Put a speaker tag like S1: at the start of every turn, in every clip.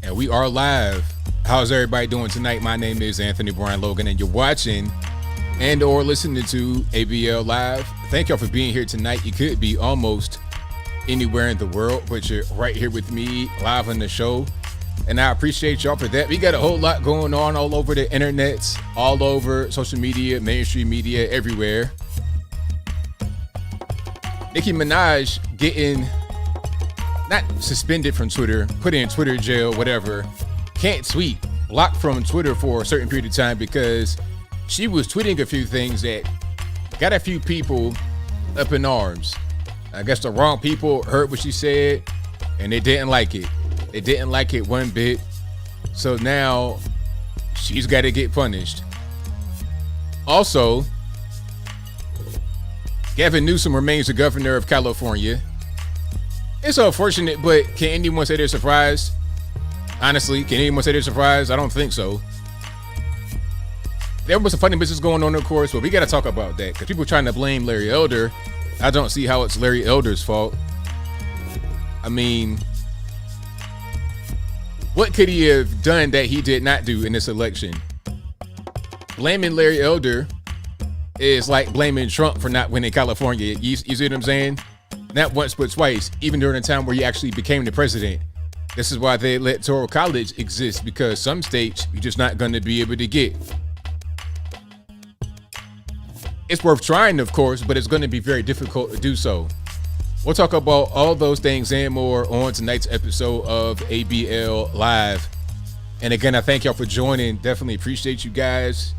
S1: And we are live. How's everybody doing tonight? My name is Anthony Brian Logan, and you're watching and or listening to ABL Live. Thank y'all for being here tonight. You could be almost anywhere in the world, but you're right here with me live on the show. And I appreciate y'all for that. We got a whole lot going on all over the internet, all over social media, mainstream media, everywhere. Nicki Minaj getting not suspended from Twitter, put in Twitter jail, whatever, can't tweet, blocked from Twitter for a certain period of time because she was tweeting a few things that got a few people up in arms. I guess the wrong people heard what she said and they didn't like it. They didn't like it one bit. So now she's got to get punished. Also, Gavin Newsom remains the governor of California. It's unfortunate, but can anyone say they're surprised? Honestly, can anyone say they're surprised? I don't think so. There was some funny business going on, of course, but we got to talk about that because people are trying to blame Larry Elder. I don't see how it's Larry Elder's fault. I mean, what could he have done that he did not do in this election? Blaming Larry Elder is like blaming Trump for not winning California. You see what I'm saying? Not once, but twice, even during the time where he actually became the president. This is why the Electoral College exists, because some states you're just not going to be able to get. It's worth trying, of course, but it's going to be very difficult to do so. We'll talk about all those things and more on tonight's episode of ABL Live. And again, I thank y'all for joining. Definitely appreciate you guys.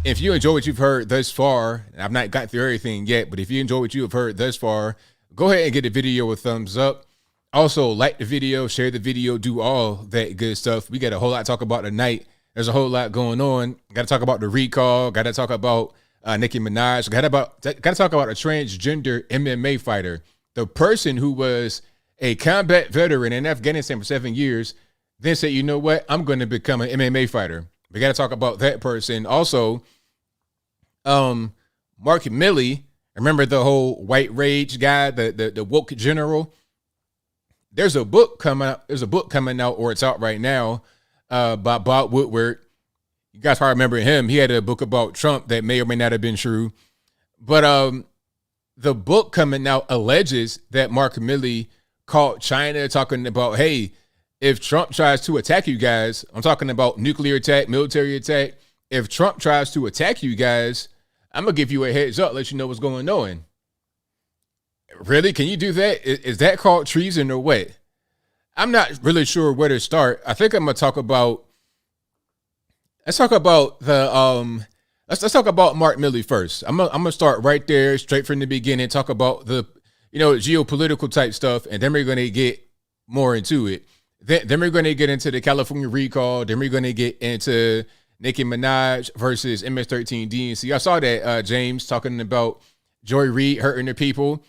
S1: If you enjoy what you've heard thus far, and I've not got through everything yet, but if you enjoy what you have heard thus far, go ahead and give the video a thumbs up. Also, like the video, share the video, do all that good stuff. We got a whole lot to talk about tonight. There's a whole lot going on. Got to talk about the recall. Got to talk about Nicki Minaj. Got to talk about a transgender MMA fighter. The person who was a combat veteran in Afghanistan for 7 years, then said, you know what? I'm going to become an MMA fighter. We got to talk about that person. Also, Mark Milley, remember the whole white rage guy, the woke general? There's a book coming out, or it's out right now, by Bob Woodward. You guys probably remember him. He had a book about Trump that may or may not have been true. But the book coming out alleges that Mark Milley called China, talking about, hey, if Trump tries to attack you guys, I'm talking about nuclear attack, military attack. If Trump tries to attack you guys, I'm going to give you a heads up, let you know what's going on. Really? Can you do that? Is that called treason or what? I'm not really sure where to start. I think I'm going to talk about, let's talk about let's talk about Mark Milley first. I'm going to start right there, straight from the beginning, talk about the, geopolitical type stuff, and then we're going to get more into it. Then we're going to get into the California recall. Then we're going to get into Nicki Minaj versus MS-13 DNC. I saw that James talking about Joy Reid hurting the people,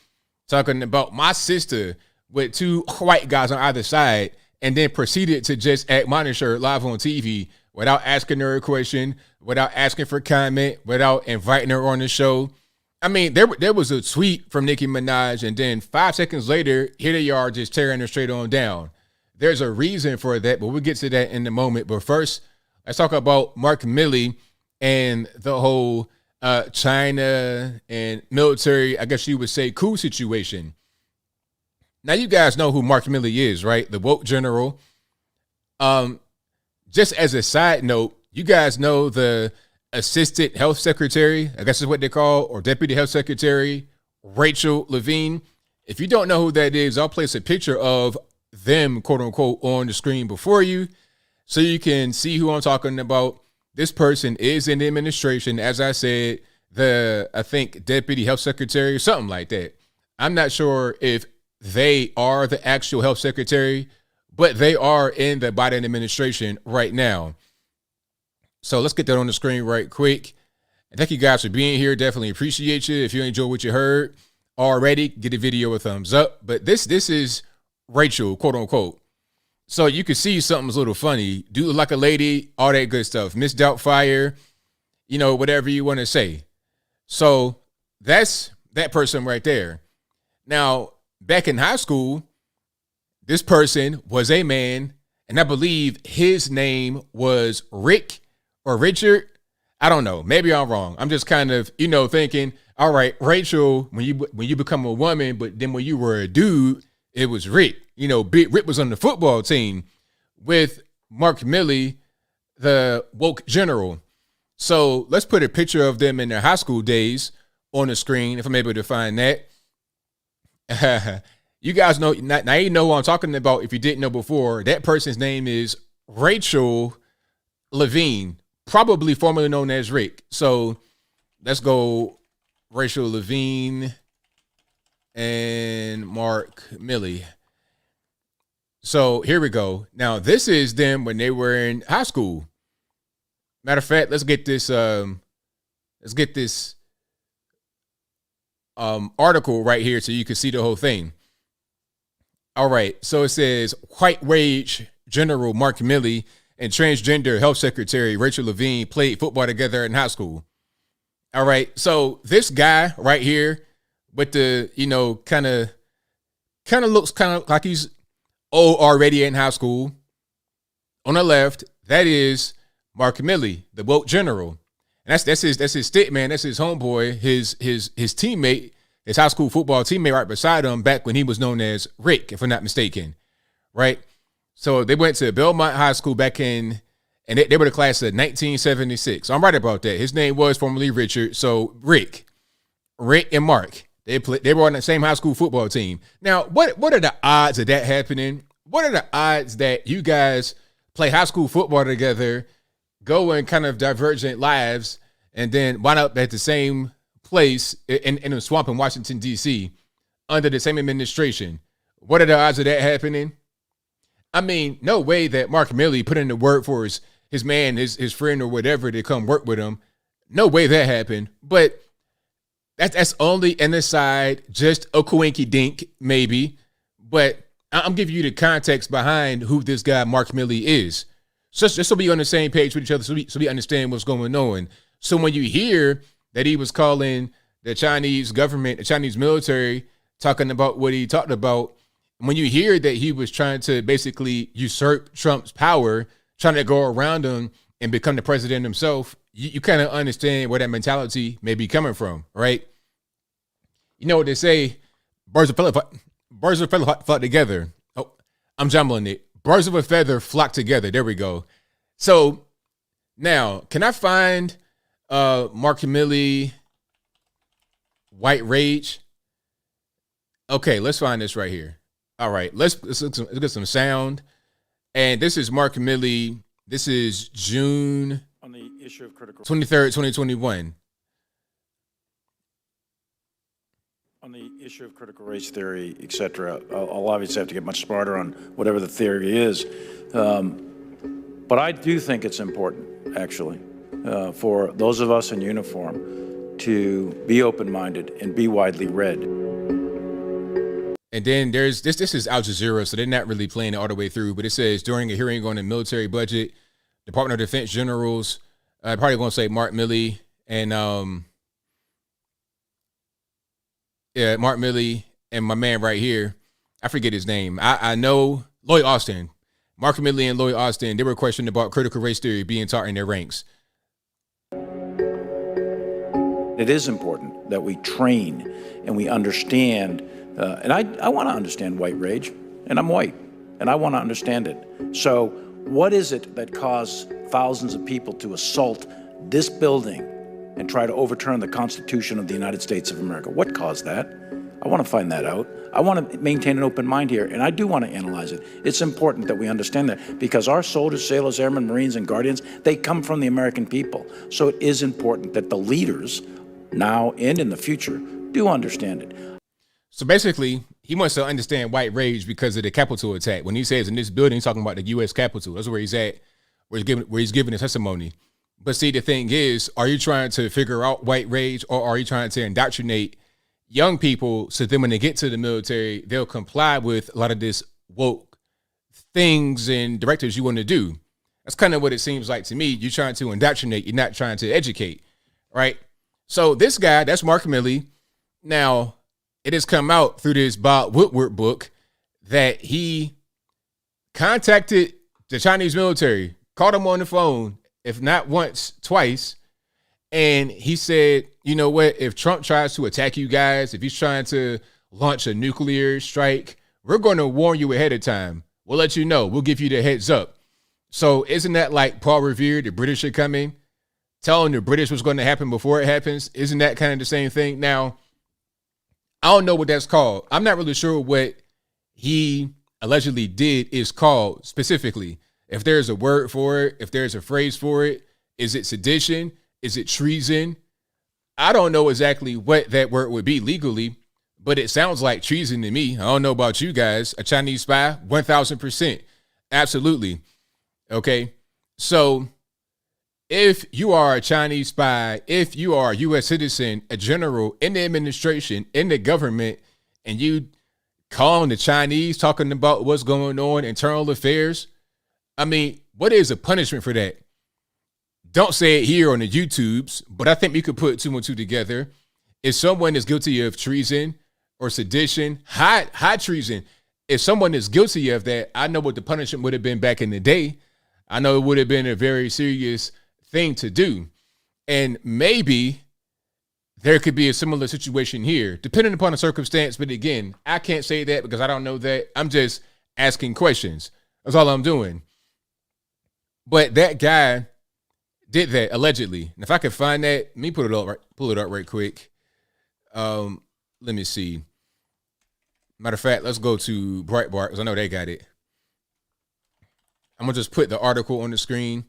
S1: talking about my sister with two white guys on either side, and then proceeded to just admonish her live on TV without asking her a question, without asking for comment, without inviting her on the show. I mean, there was a tweet from Nicki Minaj, and then 5 seconds later, here they are just tearing her straight on down. There's a reason for that, but we'll get to that in a moment. But first, let's talk about Mark Milley and the whole China and military, I guess you would say, coup situation. Now, you guys know who Mark Milley is, right? The woke general. Just as a side note, you guys know the assistant health secretary, I guess is what they call, or deputy health secretary, Rachel Levine. If you don't know who that is, I'll place a picture of them, quote unquote, on the screen before you so you can see who I'm talking about. This person is in the administration, as I said, I think deputy health secretary or something like that. I'm not sure if they are the actual health secretary, but they are in the Biden administration right now. So let's get that on the screen right quick. And thank you guys for being here. Definitely appreciate you. If you enjoy what you heard already, give the video a thumbs up. But this is Rachel, quote unquote. So you can see something's a little funny. Do look like a lady, all that good stuff. Miss Doubtfire, whatever you want to say. So that's that person right there. Now, back in high school, this person was a man And I believe his name was Rick or Richard. I don't know. Maybe I'm wrong. I'm just kind of, thinking, all right, Rachel, when you become a woman, but then when you were a dude, it was Rick. Big Rick was on the football team with Mark Milley, the woke general. So let's put a picture of them in their high school days on the screen, if I'm able to find that. You guys know, now you know what I'm talking about. If you didn't know before, that person's name is Rachel Levine, probably formerly known as Rick. So let's go Rachel Levine and Mark Milley. So here we go. Now, this is them when they were in high school. Matter of fact, let's get this article right here so you can see the whole thing. All right, so it says white rage General Mark Milley and transgender health secretary Rachel Levine played football together in high school. All right, so this guy right here with the, kind of looks kind of like he's old already in high school. On the left, that is Mark Milley, the woke general. And that's his stick man. That's his homeboy, his teammate, his high school football teammate right beside him back when he was known as Rick, if I'm not mistaken. Right? So they went to Belmont High School back in, and they were the class of 1976. So I'm right about that. His name was formerly Richard. So Rick and Mark, they were on the same high school football team. Now, what are the odds of that happening? What are the odds that you guys play high school football together, go in kind of divergent lives, and then wind up at the same place in a swamp in Washington, D.C. under the same administration? What are the odds of that happening? I mean, no way that Mark Milley put in the work for his man, his friend or whatever to come work with him. No way that happened. But that's only an aside, just a coinky dink, maybe. But I'm giving you the context behind who this guy Mark Milley is. Just so we on the same page with each other, so we understand what's going on. So when you hear that he was calling the Chinese government, the Chinese military, talking about what he talked about, when you hear that he was trying to basically usurp Trump's power, trying to go around him and become the president himself, you kind of understand where that mentality may be coming from, right? You know what they say, birds of a feather flock together. Oh, I'm jumbling it. Birds of a feather flock together. There we go. So now, can I find Mark Milley white rage? Okay, let's find this right here. All right, let's get some sound. And this is Mark Milley. This is June
S2: on the issue of critical
S1: 23rd, 2021.
S2: On the issue of critical race theory, et cetera, I'll obviously have to get much smarter on whatever the theory is. But I do think it's important, actually, for those of us in uniform to be open-minded and be widely read.
S1: And then there's this is Al Jazeera, so they're not really playing it all the way through, but it says during a hearing on the military budget, Department of Defense generals, probably going to say Mark Milley and Mark Milley and my man right here, I forget his name. I know Lloyd Austin, Mark Milley and Lloyd Austin, they were questioned about critical race theory being taught in their ranks.
S2: It is important that we train and we understand. And I want to understand white rage, and I'm white, and I want to understand it. So what is it that caused thousands of people to assault this building and try to overturn the Constitution of the United States of America? What caused that? I want to find that out. I want to maintain an open mind here, and I do want to analyze it. It's important that we understand that because our soldiers, sailors, airmen, Marines, and Guardians, they come from the American people. So it is important that the leaders, now and in the future, do understand it.
S1: So basically, he wants to understand white rage because of the Capitol attack. When he says in this building, he's talking about the U.S. Capitol. That's where he's at, where he's giving his testimony. But see, the thing is, are you trying to figure out white rage, or are you trying to indoctrinate young people so then when they get to the military, they'll comply with a lot of this woke things and directives you want to do? That's kind of what it seems like to me. You're trying to indoctrinate. You're not trying to educate, right? So this guy, that's Mark Milley. Now, it has come out through this Bob Woodward book that he contacted The Chinese military called him on the phone, if not once, twice. And he said, you know what? If Trump tries to attack you guys, if he's trying to launch a nuclear strike, we're going to warn you ahead of time. We'll let you know. We'll give you the heads up. So isn't that like Paul Revere, the British are coming, telling the British what's going to happen before it happens? Isn't that kind of the same thing? Now, I don't know what that's called. I'm not really sure what he allegedly did is called specifically. If there's a word for it, if there's a phrase for it, is it sedition? Is it treason? I don't know exactly what that word would be legally, but it sounds like treason to me. I don't know about you guys. A Chinese spy, 1,000%. Absolutely. Okay. So if you are a Chinese spy, if you are a U.S. citizen, a general in the administration, in the government, and you calling the Chinese, talking about what's going on, internal affairs, I mean, what is a punishment for that? Don't say it here on the YouTubes, but I think we could put two and two together. If someone is guilty of treason or sedition, high treason, if someone is guilty of that, I know what the punishment would have been back in the day. I know it would have been a very serious thing to do. And maybe there could be a similar situation here, depending upon the circumstance. But again, I can't say that because I don't know that. I'm just asking questions. That's all I'm doing. But that guy did that allegedly. And if I could find that, let me pull it up right quick. Let me see. Matter of fact, let's go to Breitbart because I know they got it. I'm gonna just put the article on the screen.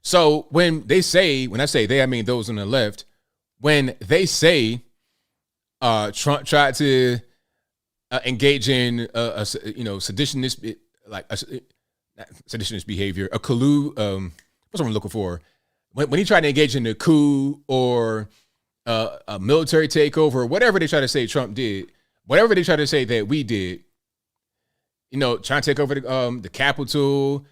S1: So when I say they, I mean those on the left. When they say Trump tried to engage in seditionist, seditionist behavior, a coup. What's what I'm looking for? When he tried to engage in a coup or a military takeover, whatever they try to say Trump did, whatever they try to say that we did, trying to take over the Capitol.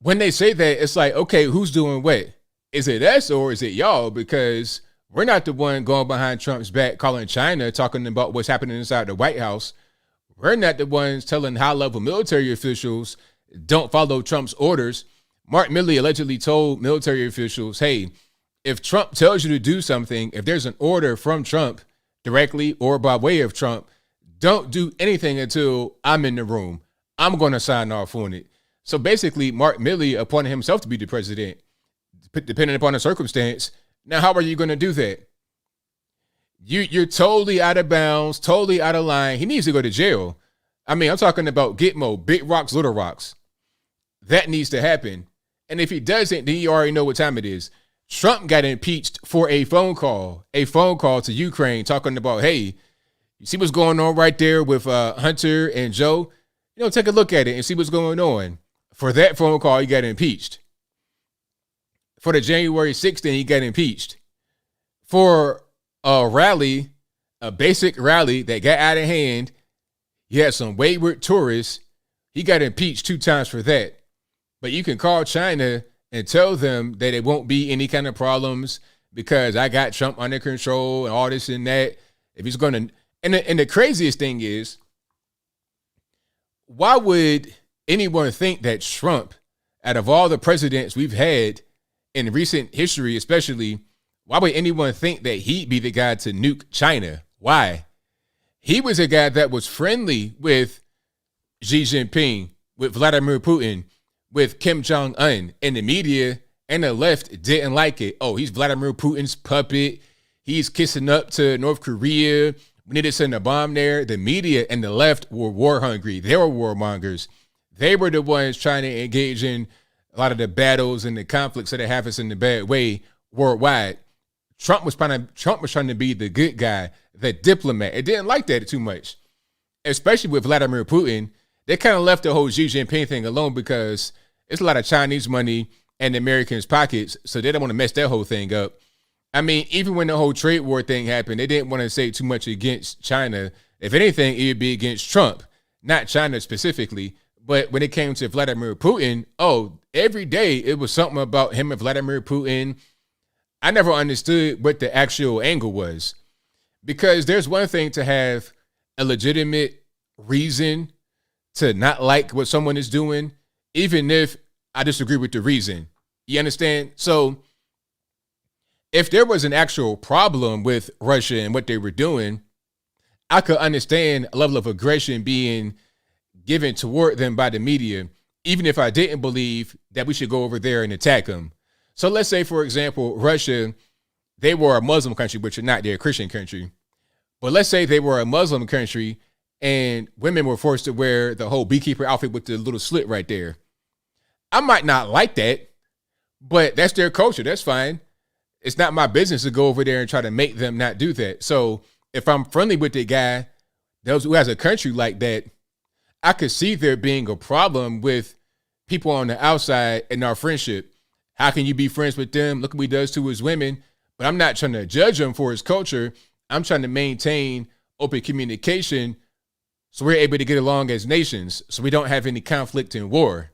S1: When they say that, it's like, okay, who's doing what? Is it us or is it y'all? Because we're not the one going behind Trump's back, calling China, talking about what's happening inside the White House. We're not the ones telling high-level military officials don't follow Trump's orders. Mark Milley allegedly told military officials, hey, if Trump tells you to do something, if there's an order from Trump directly or by way of Trump, don't do anything until I'm in the room. I'm going to sign off on it. So basically, Mark Milley appointed himself to be the president, depending upon the circumstance. Now, how are you going to do that? You're totally out of bounds, totally out of line. He needs to go to jail. I mean, I'm talking about Gitmo, big rocks, little rocks. That needs to happen. And if he doesn't, then you already know what time it is. Trump got impeached for a phone call to Ukraine talking about, hey, you see what's going on right there with Hunter and Joe? Take a look at it and see what's going on. For that phone call, he got impeached. For the January 6th thing, he got impeached. For a rally, a basic rally that got out of hand, he had some wayward tourists. He got impeached 2 times for that. But you can call China and tell them that it won't be any kind of problems because I got Trump under control and all this and that. If he's going to, and the craziest thing is, why would anyone think that Trump, out of all the presidents we've had in recent history, especially, why would anyone think that he'd be the guy to nuke China? Why? He was a guy that was friendly with Xi Jinping, with Vladimir Putin, with Kim Jong-un, and the media and the left didn't like it. Oh, he's Vladimir Putin's puppet. He's kissing up to North Korea. We need to send a bomb there. The media and the left were war hungry. They were warmongers. They were the ones trying to engage in a lot of the battles and the conflicts that have us in the bad way worldwide. Trump was trying to be the good guy, the diplomat. It didn't like that too much, especially with Vladimir Putin. They kind of left the whole Xi Jinping thing alone because it's a lot of Chinese money in the Americans' pockets, so they don't want to mess that whole thing up. I mean, even when the whole trade war thing happened, they didn't want to say too much against China. If anything, it would be against Trump, not China specifically. But when it came to Vladimir Putin, every day it was something about him and Vladimir Putin. I never understood what the actual angle was, because there's one thing to have a legitimate reason to not like what someone is doing. even if I disagree with the reason. You understand? So if there was an actual problem with Russia and what they were doing, I could understand a level of aggression being given toward them by the media, even if I didn't believe that we should go over there and attack them. So let's say, for example, Russia, they were a Muslim country, which are not, they're a Christian country. But let's say they were a Muslim country and women were forced to wear the whole beekeeper outfit with the little slit right there. I might not like that, but that's their culture. That's fine. It's not my business to go over there and try to make them not do that. So if I'm friendly with the guy who has a country like that, I could see there being a problem with people on the outside in our friendship. How can you be friends with them? Look what he does to his women. But I'm not trying to judge him for his culture. I'm trying to maintain open communication so we're able to get along as nations, so we don't have any conflict and war.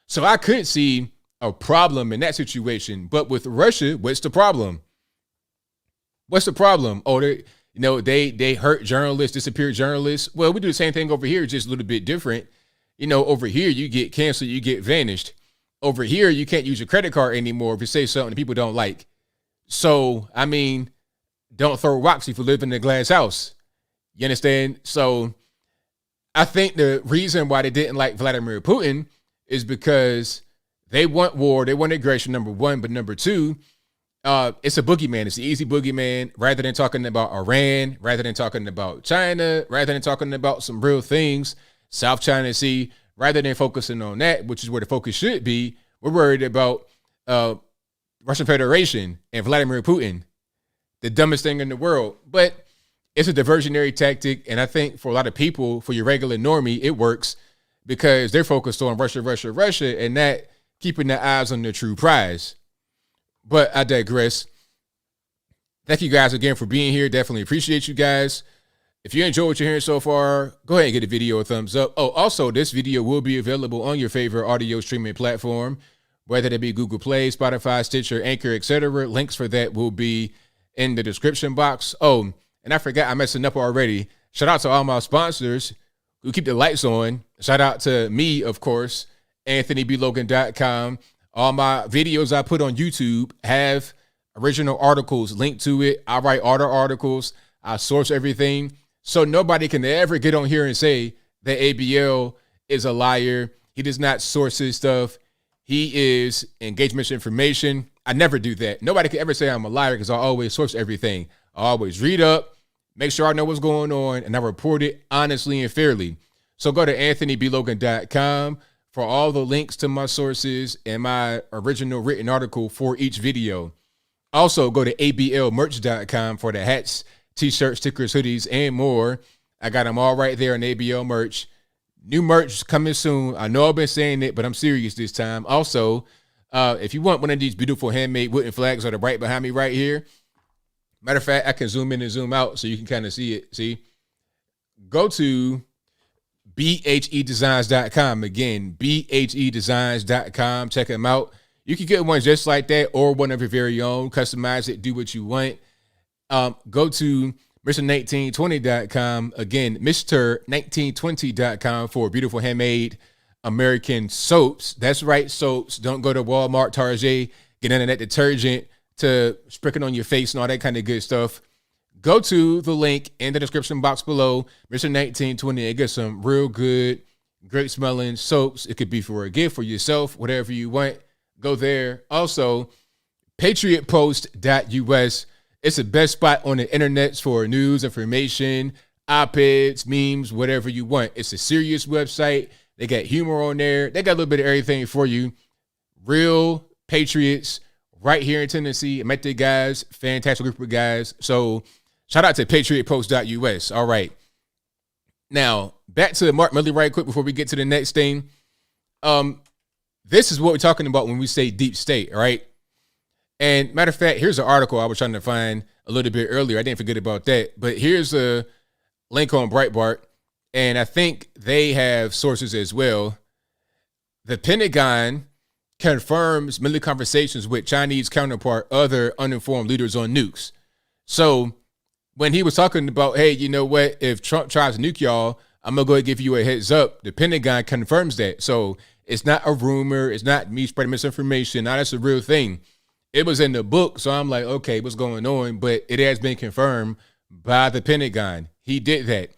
S1: So I could see a problem in that situation. But with Russia, what's the problem? What's the problem? Oh, they hurt journalists, disappeared journalists. Well, we do the same thing over here, just a little bit different. Over here, you get canceled, you get vanished. Over here, you can't use your credit card anymore if you say something people don't like. So, I mean, don't throw rocks if you live in a glass house. You understand? So I think the reason why they didn't like Vladimir Putin is because they want war, they want aggression, number one. But number two, it's a boogeyman. It's the easy boogeyman. Rather than talking about Iran, rather than talking about China, rather than talking about some real things, South China Sea, rather than focusing on that, which is where the focus should be, we're worried about Russian Federation and Vladimir Putin, the dumbest thing in the world. But it's a diversionary tactic, and I think for a lot of people, for your regular normie, it works because they're focused on Russia, Russia, Russia, and not keeping their eyes on the true prize. But I digress. Thank you guys again for being here. Definitely appreciate you guys. If you enjoy what you're hearing so far, go ahead and give the video a thumbs up. Oh, also, this video will be available on your favorite audio streaming platform, whether it be Google Play, Spotify, Stitcher, Anchor, etc. Links for that will be in the description box. Oh, and I forgot, I'm messing up already. Shout out to all my sponsors who keep the lights on. Shout out to me, of course, AnthonyBLogan.com. All my videos I put on YouTube have original articles linked to it. I write auto articles. I source everything. So nobody can ever get on here and say that ABL is a liar. He does not source his stuff. He is engagement information. I never do that. Nobody can ever say I'm a liar because I always source everything. I always read up, make sure I know what's going on, and I report it honestly and fairly. So go to AnthonyBLogan.com for all the links to my sources and my original written article for each video. Also, go to ABLmerch.com for the hats, t-shirts, stickers, hoodies, and more. I got them all right there on ABL merch. New merch coming soon. I know I've been saying it, but I'm serious this time. Also, if you want one of these beautiful handmade wooden flags that are right behind me right here, matter of fact, I can zoom in and zoom out so you can kind of see it. See? Go to bhedesigns.com. Again, bhedesigns.com. Check them out. You can get one just like that or one of your very own. Customize it. Do what you want. Go to Mr1920.com. Again, Mr1920.com for beautiful handmade American soaps. That's right, soaps. Don't go to Walmart, Target, get into that detergent to sprinkle on your face and all that kind of good stuff. Go to the link in the description box below, Mr1920, and get some real good, great smelling soaps. It could be for a gift for yourself, whatever you want. Go there. Also, patriotpost.us. It's the best spot on the internet for news, information, op-eds, memes, whatever you want. It's a serious website. They got humor on there. They got a little bit of everything for you. Real patriots right here in Tennessee. I met the guys, fantastic group of guys. So shout out to patriotpost.us. All right. Now, back to Mark Milley right quick before we get to the next thing. This is what we're talking about when we say deep state, all right? And matter of fact, here's an article I was trying to find a little bit earlier. I didn't forget about that. But here's a link on Breitbart. And I think they have sources as well. The Pentagon confirms military conversations with Chinese counterpart, other uninformed leaders on nukes. So when he was talking about, hey, you know what? If Trump tries to nuke y'all, I'm going to go ahead and give you a heads up. The Pentagon confirms that. So It's not a rumor. It's not me spreading misinformation. Now, that's a real thing. It was in the book, so I'm like, okay, what's going on? But it has been confirmed by the Pentagon. He did that.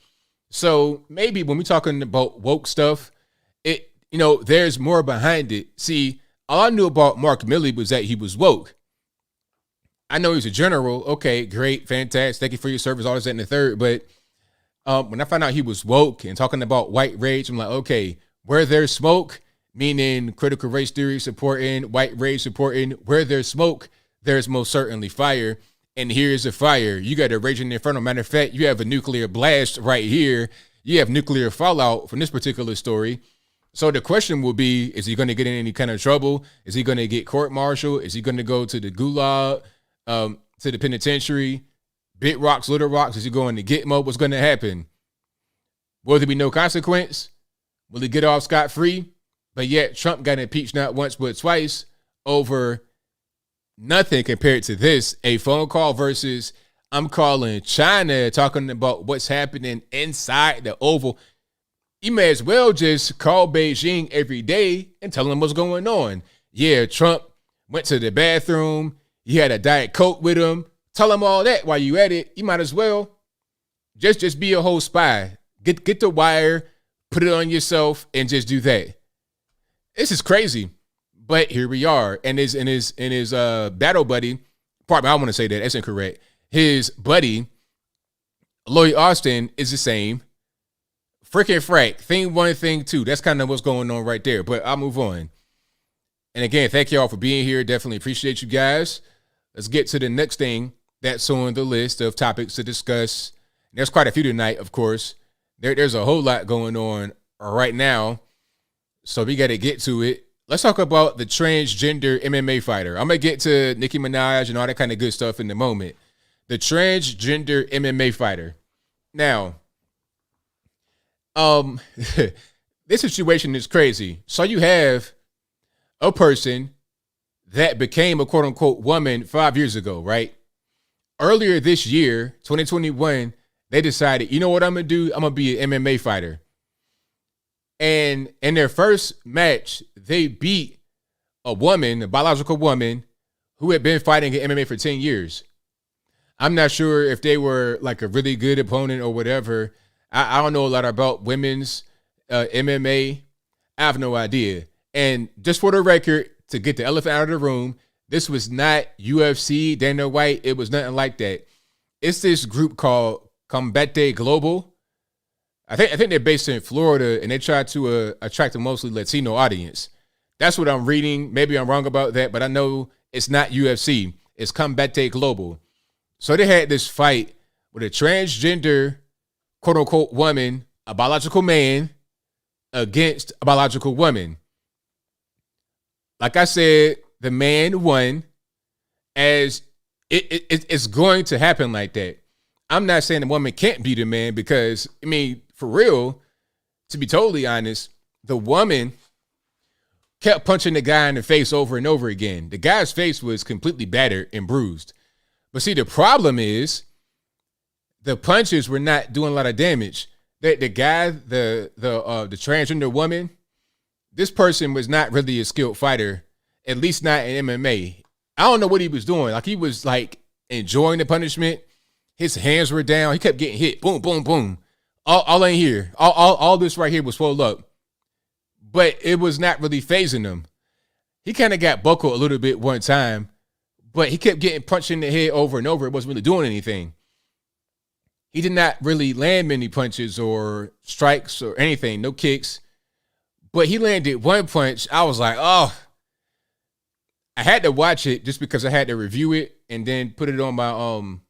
S1: So maybe when we're talking about woke stuff, there's more behind it. See, all I knew about Mark Milley was that he was woke. I know he's a general. Okay, great, fantastic. Thank you for your service, all this, that, and the third. But when I found out he was woke and talking about white rage, I'm like, okay, where there's smoke, meaning critical race theory supporting, white rage supporting, where there's smoke, there's most certainly fire. And here's a fire. You got a raging inferno. Matter of fact, you have a nuclear blast right here. You have nuclear fallout from this particular story. So the question will be, is he going to get in any kind of trouble? Is he going to get court-martialed? Is he going to go to the gulag, to the penitentiary, big rocks, little rocks? Is he going to Gitmo? What's going to happen? Will there be no consequence? Will he get off scot-free? But yet Trump got impeached not once but twice over nothing compared to this. A phone call versus I'm calling China, talking about what's happening inside the Oval. You may as well just call Beijing every day and tell them what's going on. Yeah, Trump went to the bathroom. He had a Diet Coke with him. Tell him all that while you at it. You might as well just be a whole spy. Get the wire, put it on yourself, and just do that. This is crazy. But here we are. And his battle buddy, pardon me, I want to say that. That's incorrect. His buddy, Lloyd Austin, is the same. Frickin' frack. Thing one, thing two. That's kind of what's going on right there. But I'll move on. And again, thank y'all for being here. Definitely appreciate you guys. Let's get to the next thing that's on the list of topics to discuss. There's quite a few tonight, of course. There's a whole lot going on right now. So we got to get to it. Let's talk about the transgender MMA fighter. I'm going to get to Nicki Minaj and all that kind of good stuff in a moment. The transgender MMA fighter. Now, this situation is crazy. So you have a person that became a quote unquote woman 5 years ago, right? Earlier this year, 2021, they decided, you know what I'm going to do? I'm going to be an MMA fighter. And in their first match, they beat a woman, a biological woman, who had been fighting in MMA for 10 years. I'm not sure if they were like a really good opponent or whatever. I don't know a lot about women's MMA. I have no idea. And just for the record, to get the elephant out of the room, this was not UFC, Dana White. It was nothing like that. It's this group called Combate Global. I think they're based in Florida, and they try to attract a mostly Latino audience. That's what I'm reading. Maybe I'm wrong about that, but I know it's not UFC. It's Combate Global. So they had this fight with a transgender, quote-unquote, woman, a biological man, against a biological woman. Like I said, the man won, as it's going to happen like that. I'm not saying the woman can't beat a man because, I mean, for real, to be totally honest, the woman kept punching the guy in the face over and over again. The guy's face was completely battered and bruised. But see, the problem is the punches were not doing a lot of damage. The guy, the transgender woman, this person was not really a skilled fighter, at least not in MMA. I don't know what he was doing. Like, he was like enjoying the punishment. His hands were down. He kept getting hit. Boom, boom, boom. All in here. All this right here was full up. But it was not really phasing him. He kind of got buckled a little bit one time, but he kept getting punched in the head over and over. It wasn't really doing anything. He did not really land many punches or strikes or anything. No kicks. But he landed one punch. I was like, oh. I had to watch it just because I had to review it and then put it on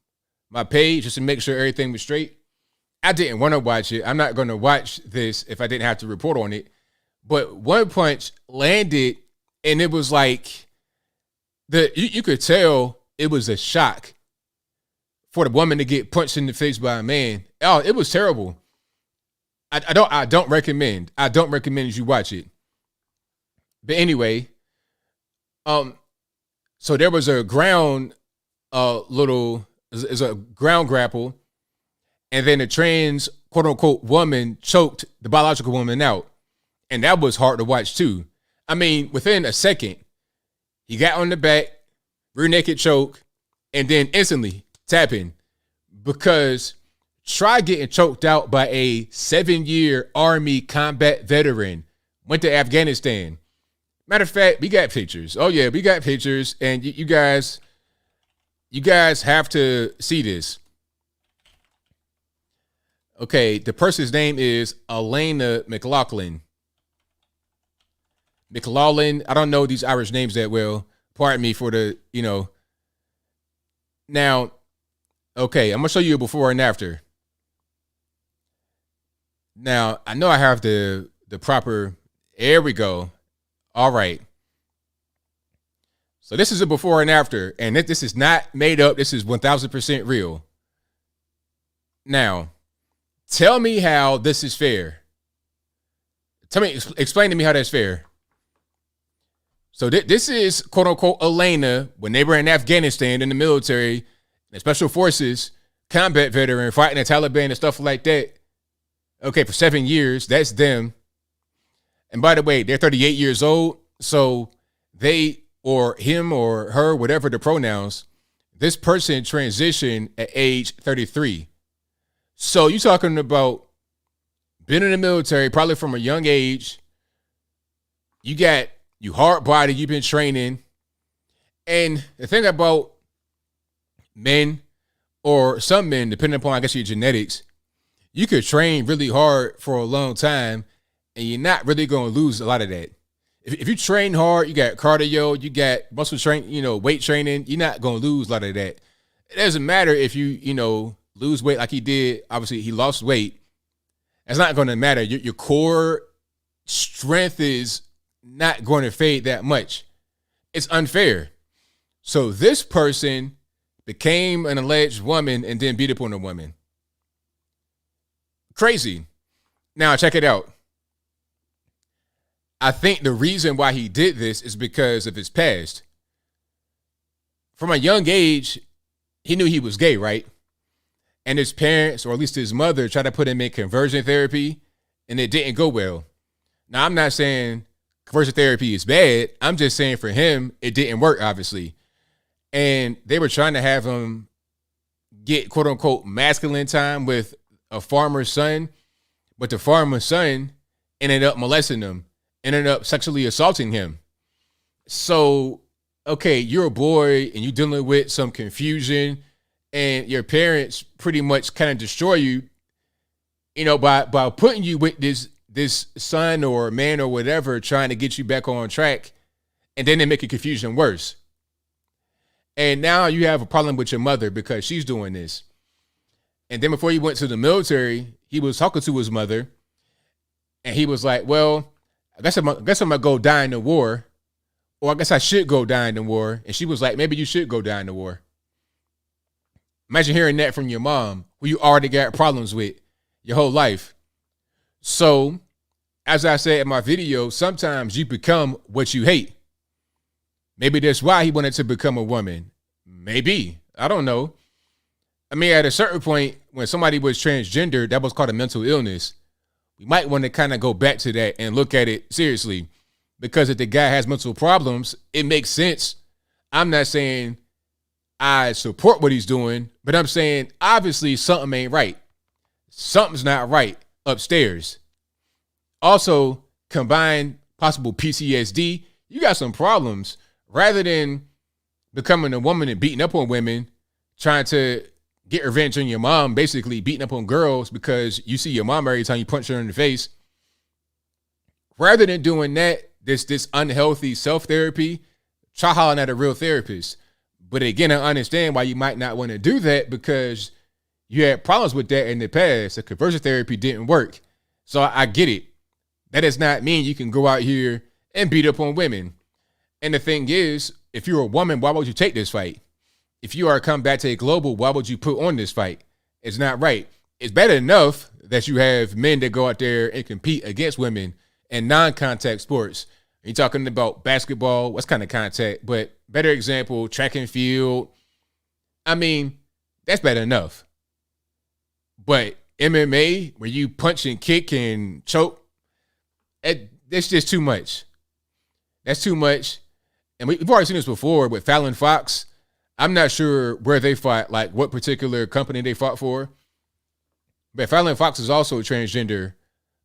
S1: my page just to make sure everything was straight. I didn't want to watch it. I'm not going to watch this if I didn't have to report on it. But one punch landed, and it was like you could tell it was a shock for the woman to get punched in the face by a man. Oh, it was terrible. I don't recommend. I don't recommend you watch it. But anyway, so there was a ground is a ground grapple, and then the trans quote unquote woman choked the biological woman out. And that was hard to watch too. I mean, within a second, he got on the back, rear naked choke, and then instantly tapping. Because try getting choked out by a 7-year Army combat veteran. Went to Afghanistan. Matter of fact, we got pictures. Oh yeah, we got pictures, and you guys have to see this. Okay, the person's name is Elena McLaughlin. McLaughlin. I don't know these Irish names that well. Pardon me for the, Now, okay, I'm gonna show you a before and after. Now, I know I have the proper. There we go. All right. So this is a before and after, and this is not made up. This is 1000% real. Now, tell me how this is fair. Explain to me how that's fair. So this is quote unquote Elena when they were in Afghanistan in the military, the special forces, combat veteran, fighting the Taliban and stuff like that. Okay, for 7 years, that's them. And by the way, they're 38 years old. So they, or him or her, whatever the pronouns, this person transitioned at age 33. So you're talking about being in the military, probably from a young age. You hard body, you've been training. And the thing about men, or some men, depending upon, I guess, your genetics, you could train really hard for a long time, and you're not really going to lose a lot of that. If you train hard, you got cardio, you got muscle training, weight training, you're not going to lose a lot of that. It doesn't matter if you lose weight like he did. Obviously, he lost weight. That's not going to matter. Your core strength is not going to fade that much. It's unfair. So this person became an alleged woman and then beat up on a woman. Crazy. Now, check it out. I think the reason why he did this is because of his past. From a young age, he knew he was gay, right? And his parents, or at least his mother, tried to put him in conversion therapy, and it didn't go well. Now, I'm not saying conversion therapy is bad. I'm just saying for him, it didn't work, obviously. And they were trying to have him get, quote unquote, masculine time with a farmer's son, but the farmer's son ended up molesting him, ended up sexually assaulting him. So, okay, you're a boy and you're dealing with some confusion, and your parents pretty much kind of destroy you, by putting you with this son or man or whatever, trying to get you back on track, and then they make your confusion worse. And now you have a problem with your mother because she's doing this. And then before he went to the military, he was talking to his mother, and he was like, well, I guess I'm gonna go die in the war, or I guess I should go die in the war. And she was like, maybe you should go die in the war. Imagine hearing that from your mom, who you already got problems with your whole life. So, as I said in my video, sometimes you become what you hate. Maybe that's why he wanted to become a woman. Maybe. I don't know. I mean, at a certain point, when somebody was transgender, that was called a mental illness. We might want to kind of go back to that and look at it seriously. Because if the guy has mental problems, it makes sense. I'm not saying I support what he's doing, but I'm saying obviously something ain't right. Something's not right upstairs. Also, combine possible PTSD. You got some problems. Rather than becoming a woman and beating up on women, trying to get revenge on your mom, basically beating up on girls because you see your mom every time you punch her in the face. Rather than doing that, this unhealthy self-therapy, try hollering at a real therapist. But again, I understand why you might not want to do that because you had problems with that in the past. The conversion therapy didn't work. So I get it. That does not mean you can go out here and beat up on women. And the thing is, if you're a woman, why would you take this fight? If you are Combat Global, why would you put on this fight? It's not right. It's bad enough that you have men that go out there and compete against women in non-contact sports. You're talking about basketball, what's kind of contact? But better example, track and field. I mean, that's bad enough. But MMA, where you punch and kick and choke, That's just too much. That's too much. And we've already seen this before with Fallon Fox. I'm not sure where they fought, like what particular company they fought for. But Fallon Fox is also a transgender,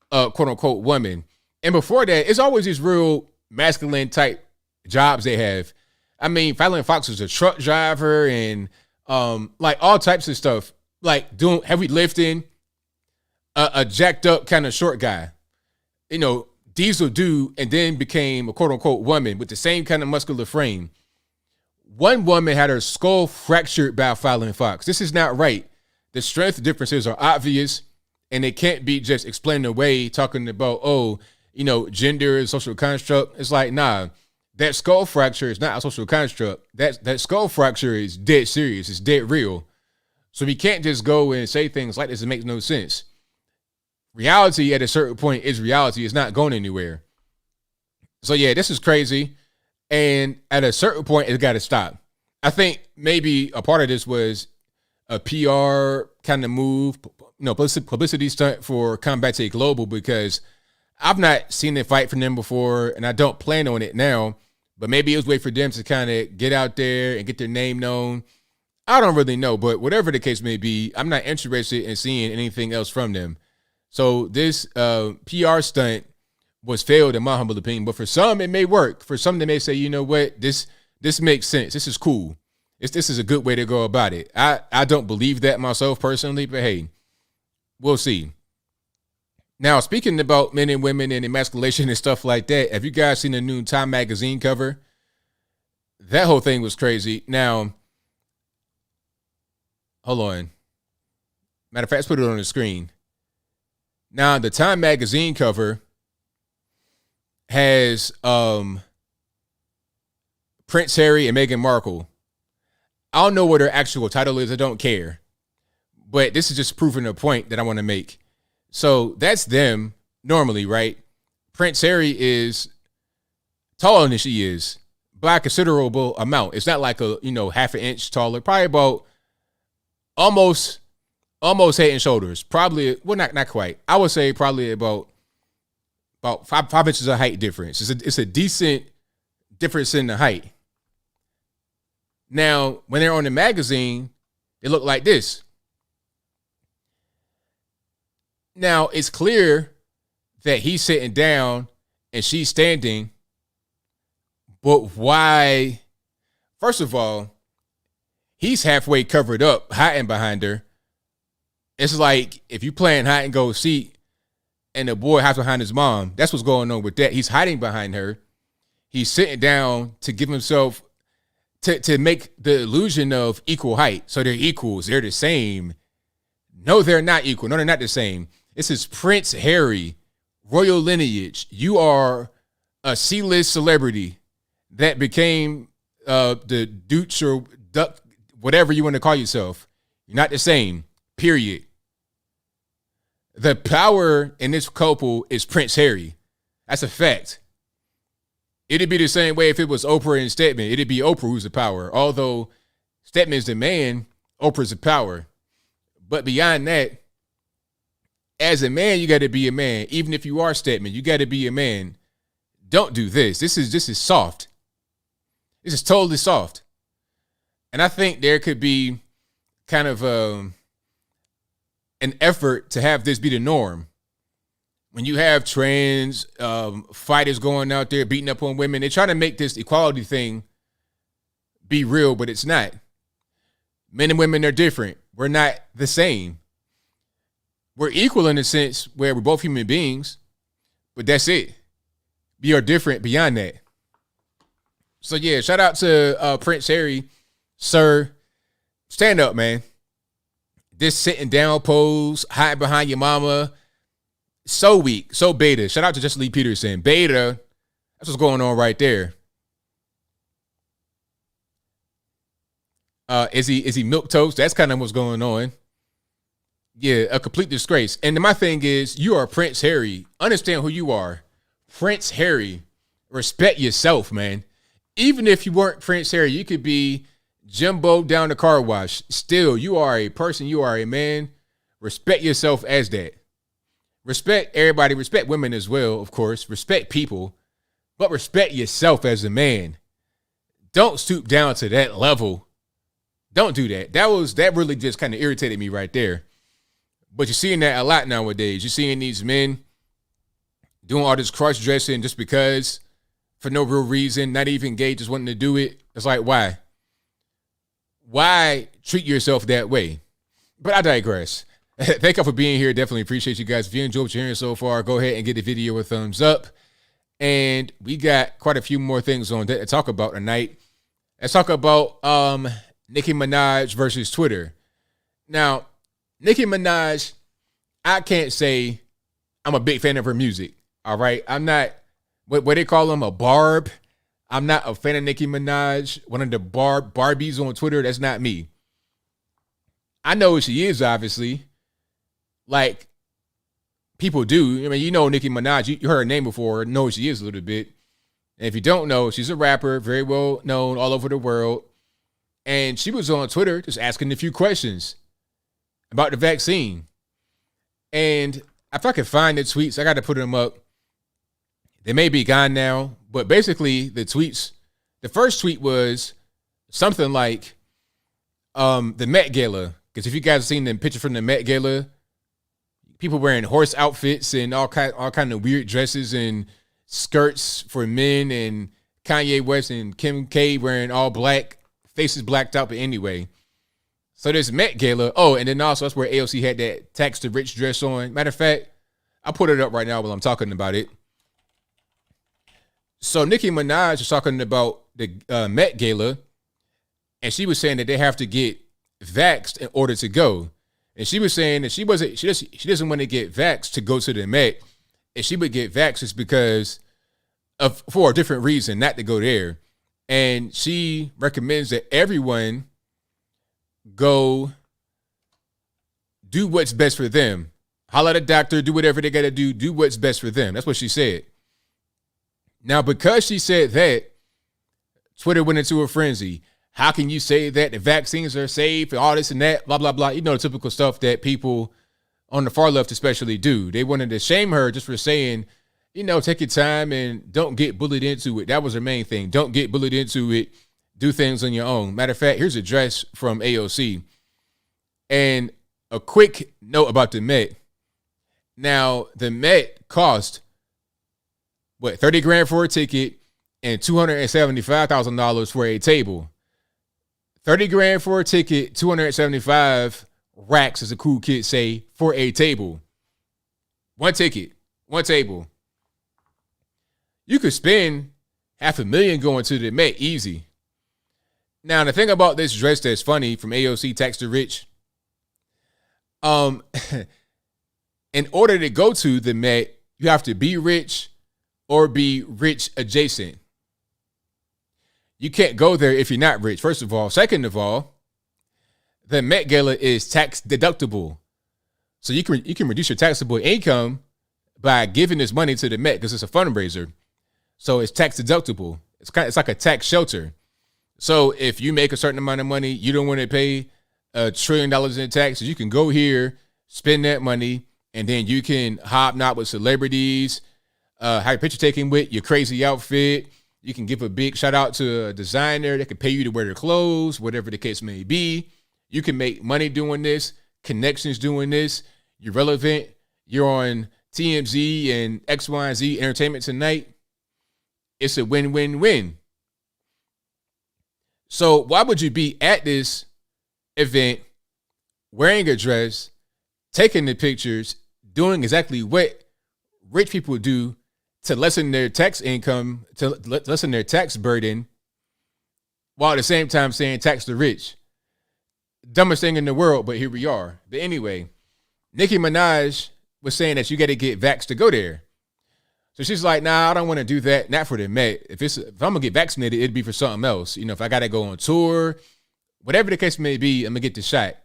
S1: quote unquote, woman. And before that, it's always these real masculine type jobs they have. I mean, Fallon Fox was a truck driver and like all types of stuff, like doing heavy lifting, a jacked up kind of short guy, you know, diesel dude, and then became a quote unquote woman with the same kind of muscular frame. One woman had her skull fractured by Fallon Fox. This is not right. The strength differences are obvious, and they can't be just explained away talking about, oh, you know, gender is social construct. It's like, nah, that skull fracture is not a social construct. That skull fracture is dead serious. It's dead real. So we can't just go and say things like this. It makes no sense. Reality at a certain point is reality. It's not going anywhere. So yeah, this is crazy. And at a certain point, it's got to stop. I think maybe a part of this was a PR kind of move, you know, publicity stunt for Combate Global, because I've not seen them fight from them before, and I don't plan on it now. But maybe it was a way for them to kind of get out there and get their name known. I don't really know, but whatever the case may be, I'm not interested in seeing anything else from them. So this PR stunt was failed in my humble opinion, but for some it may work. For some they may say, you know what, this makes sense. This is cool. This is a good way to go about it. I don't believe that myself personally, but hey, we'll see. Now, speaking about men and women and emasculation and stuff like that, have you guys seen the new Time magazine cover? That whole thing was crazy. Now, hold on. Matter of fact, let's put it on the screen. Now, the Time magazine cover has Prince Harry and Meghan Markle. I don't know what their actual title is. I don't care. But this is just proving a point that I want to make. So that's them normally, right? Prince Harry is taller than she is by a considerable amount. It's not like a, you know, half an inch taller, probably about almost head and shoulders. Probably, well, not quite. I would say probably about five inches of height difference. It's a decent difference in the height. Now, when they're on the magazine, they look like this. Now, it's clear that he's sitting down and she's standing. But why? First of all, he's halfway covered up, hiding behind her. It's like if you playing hide and go seek and the boy hides behind his mom. That's what's going on with that. He's hiding behind her. He's sitting down to give himself, to make the illusion of equal height. So they're equals. They're the same. No, they're not equal. No, they're not the same. This is Prince Harry, royal lineage. You are a C-list celebrity that became the Dooch or Duck, whatever you want to call yourself. You're not the same, period. The power in this couple is Prince Harry. That's a fact. It'd be the same way if it was Oprah and Stedman. It'd be Oprah who's the power. Although Stedman's the man, Oprah's the power. But beyond that, as a man, you got to be a man. Even if you are Stedman, you got to be a man. Don't do this. This is soft. This is totally soft. And I think there could be kind of an effort to have this be the norm. When you have trans fighters going out there beating up on women, they're trying to make this equality thing be real, but it's not. Men and women are different. We're not the same. We're equal in the sense where we're both human beings, but that's it. We are different beyond that. So yeah, shout out to Prince Harry. Sir, stand up, man. This sitting down pose, hiding behind your mama, so weak, so beta. Shout out to Justin Lee Peterson. Beta, that's what's going on right there. Is he milquetoast? That's kind of what's going on. Yeah, a complete disgrace. And my thing is, you are Prince Harry. Understand who you are. Prince Harry. Respect yourself, man. Even if you weren't Prince Harry, you could be Jimbo down the car wash. Still, you are a person. You are a man. Respect yourself as that. respect everybody, respect women as well, of course, respect people, but respect yourself as a man. Don't stoop down to that level. Don't do that. That really just kind of irritated me right there. But you're seeing that a lot nowadays. You're seeing these men doing all this cross-dressing just because, for no real reason, not even gay, just wanting to do it. It's like, why? Why treat yourself that way? But I digress. Thank you for being here. Definitely appreciate you guys. If you enjoyed what you're hearing so far, go ahead and give the video a thumbs up. And we got quite a few more things on that to talk about tonight. Let's talk about Nicki Minaj versus Twitter. Now, Nicki Minaj, I can't say I'm a big fan of her music. All right. I'm not what they call them, a barb. I'm not a fan of Nicki Minaj. One of the Barbies on Twitter. That's not me. I know who she is, obviously. Like people do. I mean, you know Nicki Minaj. You heard her name before. Know who she is a little bit. And if you don't know, she's a rapper, very well known all over the world. And she was on Twitter just asking a few questions about the vaccine. And if I can find the tweets, I got to put them up. They may be gone now, but basically the first tweet was something like the Met Gala. Because if you guys have seen the picture from the Met Gala, people wearing horse outfits and all kind of weird dresses and skirts for men, and Kanye West and Kim K wearing all black, faces blacked out. But anyway, so there's Met Gala. Oh, and then also that's where AOC had that tax the rich dress on. Matter of fact, I'll put it up right now while I'm talking about it. So Nicki Minaj was talking about the Met Gala, and she was saying that they have to get vaxxed in order to go. And she was saying that she doesn't want to get vaxxed to go to the Met. And she would get vaxxed just because for a different reason, not to go there. And she recommends that everyone go do what's best for them. Holler at a doctor, do whatever they got to do what's best for them. That's what she said. Now, because she said that, Twitter went into a frenzy. How can you say that the vaccines are safe and all this and that, blah, blah, blah. You know, the typical stuff that people on the far left especially do. They wanted to shame her just for saying, you know, take your time and don't get bullied into it. That was her main thing. Don't get bullied into it. Do things on your own. Matter of fact, here's a dress from AOC. And a quick note about the Met. Now, the Met cost, $30 grand for a ticket and $275,000 for a table. 30 grand for a ticket, 275 racks, as the cool kids say, for a table. One ticket, one table. You could spend $500,000 going to the Met easy. Now, the thing about this dress that's funny from AOC Tax the Rich, in order to go to the Met, you have to be rich or be rich adjacent. You can't go there if you're not rich, first of all. Second of all, the Met Gala is tax deductible. So you can reduce your taxable income by giving this money to the Met because it's a fundraiser. So it's tax deductible. It's like a tax shelter. So if you make a certain amount of money, you don't want to pay $1 trillion in taxes, you can go here, spend that money, and then you can hobnob with celebrities, have your picture taken with your crazy outfit. You can give a big shout out to a designer that can pay you to wear their clothes, whatever the case may be. You can make money doing this, connections doing this. You're relevant. You're on TMZ and X, Y, and Z Entertainment Tonight. It's a win-win-win. So why would you be at this event wearing a dress, taking the pictures, doing exactly what rich people do to lessen their tax income, to lessen their tax burden, while at the same time saying tax the rich? Dumbest thing in the world, but here we are. But anyway, Nicki Minaj was saying that you got to get vaxxed to go there. So she's like, nah, I don't want to do that. Not for the Met. If I'm going to get vaccinated, it'd be for something else. You know, if I got to go on tour, whatever the case may be, I'm going to get the shot.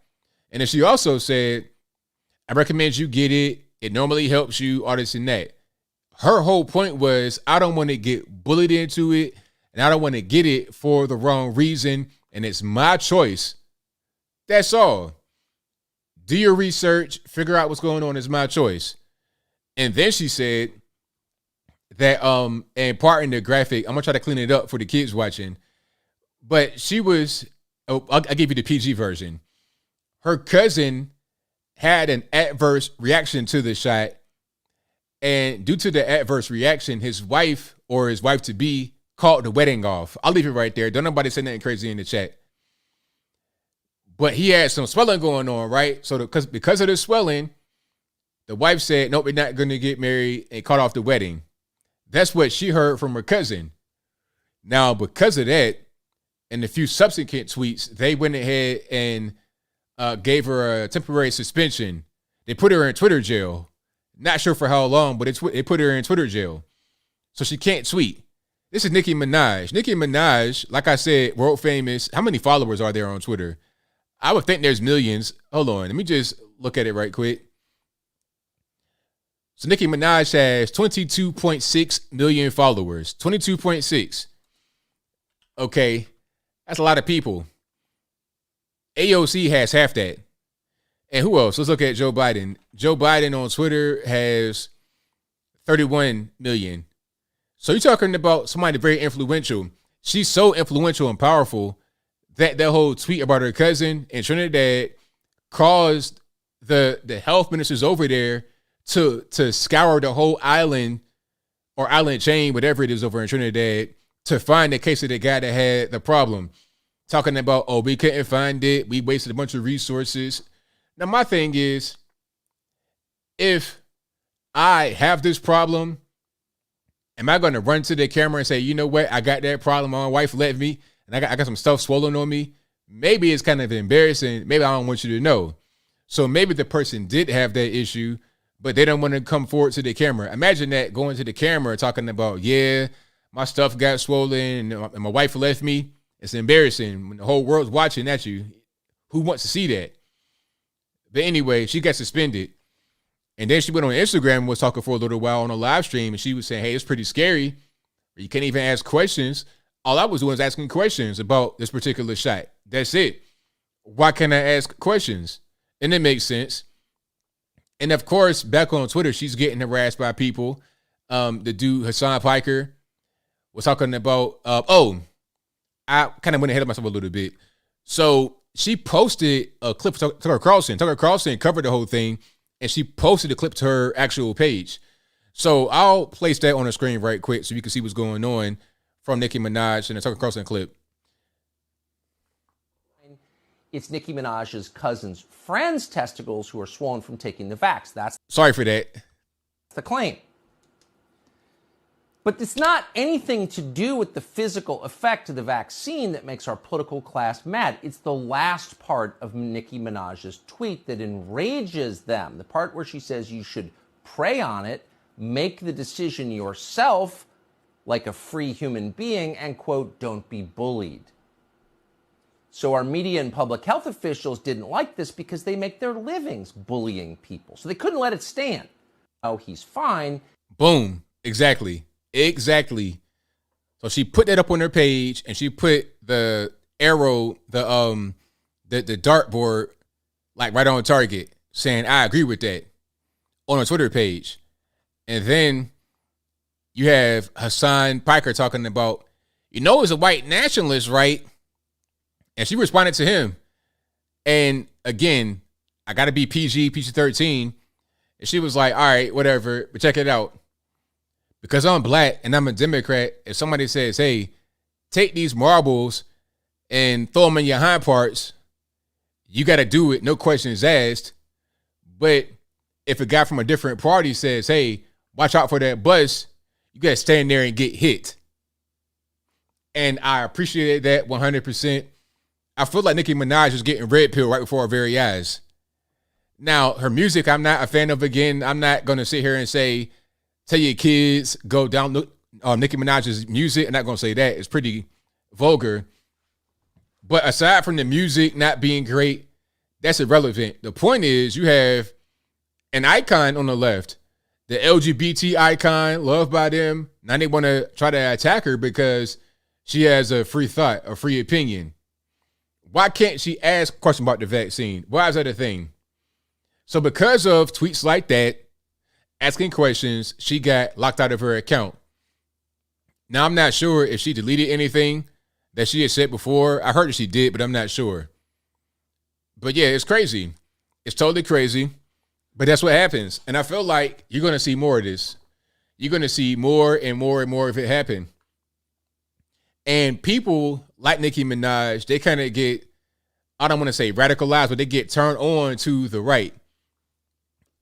S1: And then she also said, I recommend you get it. It normally helps you, all this and that. Her whole point was, I don't want to get bullied into it, and I don't want to get it for the wrong reason, and it's my choice. That's all. Do your research, figure out what's going on. It's my choice. And then she said that, and part in the graphic, I'm gonna try to clean it up for the kids watching, but she was, I'll give you the PG version. Her cousin had an adverse reaction to the shot, and due to the adverse reaction, his wife or his wife to be called the wedding off. I'll leave it right there. Don't nobody say nothing crazy in the chat. But he had some swelling going on, right? So because of the swelling, the wife said, nope, we're not going to get married, and called off the wedding. That's what she heard from her cousin. Now, because of that, and a few subsequent tweets, they went ahead and gave her a temporary suspension. They put her in Twitter jail. Not sure for how long, but they put her in Twitter jail. So she can't tweet. This is Nicki Minaj. Nicki Minaj, like I said, world famous. How many followers are there on Twitter? I would think there's millions. Hold on. Let me just look at it right quick. So Nicki Minaj has 22.6 million followers. 22.6. Okay. That's a lot of people. AOC has half that. And who else? Let's look at Joe Biden. Joe Biden on Twitter has 31 million. So you're talking about somebody very influential. She's so influential and powerful that whole tweet about her cousin in Trinidad caused the health ministers over there to scour the whole island or island chain, whatever it is over in Trinidad, to find the case of the guy that had the problem. Talking about, oh, we couldn't find it. We wasted a bunch of resources. Now, my thing is, if I have this problem, am I going to run to the camera and say, you know what, I got that problem, my wife left me, and I got some stuff swollen on me? Maybe it's kind of embarrassing. Maybe I don't want you to know. So maybe the person did have that issue, but they don't want to come forward to the camera. Imagine that, going to the camera talking about, yeah, my stuff got swollen and my wife left me. It's embarrassing when the whole world's watching at you. Who wants to see that? But anyway, she got suspended. And then she went on Instagram and was talking for a little while on a live stream. And she was saying, hey, it's pretty scary. You can't even ask questions. All I was doing was asking questions about this particular shot. That's it. Why can't I ask questions? And it makes sense. And of course, back on Twitter, she's getting harassed by people. The dude, Hassan Piker, was talking about, I kind of went ahead of myself a little bit. So she posted a clip to Tucker Carlson. Tucker Carlson covered the whole thing, and she posted a clip to her actual page. So I'll place that on the screen right quick so you can see what's going on from Nicki Minaj and the Tucker Carlson clip.
S3: It's Nicki Minaj's cousin's friend's testicles who are swollen from taking the vax. That's
S1: sorry for that.
S3: the claim. But it's not anything to do with the physical effect of the vaccine that makes our political class mad. It's the last part of Nicki Minaj's tweet that enrages them. The part where she says you should pray on it, make the decision yourself like a free human being, and, quote, don't be bullied. So our media and public health officials didn't like this because they make their livings bullying people. So they couldn't let it stand. Oh, he's fine.
S1: Boom. Exactly. So she put that up on her page, and she put the arrow, the dartboard, like right on target, saying, I agree with that, on her Twitter page. And then you have Hassan Piker talking about, he's a white nationalist, right? And she responded to him. And again, I got to be PG-13. And she was like, all right, whatever, but check it out. Because I'm black and I'm a Democrat, if somebody says, hey, take these marbles and throw them in your hind parts, you got to do it, no questions asked. But if a guy from a different party says, hey, watch out for that bus, you got to stand there and get hit. And I appreciated that 100%. I feel like Nicki Minaj is getting red pill right before our very eyes. Now, her music, I'm not a fan of. Again, I'm not going to sit here and say, tell your kids, go down Nicki Minaj's music. I'm not going to say that. It's pretty vulgar. But aside from the music not being great, that's irrelevant. The point is, you have an icon on the left, the LGBT icon, loved by them. Now they want to try to attack her because she has a free thought, a free opinion. Why can't she ask questions about the vaccine? Why is that a thing? So because of tweets like that, asking questions. She got locked out of her account. Now, I'm not sure if she deleted anything that she had said before. I heard that she did, but I'm not sure. But yeah, it's crazy. It's totally crazy. But that's what happens. And I feel like you're going to see more of this. You're going to see more and more and more of it happen. And people like Nicki Minaj, they kind of get, I don't want to say radicalized, but they get turned on to the right.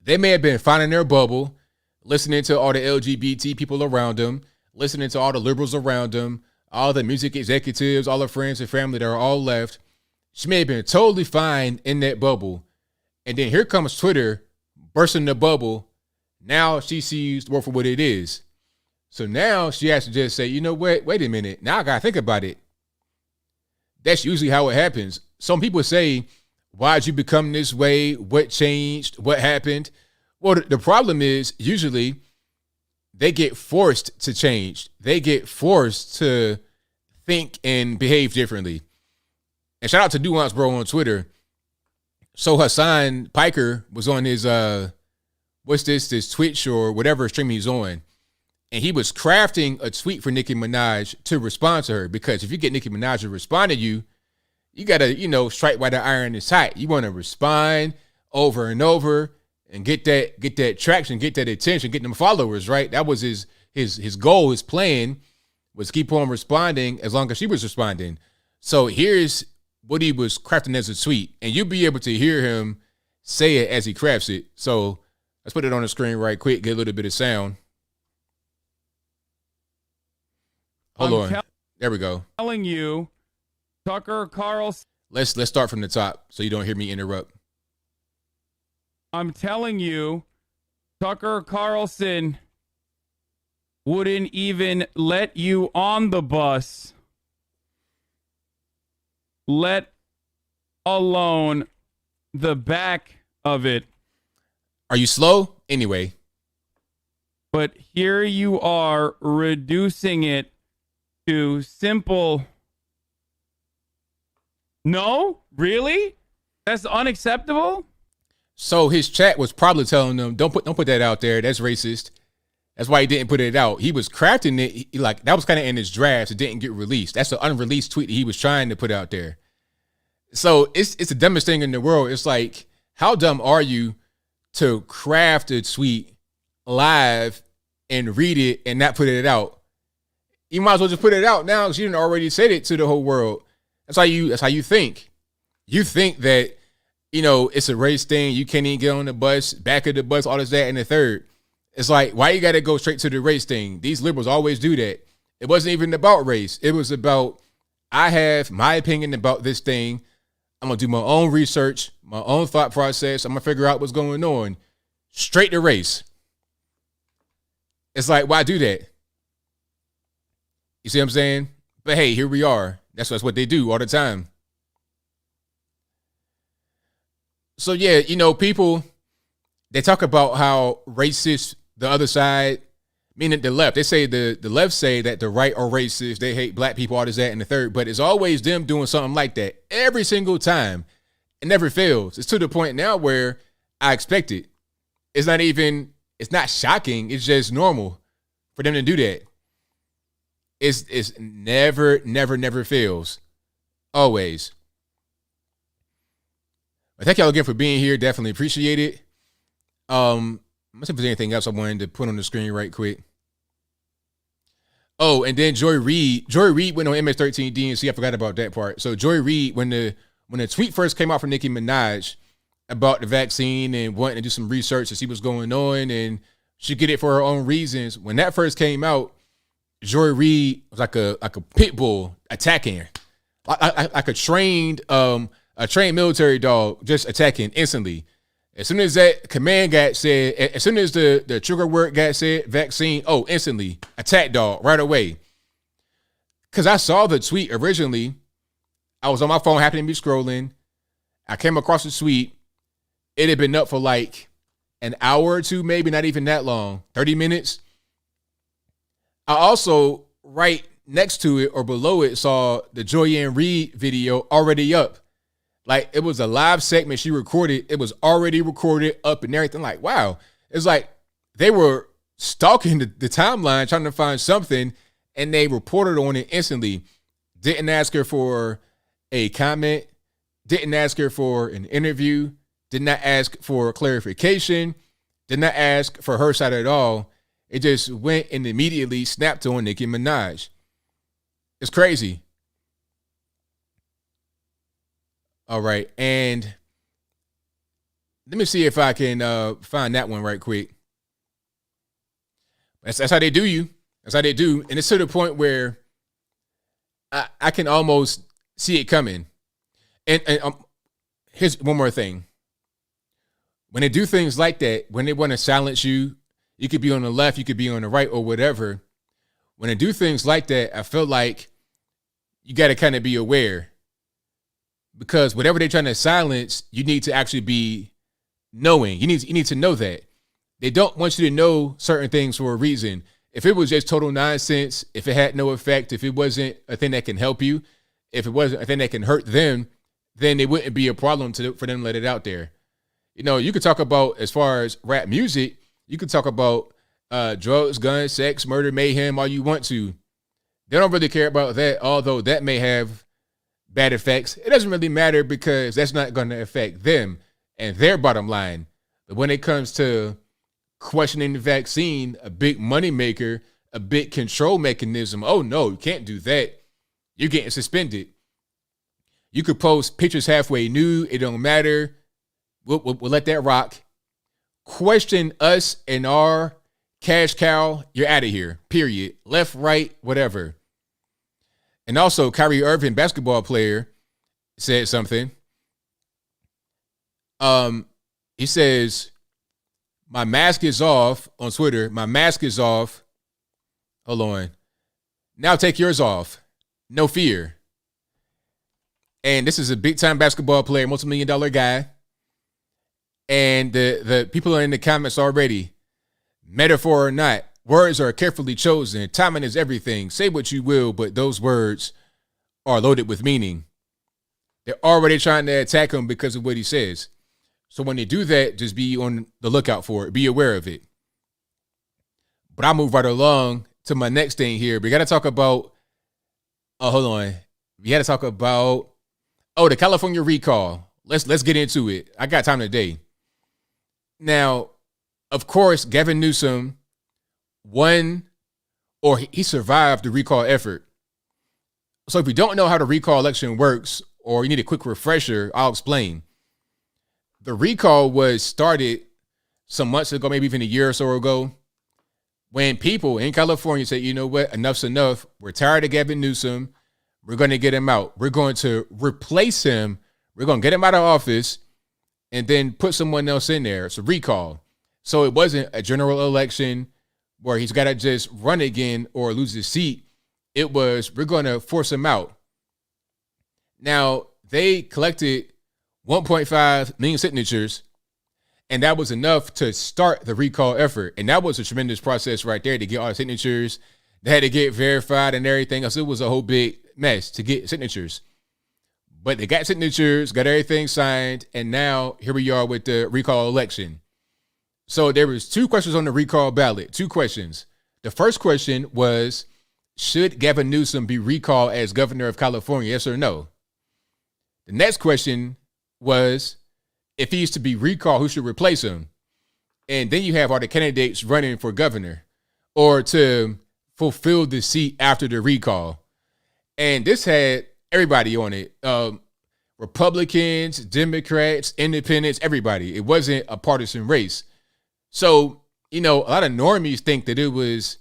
S1: They may have been finding their bubble, listening to all the LGBT people around them, listening to all the liberals around them, all the music executives, all her friends and family that are all left. She may have been totally fine in that bubble. And then here comes Twitter bursting the bubble. Now she sees the world for what it is. So now she has to just say, you know what? Wait a minute. Now I got to think about it. That's usually how it happens. Some people say, why'd you become this way? What changed? What happened? Well, the problem is usually they get forced to change. They get forced to think and behave differently. And shout out to Nuance Bro on Twitter. So Hassan Piker was on his, this Twitch or whatever stream he's on. And he was crafting a tweet for Nicki Minaj to respond to her. Because if you get Nicki Minaj to respond to you, you got to, strike while the iron is hot. You want to respond over and over and get that traction, get that attention, get them followers, right? That was his goal, his plan was keep on responding as long as she was responding. So here's what he was crafting as a tweet. And you'll be able to hear him say it as he crafts it. So let's put it on the screen right quick, get a little bit of sound. Hold on. There we go.
S4: Telling you, Tucker Carlson.
S1: Let's start from the top so you don't hear me interrupt.
S4: I'm telling you, Tucker Carlson wouldn't even let you on the bus, let alone the back of it.
S1: Are you slow? Anyway.
S4: But here you are reducing it to simple. No? Really? That's unacceptable?
S1: So his chat was probably telling them, don't put that out there. That's racist. That's why he didn't put it out. He was crafting it. That was kind of in his drafts. It didn't get released. That's the unreleased tweet that he was trying to put out there. So it's the dumbest thing in the world. It's like, how dumb are you to craft a tweet live and read it and not put it out? You might as well just put it out now because you didn't already said it to the whole world. That's how you think. You think that, it's a race thing. You can't even get on the bus, back of the bus, all this, that, and the third. It's like, why you got to go straight to the race thing? These liberals always do that. It wasn't even about race. It was about, I have my opinion about this thing. I'm going to do my own research, my own thought process. I'm going to figure out what's going on. Straight to race. It's like, why do that? You see what I'm saying? But hey, here we are. That's what they do all the time. So yeah, people, they talk about how racist the other side, meaning the left. They say the left say that the right are racist. They hate black people, all this, that, and the third. But it's always them doing something like that every single time. It never fails. It's to the point now where I expect it. It's not shocking. It's just normal for them to do that. It's never fails. Always. But thank y'all again for being here. Definitely appreciate it. Let's see if there's anything else I wanted to put on the screen right quick. Oh, and then Joy Reid. Joy Reid went on MS-13 DNC. I forgot about that part. So Joy Reid, when the tweet first came out from Nicki Minaj about the vaccine and wanting to do some research to see what's going on, and she get it for her own reasons. When that first came out, Joy Reid was like a pit bull attacking her, like a trained military dog, just attacking instantly. As soon as that command got said, as soon as the trigger word got said, vaccine, instantly attack dog right away. Because I saw the tweet originally. I was on my phone, happened to be scrolling. I came across the tweet. It had been up for like an hour or two, maybe not even that long, 30 minutes. I also, right next to it or below it, saw the Joyanne Reid video already up. Like, it was a live segment she recorded. It was already recorded up and everything. Like, wow. It's like, they were stalking the timeline, trying to find something, and they reported on it instantly. Didn't ask her for a comment, didn't ask her for an interview, did not ask for clarification, did not ask for her side at all. It just went and immediately snapped on Nicki Minaj. It's crazy. All right, and let me see if I can find that one right quick. That's how they do you. That's how they do. And it's to the point where I can almost see it coming. And here's one more thing. When they do things like that, when they want to silence you, you could be on the left, you could be on the right or whatever. When they do things like that, I feel like you got to kind of be aware. Because whatever they're trying to silence, you need to actually be knowing. You need to know that. They don't want you to know certain things for a reason. If it was just total nonsense, if it had no effect, if it wasn't a thing that can help you, if it wasn't a thing that can hurt them, then it wouldn't be a problem for them to let it out there. You know, you could talk about, as far as rap music, you could talk about drugs, guns, sex, murder, mayhem, all you want to. They don't really care about that, although that may have bad effects. It doesn't really matter because that's not going to affect them and their bottom line. But when it comes to questioning the vaccine, a big money maker, a big control mechanism, oh no, you can't do that. You're getting suspended. You could post pictures halfway nude. It don't matter. We'll let that rock. Question us and our cash cow, you're out of here, period. Left, right, whatever. And also, Kyrie Irving, basketball player, said something. He says, my mask is off on Twitter. My mask is off. Hold on. Now take yours off. No fear. And this is a big-time basketball player, multi-million-dollar guy. And the people are in the comments already. Metaphor or not, words are carefully chosen. Timing is everything. Say what you will, but those words are loaded with meaning. They're already trying to attack him because of what he says. So when they do that, just be on the lookout for it. Be aware of it. But I'll move right along to my next thing here. We got to talk about, hold on. We got to talk about, the California recall. Let's get into it. I got time today. Now, of course, Gavin Newsom won, or he survived the recall effort. So if you don't know how the recall election works, or you need a quick refresher, I'll explain. The recall was started some months ago, maybe even a year or so ago, when people in California said, you know what, enough's enough. We're tired of Gavin Newsom. We're going to get him out. We're going to replace him. We're going to get him out of office and then put someone else in there. It's a recall. So it wasn't a general election where he's got to just run again or lose his seat. It was, we're going to force him out. Now, they collected 1.5 million signatures, and that was enough to start the recall effort. And that was a tremendous process right there to get all the signatures. They had to get verified and everything else. It was a whole big mess to get signatures. But they got signatures, got everything signed, and now here we are with the recall election. So there was 2 questions on the recall ballot, 2 questions. The first question was, should Gavin Newsom be recalled as governor of California, yes or no? The next question was, if he used to be recalled, who should replace him? And then you have all the candidates running for governor or to fulfill the seat after the recall. And this had everybody on it. Republicans, Democrats, independents, everybody. It wasn't a partisan race. So, you know, a lot of normies think that it was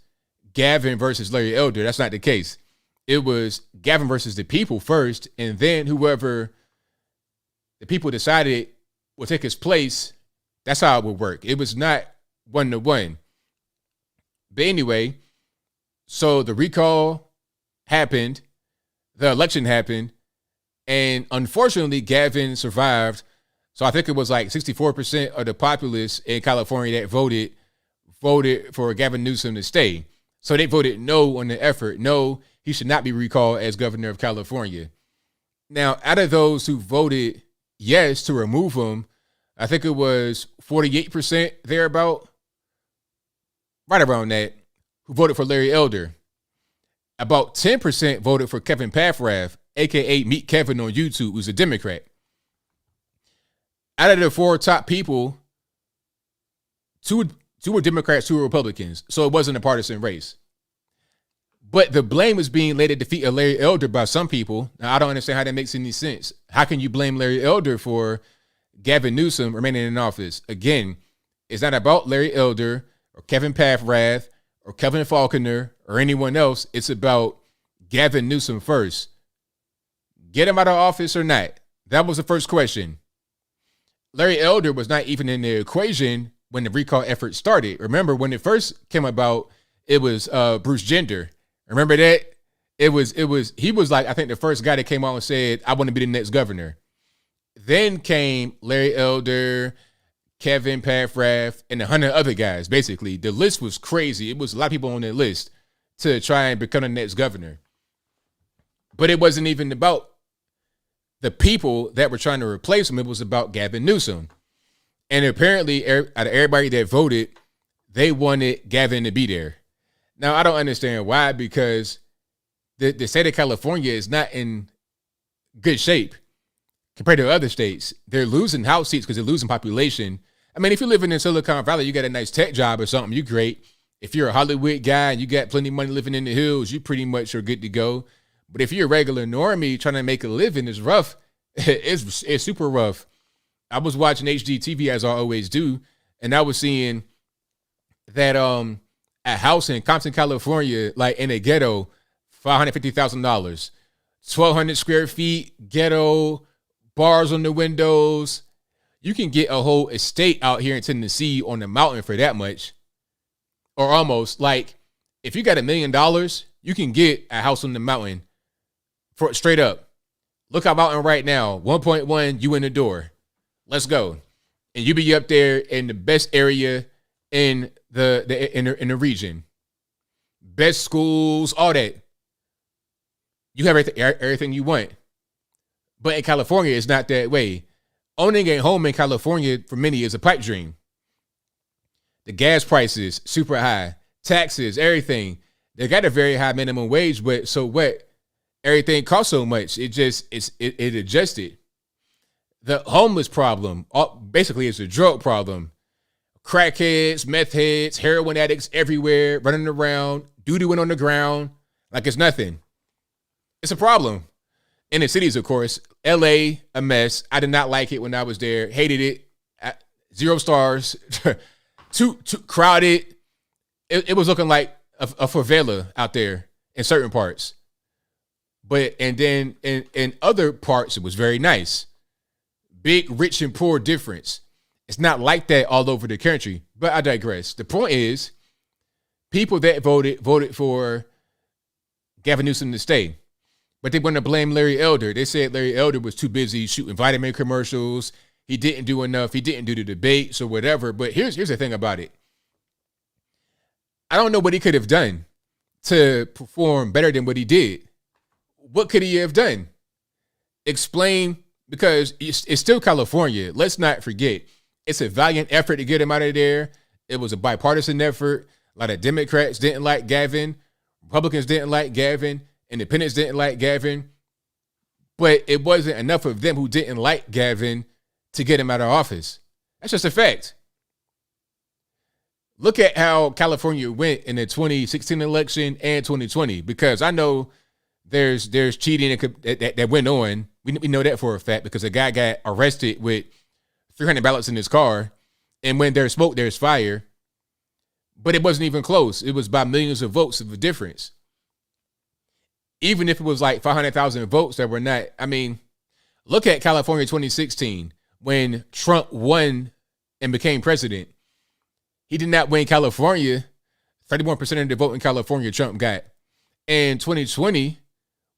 S1: Gavin versus Larry Elder. That's not the case. It was Gavin versus the people first, and then whoever the people decided would take his place, that's how it would work. It was not 1-to-1. But anyway, so the recall happened, the election happened, and unfortunately, Gavin survived. So I think it was like 64% of the populace in California that voted for Gavin Newsom to stay. So they voted no on the effort. No, he should not be recalled as governor of California. Now, out of those who voted yes to remove him, I think it was 48% thereabout. right around that, who voted for Larry Elder. About 10% voted for Kevin Paffrath, a.k.a. Meet Kevin on YouTube, who's a Democrat. Out of the 4 top people, two were Democrats, 2 were Republicans, so it wasn't a partisan race. But the blame is being laid at the feet of Larry Elder by some people. Now, I don't understand how that makes any sense. How can you blame Larry Elder for Gavin Newsom remaining in office? Again, it's not about Larry Elder or Kevin Paffrath or Kevin Faulconer or anyone else. It's about Gavin Newsom first. Get him out of office or not? That was the first question. Larry Elder was not even in the equation when the recall effort started. Remember, when it first came about, it was Bruce Jenner. Remember that? He was like, I think the first guy that came out and said, I want to be the next governor. Then came Larry Elder, Kevin Paffrath, and 100 other guys. Basically, the list was crazy. It was a lot of people on that list to try and become the next governor. But it wasn't even about the people that were trying to replace him. It was about Gavin Newsom. And apparently, out of everybody that voted, they wanted Gavin to be there. Now, I don't understand why, because the state of California is not in good shape compared to other states. They're losing house seats because they're losing population. I mean, if you're living in Silicon Valley, you got a nice tech job or something, you're great. If you're a Hollywood guy and you got plenty of money living in the hills, you pretty much are good to go. But if you're a regular normie trying to make a living, it's rough. It's super rough. I was watching HGTV, as I always do, and I was seeing that a house in Compton, California, like in a ghetto, $550,000, 1,200 square feet, ghetto, bars on the windows. You can get a whole estate out here in Tennessee on the mountain for that much, or almost. Like, if you got $1 million, you can get a house on the mountain for straight up. Look out mountain right now, 1.1, you in the door. Let's go. And you be up there in the best area in the region. Best schools, all that. You have everything you want. But in California, it's not that way. Owning a home in California, for many, is a pipe dream. The gas prices, super high. Taxes, everything. They got a very high minimum wage, but so what? Everything costs so much. It adjusted. The homeless problem, basically, is a drug problem. Crackheads, meth heads, heroin addicts everywhere, running around, doo-dooing on the ground like it's nothing. It's a problem. In the cities, of course. LA, a mess. I did not like it when I was there. Hated it. 0 stars. too crowded. It was looking like a favela out there in certain parts. And then in other parts, it was very nice. Big, rich, and poor difference. It's not like that all over the country, but I digress. The point is, people that voted for Gavin Newsom to stay, but they want to blame Larry Elder. They said Larry Elder was too busy shooting vitamin commercials. He didn't do enough. He didn't do the debates or whatever. But here's the thing about it. I don't know what he could have done to perform better than what he did. What could he have done? Explain, because it's still California. Let's not forget. It's a valiant effort to get him out of there. It was a bipartisan effort. A lot of Democrats didn't like Gavin. Republicans didn't like Gavin. Independents didn't like Gavin. But it wasn't enough of them who didn't like Gavin to get him out of office. That's just a fact. Look at how California went in the 2016 election and 2020, because I know there's cheating that went on. We know that for a fact, because a guy got arrested with 300 ballots in his car, and when there's smoke, there's fire. But it wasn't even close. It was by millions of votes of a difference. Even if it was like 500,000 votes that were not, I mean, look at California 2016 when Trump won and became president. He did not win California. 31% of the vote in California Trump got. And 2020,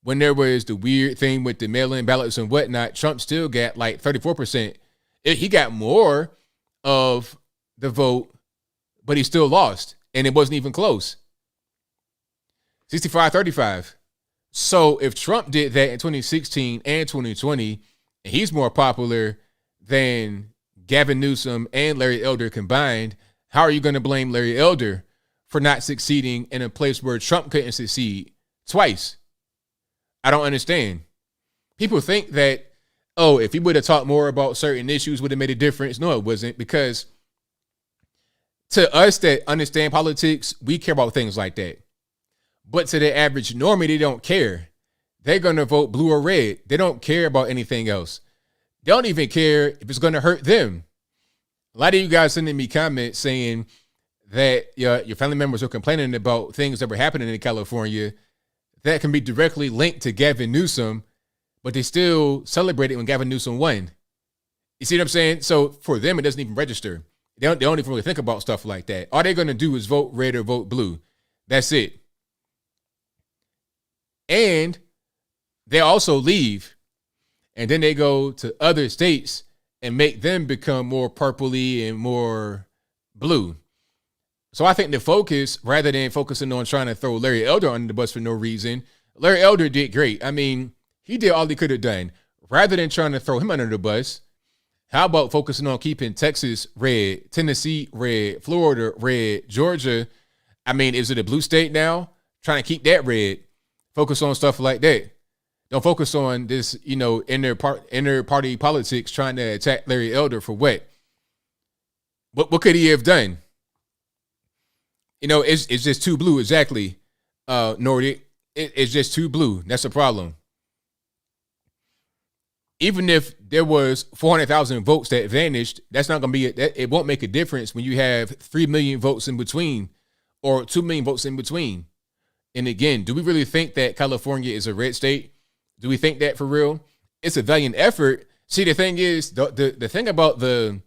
S1: when there was the weird thing with the mail-in ballots and whatnot, Trump still got like 34%. He got more of the vote, but he still lost. And it wasn't even close. 65-35. So if Trump did that in 2016 and 2020, and he's more popular than Gavin Newsom and Larry Elder combined, how are you going to blame Larry Elder for not succeeding in a place where Trump couldn't succeed twice. I don't understand. People think that, oh, if he would have talked more about certain issues, would have made a difference. No, it wasn't, because to us that understand politics, we care about things like that. But to the average normie, they don't care. They're going to vote blue or red. They don't care about anything else. They don't even care if it's going to hurt them. A lot of you guys sending me comments saying that your family members are complaining about things that were happening in California that can be directly linked to Gavin Newsom, but they still celebrated when Gavin Newsom won. You see what I'm saying? So for them, it doesn't even register. They don't even really think about stuff like that. All they're going to do is vote red or vote blue. That's it. And they also leave, and then they go to other states and make them become more purpley and more blue. So I think the focus, rather than focusing on trying to throw Larry Elder under the bus for no reason, Larry Elder did great. I mean, he did all he could have done. Rather than trying to throw him under the bus, how about focusing on keeping Texas red, Tennessee red, Florida red, Georgia? I mean, is it a blue state now? Trying to keep that red. Focus on stuff like that. Don't focus on this, inner party politics trying to attack Larry Elder for what? What could he have done? It's just too blue, exactly, Nordic. It's just too blue. That's the problem. Even if there was 400,000 votes that vanished, that's not going to be it won't make a difference when you have 3 million votes in between or 2 million votes in between. And again, do we really think that California is a red state? Do we think that for real? It's a valiant effort. See, the thing is, the thing about the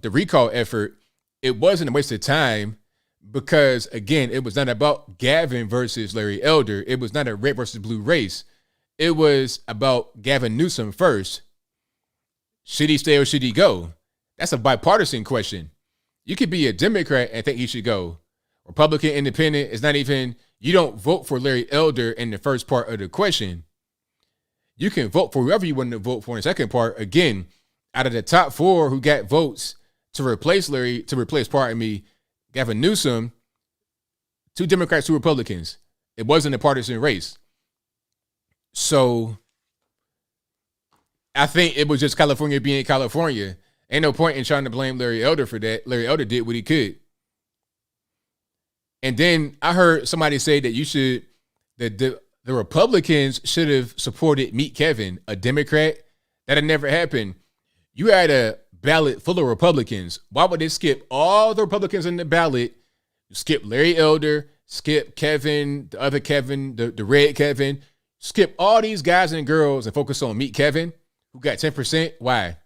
S1: recall effort, it wasn't a waste of time because, again, it was not about Gavin versus Larry Elder. It was not a red versus blue race. It was about Gavin Newsom first. Should he stay or should he go? That's a bipartisan question. You could be a Democrat and think he should go. Republican, independent, is not even, you don't vote for Larry Elder in the first part of the question. You can vote for whoever you want to vote for in the second part. Again, out of the top 4 who got votes to replace Gavin Newsom, 2 Democrats, 2 Republicans. It wasn't a partisan race. So I think it was just California being California. Ain't no point in trying to blame Larry Elder for that. Larry Elder did what he could. And then I heard somebody say that the Republicans should have supported Meet Kevin, a Democrat. That had never happened. You had a ballot full of Republicans. Why would they skip all the Republicans in the ballot? Skip Larry Elder, skip Kevin, the other Kevin, the red Kevin. Skip all these guys and girls and focus on Meet Kevin, who got 10%. Why?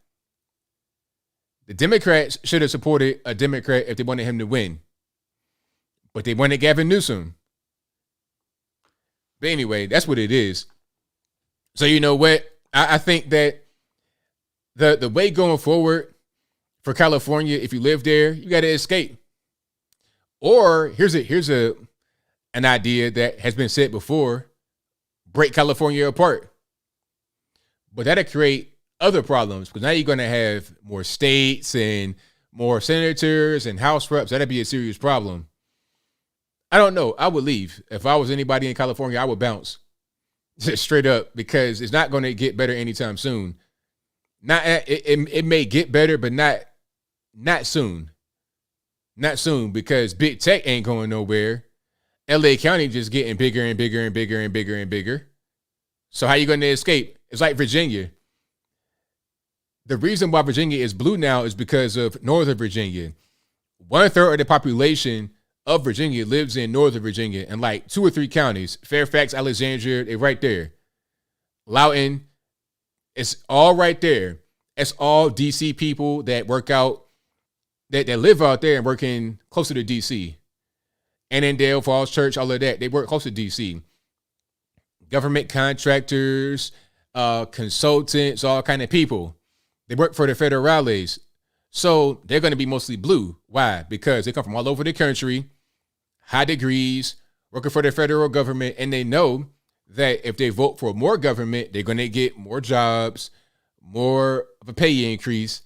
S1: The Democrats should have supported a Democrat if they wanted him to win. But they wanted Gavin Newsom. But anyway, that's what it is. So you know what? I think that the way going forward for California, if you live there, you got to escape. Or here's an idea that has been said before: break California apart. But that'll create other problems because now you're going to have more states and more senators and House reps. That'd be a serious problem. I don't know. I would leave. If I was anybody in California, I would bounce. Just straight up, because it's not going to get better anytime soon. It may get better, but not soon. Not soon, because big tech ain't going nowhere. LA County just getting bigger and bigger and bigger and bigger and bigger. So how you going to escape? It's like Virginia. The reason why Virginia is blue now is because of Northern Virginia. 1/3 of the population of Virginia lives in Northern Virginia and like 2 or 3 counties. Fairfax, Alexandria, they're right there. Loudoun, it's all right there. It's all DC people that work out, that live out there and working closer to DC. Annandale, Falls Church, all of that, they work close to DC. Government contractors, consultants, all kind of people. They work for the federales. So they're going to be mostly blue. Why? Because they come from all over the country, high degrees, working for the federal government, and they know that if they vote for more government, they're going to get more jobs, more of a pay increase.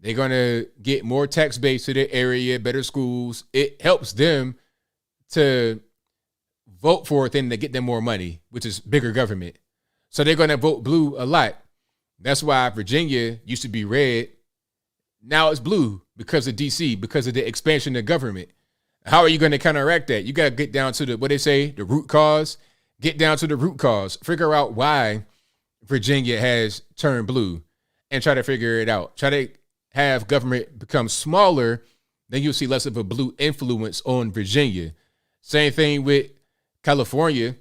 S1: They're going to get more tax base to their area, better schools. It helps them to vote for a thing to get them more money, which is bigger government. So they're going to vote blue a lot. That's why Virginia used to be red. Now it's blue because of DC, because of the expansion of government. How are you going to counteract that? You got to get down to what they say, the root cause. Get down to the root cause. Figure out why Virginia has turned blue and try to figure it out. Try to have government become smaller, then you'll see less of a blue influence on Virginia. Same thing with California.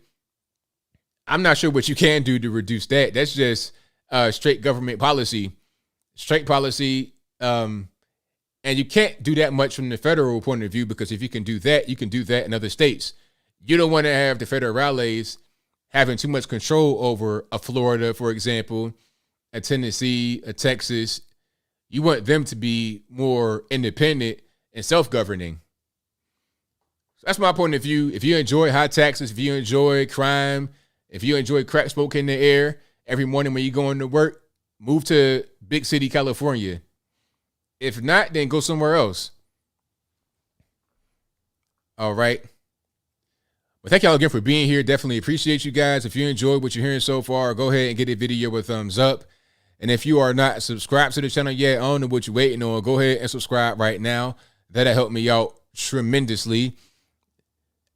S1: I'm not sure what you can do to reduce that. That's just straight government policy. Straight policy. And you can't do that much from the federal point of view, because if you can do that, you can do that in other states. You don't want to have the federales having too much control over a Florida, for example, a Tennessee, a Texas. You want them to be more independent and self-governing. So that's my point of view. If you enjoy high taxes, if you enjoy crime, if you enjoy crack smoke in the air every morning when you're going to work, move to big city California. If not, then go somewhere else. All right. Well, thank y'all again for being here. Definitely appreciate you guys. If you enjoyed what you're hearing so far, go ahead and give the video a thumbs up. And if you are not subscribed to the channel yet, I don't know what you're waiting on. Go ahead and subscribe right now. That'll help me out tremendously.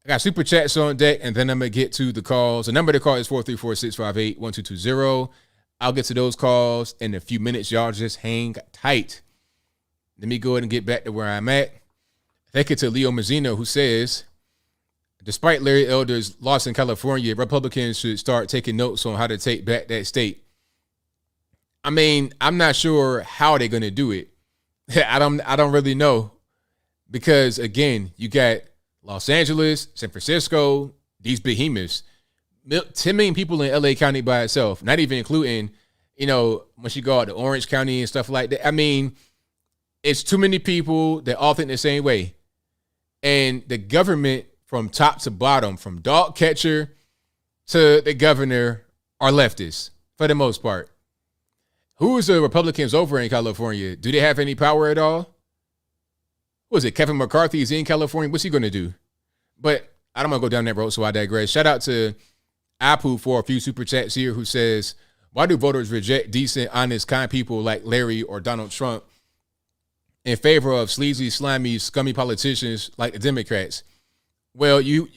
S1: I got super chats on deck, and then I'm going to get to the calls. The number to call is 434-658-1220. I'll get to those calls in a few minutes. Y'all just hang tight. Let me go ahead and get back to where I'm at. Thank you to Leo Mazzino, who says, despite Larry Elder's loss in California, Republicans should start taking notes on how to take back that state. I mean, I'm not sure how they're going to do it. I don't really know, because again, you got Los Angeles, San Francisco, these behemoths, 10 million people in LA County by itself, not even including, once you go out to Orange County and stuff like that. I mean, it's too many people that all think the same way. And the government from top to bottom, from dog catcher to the governor, are leftists for the most part. Who is the Republicans over in California? Do they have any power at all? What is it? Kevin McCarthy is in California. What's he going to do? But I don't want to go down that road, so I digress. Shout out to Apu for a few super chats here, who says, why do voters reject decent, honest, kind people like Larry or Donald Trump in favor of sleazy, slimy, scummy politicians like the Democrats? Well, you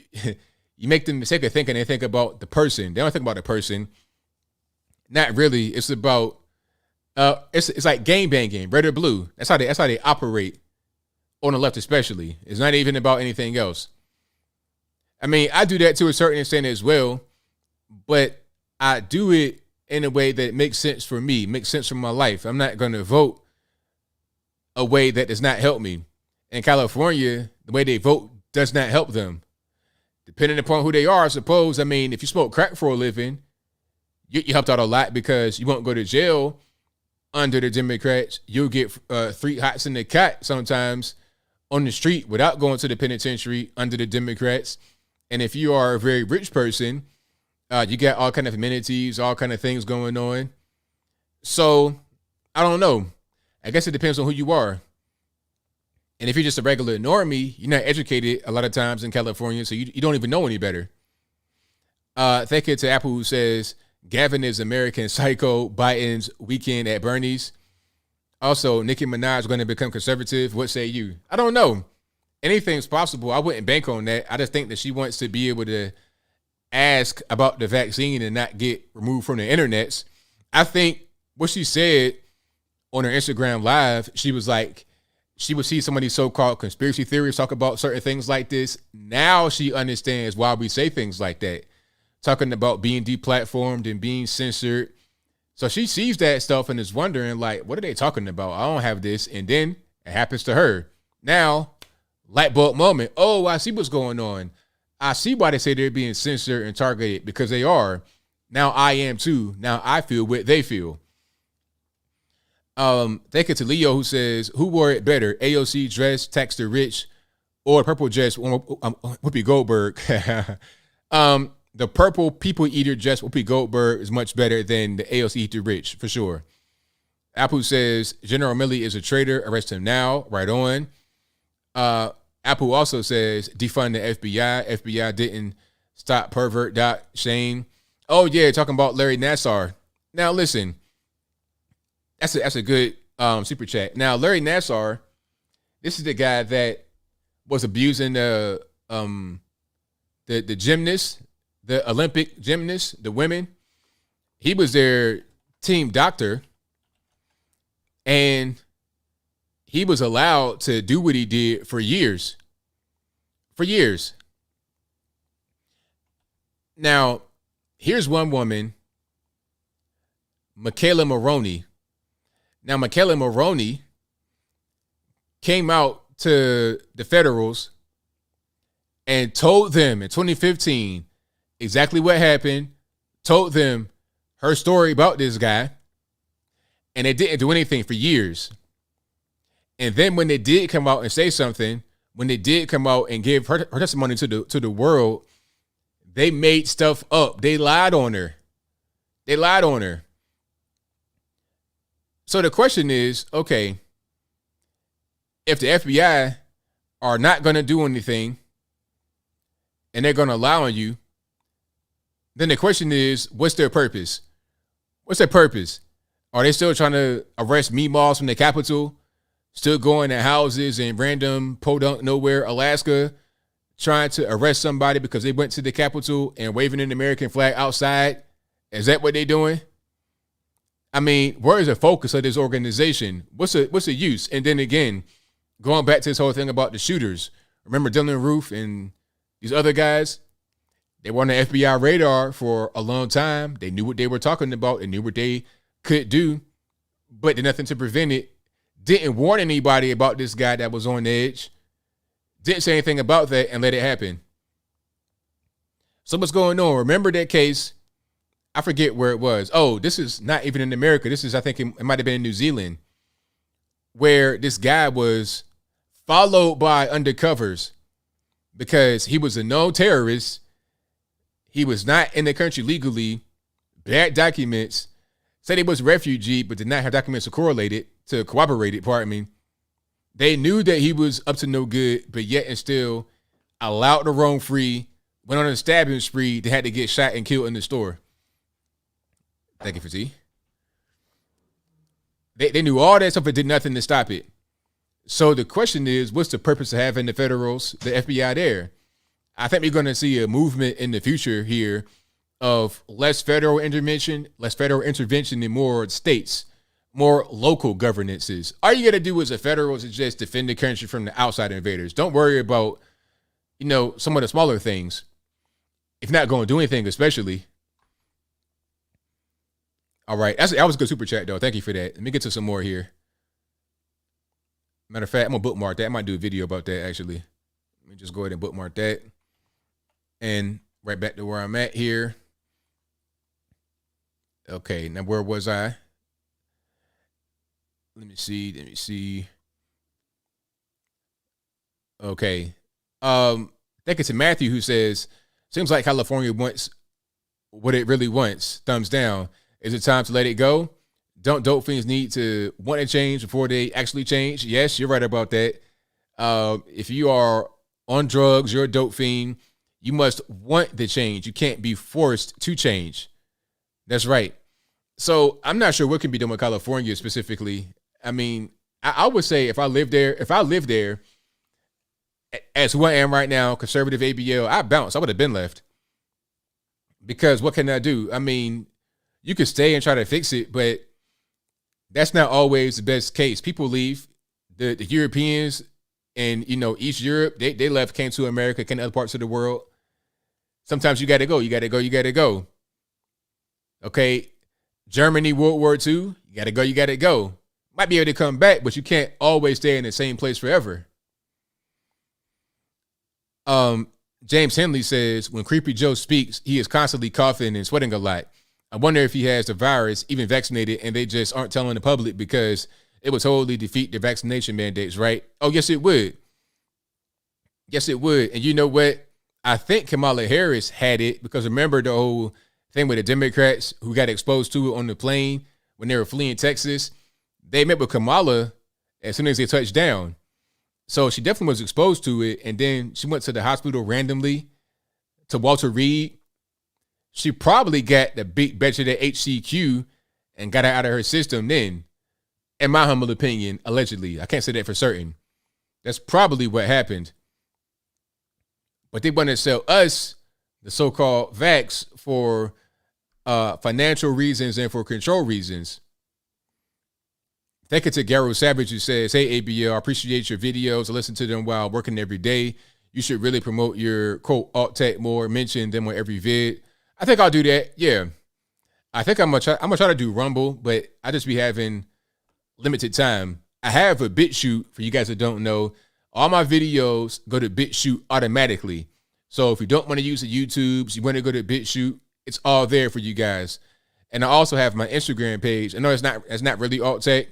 S1: make the mistake of thinking they think about the person. They don't think about the person. Not really. It's about it's like game banging, red or blue. That's how they operate on the left, especially. It's not even about anything else. I mean, I do that to a certain extent as well, but I do it in a way that makes sense for me, makes sense for my life. I'm not going to vote a way that does not help me. In California, the way they vote does not help them. Depending upon who they are, I suppose. I mean, if you smoke crack for a living, you helped out a lot, because you won't go to jail under the Democrats. You'll get 3 hots in the cot sometimes on the street without going to the penitentiary under the Democrats. And if you are a very rich person, you got all kind of amenities, all kind of things going on. So I don't know. I guess it depends on who you are. And if you're just a regular normie, you're not educated a lot of times in California, so you don't even know any better. Thank you to Apple, who says, Gavin is American Psycho, Biden's Weekend at Bernie's. Also, Nicki Minaj going to become conservative. What say you? I don't know. Anything's possible. I wouldn't bank on that. I just think that she wants to be able to ask about the vaccine and not get removed from the internets. I think what she said on her Instagram Live, she was like, she would see some of these so-called conspiracy theories talk about certain things like this. Now she understands why we say things like that, talking about being deplatformed and being censored. So she sees that stuff and is wondering, like, what are they talking about? I don't have this. And then it happens to her. Now, light bulb moment. Oh, I see what's going on. I see why they say they're being censored and targeted, because they are. Now I am too. Now I feel what they feel. Thank you to Leo, who says, who wore it better, AOC dress, tax the rich, or purple dress, Whoopi Goldberg? The purple people eater dress, Whoopi Goldberg, is much better than the AOC eat the rich, for sure. Apple says General Milley is a traitor. Arrest him now. Right on. Apple also says defund the FBI. FBI didn't stop pervert. Shane. Oh yeah, talking about Larry Nassar. Now listen, that's a good super chat. Now Larry Nassar, this is the guy that was abusing the gymnasts, the Olympic gymnasts, the women. He was their team doctor, and he was allowed to do what he did for years. For years. Now, here's one woman, Michaela Moroney. Now, Michaela Moroney came out to the federals and told them in 2015 exactly what happened, told them her story about this guy, and they didn't do anything for years. And then when they did come out and say something, when they did come out and give her testimony to the world, they made stuff up. They lied on her. They lied on her. So the question is, okay, if the FBI are not going to do anything and they're going to lie on you, then the question is, what's their purpose? What's their purpose? Are they still trying to arrest meatballs from the Capitol? Still going to houses in random podunk nowhere, Alaska, trying to arrest somebody because they went to the Capitol and waving an American flag outside? Is that what they're doing? I mean, where is the focus of this organization? What's the use? And then again, going back to this whole thing about the shooters. Remember Dylan Roof and these other guys? They were on the FBI radar for a long time. They knew what they were talking about and knew what they could do, but did nothing to prevent it. Didn't warn anybody about this guy that was on edge. Didn't say anything about that and let it happen. So what's going on? Remember that case? I forget where it was. Oh, this is not even in America. This is, I think it might have been in New Zealand, where this guy was followed by undercovers because he was a known terrorist. He was not in the country legally, bad documents, said he was a refugee, but did not have documents to corroborate it, pardon me. They knew that he was up to no good, but yet and still allowed to roam free, went on a stabbing spree, they had to get shot and killed in the store. Thank you for tea. They knew all that stuff, but did nothing to stop it. So the question is, what's the purpose of having the federals, the FBI there? I think we're going to see a movement in the future here of less federal intervention and more states, more local governances. All you got to do as a federal is just defend the country from the outside invaders. Don't worry about, some of the smaller things. If you're not going to do anything, especially. All right. That was a good super chat, though. Thank you for that. Let me get to some more here. Matter of fact, I'm going to bookmark that. I might do a video about that, actually. Let me just go ahead and bookmark that. And right back to where I'm at here. Okay, now where was I? Let me see. Okay. I think it's Matthew who says, seems like California wants what it really wants. Thumbs down. Is it time to let it go? Don't dope fiends need to want to change before they actually change? Yes, you're right about that. If you are on drugs, you're a dope fiend, you must want the change. You can't be forced to change. That's right. So I'm not sure what can be done with California specifically. I mean, I would say if I lived there, as who I am right now, conservative ABL, I bounced. I would have been left. Because what can I do? I mean, you could stay and try to fix it, but that's not always the best case. People leave. The Europeans and, East Europe, they left, came to America, came to other parts of the world. Sometimes you got to go. You got to go. Okay. Germany, World War II, you got to go. Might be able to come back, but you can't always stay in the same place forever. James Henley says, when Creepy Joe speaks, he is constantly coughing and sweating a lot. I wonder if he has the virus, even vaccinated, and they just aren't telling the public because it would totally defeat the vaccination mandates, right? Oh, yes, it would. Yes, it would. And you know what? I think Kamala Harris had it because remember the whole thing with the Democrats who got exposed to it on the plane when they were fleeing Texas? they met with Kamala as soon as they touched down. So she definitely was exposed to it. And then she went to the hospital randomly to Walter Reed. She probably got the big batch of the HCQ and got it out of her system then, in my humble opinion, allegedly. I can't say that for certain. That's probably what happened. But they want to sell us, the so-called vax, for financial reasons and for control reasons. Thank you to Garrow Savage, who says, hey, ABL, I appreciate your videos. I listen to them while working every day. You should really promote your, quote, alt tech more, mention them on every vid. I think I'll do that, yeah. I think I'm gonna try to do Rumble, but I just be having limited time. I have a BitChute, for you guys that don't know. All my videos go to BitChute automatically. So if you don't want to use the YouTubes, you want to go to BitChute, it's all there for you guys. And I also have my Instagram page. I know it's not really alt tech,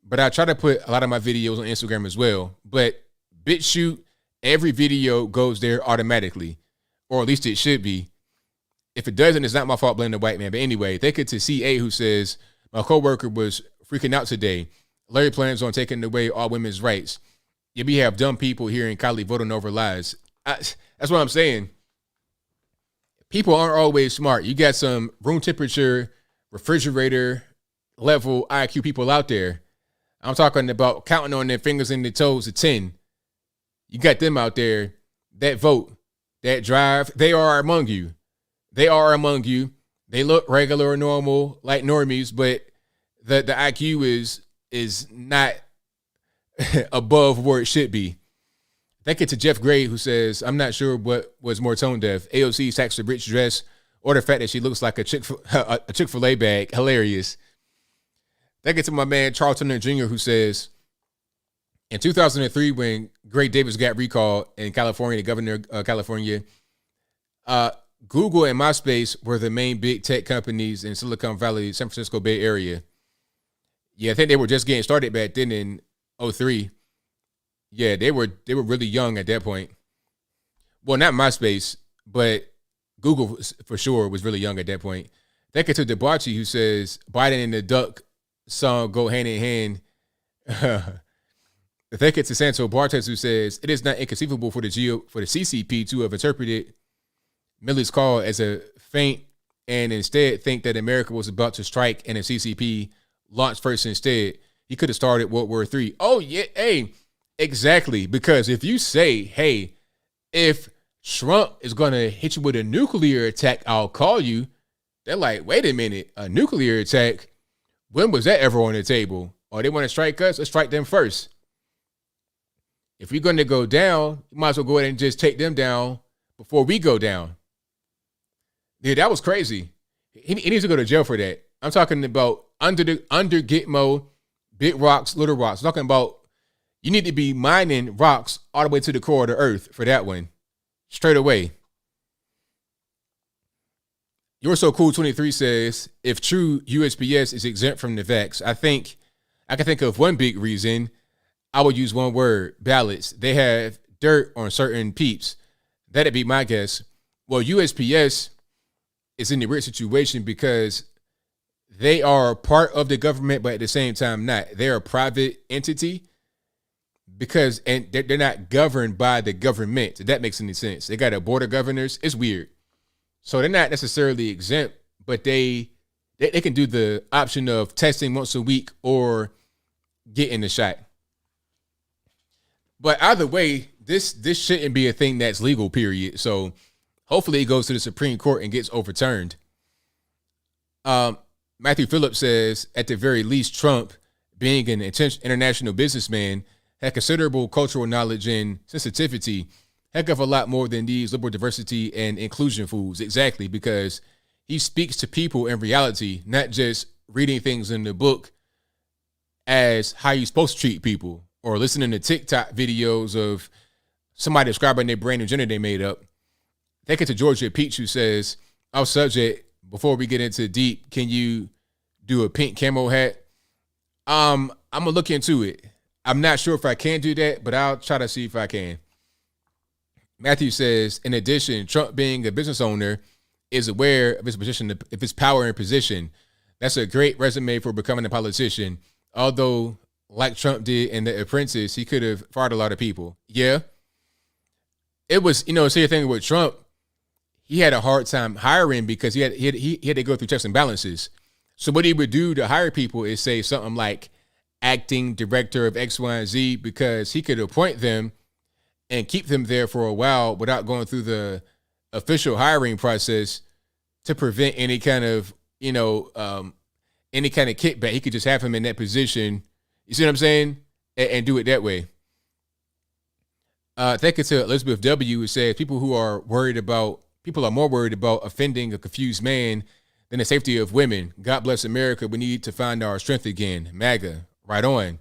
S1: but I try to put a lot of my videos on Instagram as well. But BitChute, every video goes there automatically, or at least it should be. If it doesn't, it's not my fault blaming the white man. But anyway, thank you to CA, who says, my coworker was freaking out today. Larry plans on taking away all women's rights. Yeah, we have dumb people here in Cali voting over lies. That's what I'm saying. People aren't always smart. You got some room temperature, refrigerator level IQ people out there. I'm talking about counting on their fingers and their toes to 10. You got them out there that vote, that drive. They are among you. They are among you. They look regular or normal, like normies, but the IQ is not above where it should be. Thank you to Jeff Gray, who says, I'm not sure what was more tone deaf, AOC's tax the rich dress or the fact that she looks like a Chick-fil-A bag. Hilarious. Thank you to my man Charles Turner Jr., who says, in 2003, when Gray Davis got recalled in California, the governor of California, Google and MySpace were the main big tech companies in Silicon Valley, San Francisco Bay Area. Yeah, I think they were just getting started back then in 2003. Yeah, they were really young at that point. Well, not MySpace, but Google for sure was really young at that point. Thank you to Debauchy, who says Biden and the Duck song go hand in hand. Thank you to Santo Bartes, who says it is not inconceivable for the CCP to have interpreted Milley's call as a feint and instead think that America was about to strike and the CCP launched first instead. He could have started World War III. Oh, yeah. Hey, exactly. Because if you say, hey, if Trump is going to hit you with a nuclear attack, I'll call you. They're like, wait a minute, a nuclear attack? When was that ever on the table? Or they want to strike us? Let's strike them first. If we're going to go down, you might as well go ahead and just take them down before we go down. Yeah, that was crazy. He needs to go to jail for that. I'm talking about under Gitmo, big rocks, little rocks. I'm talking about you need to be mining rocks all the way to the core of the earth for that one. Straight away. You're So Cool 23 says, if true, USPS is exempt from the vax. I can think of one big reason. I would use one word, ballots. They have dirt on certain peeps. That'd be my guess. Well, USPS is in a weird situation because they are part of the government, but at the same time not. They're a private entity and they're not governed by the government. If that makes any sense. They got a board of governors. It's weird. So they're not necessarily exempt, but they can do the option of testing once a week or getting the shot. But either way, this shouldn't be a thing that's legal, period. So hopefully it goes to the Supreme Court and gets overturned. Matthew Phillips says, at the very least, Trump, being an international businessman, had considerable cultural knowledge and sensitivity, heck of a lot more than these liberal diversity and inclusion fools. Exactly, because he speaks to people in reality, not just reading things in the book as how you're supposed to treat people or listening to TikTok videos of somebody describing their brand new gender they made up. Thank you to Georgia Peach, who says, our subject, before we get into deep, can you do a pink camo hat? I'm going to look into it. I'm not sure if I can do that, but I'll try to see if I can. Matthew says, in addition, Trump being a business owner is aware of his position, of his power and position. That's a great resume for becoming a politician. although like Trump did in The Apprentice, he could have fired a lot of people. Yeah. It was, see the thing with Trump, he had a hard time hiring because he had to go through checks and balances. So what he would do to hire people is say something like acting director of X, Y, and Z, because he could appoint them and keep them there for a while without going through the official hiring process to prevent any kind of, any kind of kickback. He could just have him in that position. You see what I'm saying? And do it that way. Thank you to Elizabeth W., who says people are more worried about offending a confused man than the safety of women. God bless America. We need to find our strength again. MAGA, right on.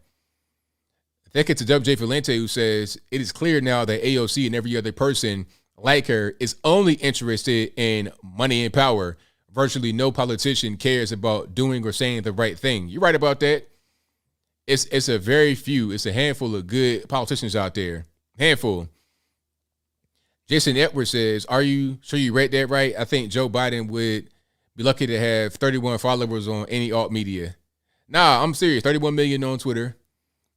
S1: Thank you to WJ Valente, who says it is clear now that AOC and every other person like her is only interested in money and power. Virtually no politician cares about doing or saying the right thing. You're right about that. It's a handful of good politicians out there. Handful. Jason Edwards says, are you sure you read that right? I think Joe Biden would be lucky to have 31 followers on any alt media. Nah, I'm serious. 31 million on Twitter.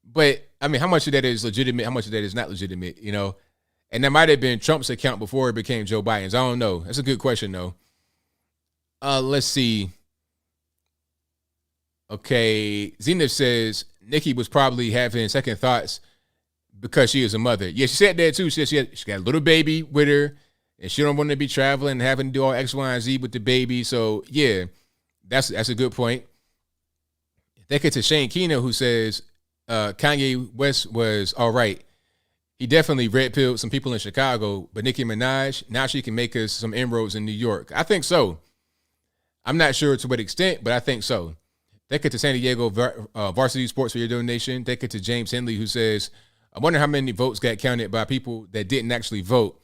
S1: But, I mean, how much of that is legitimate? How much of that is not legitimate, And that might have been Trump's account before it became Joe Biden's. I don't know. That's a good question, though. Let's see. Okay. Zenith says, Nicki was probably having second thoughts because she is a mother. Yeah, she said that too. She said she got a little baby with her, and she don't want to be traveling and having to do all X, Y, and Z with the baby. So yeah, that's a good point. Thank you to Shane Keno, who says Kanye West was all right. He definitely red-pilled some people in Chicago, but Nicki Minaj, now she can make us some inroads in New York. I think so. I'm not sure to what extent, but I think so. Thank you to San Diego Varsity Sports for your donation. Thank you to James Henley, who says, I wonder how many votes got counted by people that didn't actually vote.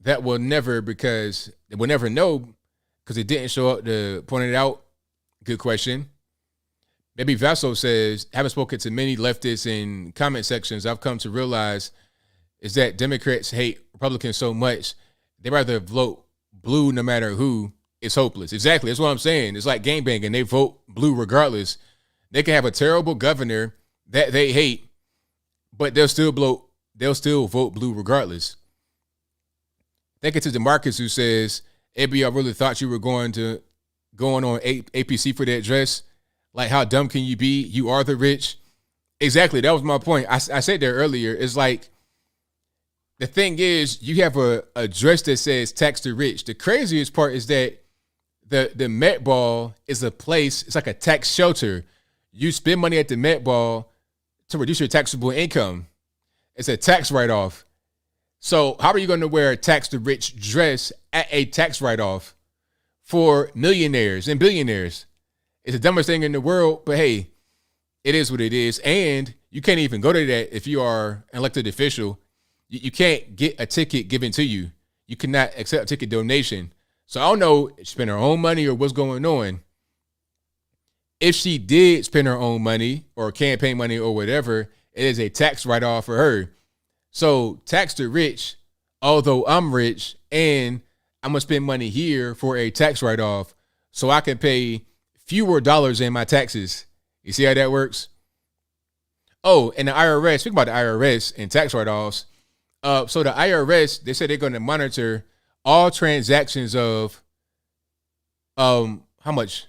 S1: That will never, because they will never know because it didn't show up to point it out. Good question. Maybe Vasso says, having spoken to many leftists in comment sections, I've come to realize is that Democrats hate Republicans so much, they rather vote blue no matter who. It's hopeless. Exactly. That's what I'm saying. It's like game banging. They vote blue regardless. They can have a terrible governor that they hate, but they'll still vote blue regardless. Thank you to DeMarcus, who says, ABL really thought you were going on APC for that dress. Like, how dumb can you be? You are the rich. Exactly. That was my point. I said there earlier. It's like, the thing is, you have a dress that says tax the rich. The craziest part is that the Met Ball is a place, it's like a tax shelter. You spend money at the Met Ball to reduce your taxable income. It's a tax write-off. So how are you going to wear a tax the rich dress at a tax write-off for millionaires and billionaires? It's the dumbest thing in the world, but hey, it is what it is. And you can't even go to that if you are an elected official. You can't get a ticket given to you. You cannot accept a ticket donation. So I don't know if she spent her own money or what's going on. If she did spend her own money or campaign money or whatever, it is a tax write-off for her. So tax the rich, although I'm rich and I'm going to spend money here for a tax write-off so I can pay fewer dollars in my taxes. You see how that works? Oh, and the IRS, think about the IRS and tax write-offs. So the IRS, they said they're going to monitor all transactions of, how much?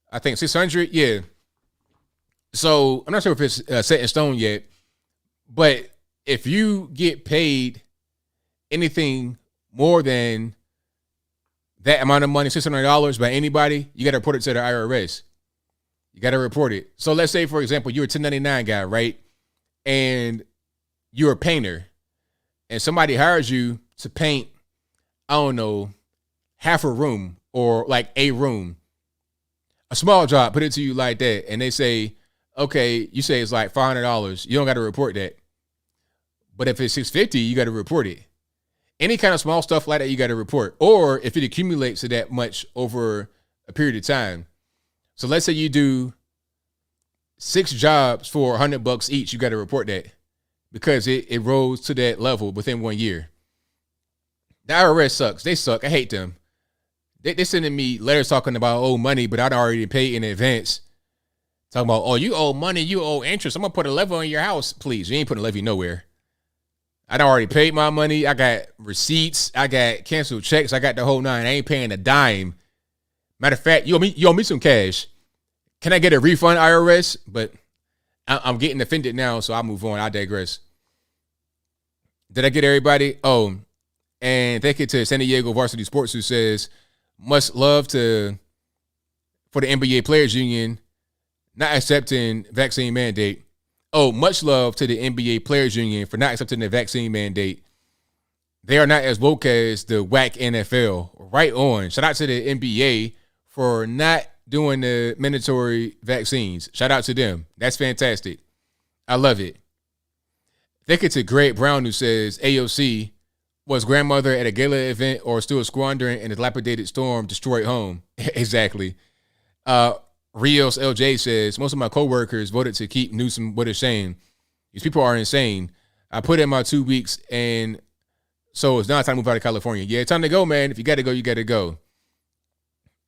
S1: I think 600. Yeah. So I'm not sure if it's set in stone yet, but if you get paid anything more than that amount of money, $600 by anybody, you got to report it to the IRS. You got to report it. So let's say, for example, you're a 1099 guy, right? And you're a painter. And somebody hires you to paint, I don't know, half a room or like a room, a small job, put it to you like that. And they say, okay, you say it's like $500. You don't got to report that. But if it's $650, you got to report it. Any kind of small stuff like that, you got to report. Or if it accumulates to that much over a period of time. So let's say you do 6 jobs for $100 each, you got to report that. Because it rose to that level within 1 year. The IRS sucks. They suck. I hate them. They're sending me letters talking about money, but I'd already paid in advance. Talking about, oh, you owe money, you owe interest. I'm gonna put a levy on your house. Please, you ain't putting a levy nowhere. I done already paid my money. I got receipts. I got canceled checks. I got the whole nine. I ain't paying a dime. Matter of fact, you owe me some cash. Can I get a refund, IRS? But I'm getting offended now, so I'll move on. I digress. Did I get everybody? Oh, and thank you to San Diego Varsity Sports, who says, much love for the NBA Players Union not accepting vaccine mandate. Oh, much love to the NBA Players Union for not accepting the vaccine mandate. They are not as woke as the whack NFL. Right on. Shout out to the NBA for not doing the mandatory vaccines. Shout out to them. That's fantastic. I love it. Thank you to Greg Brown, who says AOC was grandmother at a gala event or still squandering in a dilapidated storm destroyed home. Exactly. Rios LJ says, most of my coworkers voted to keep Newsom. What a shame. These people are insane. I put in my 2 weeks, and so it's now time to move out of California. Yeah, time to go, man. If you got to go, you got to go.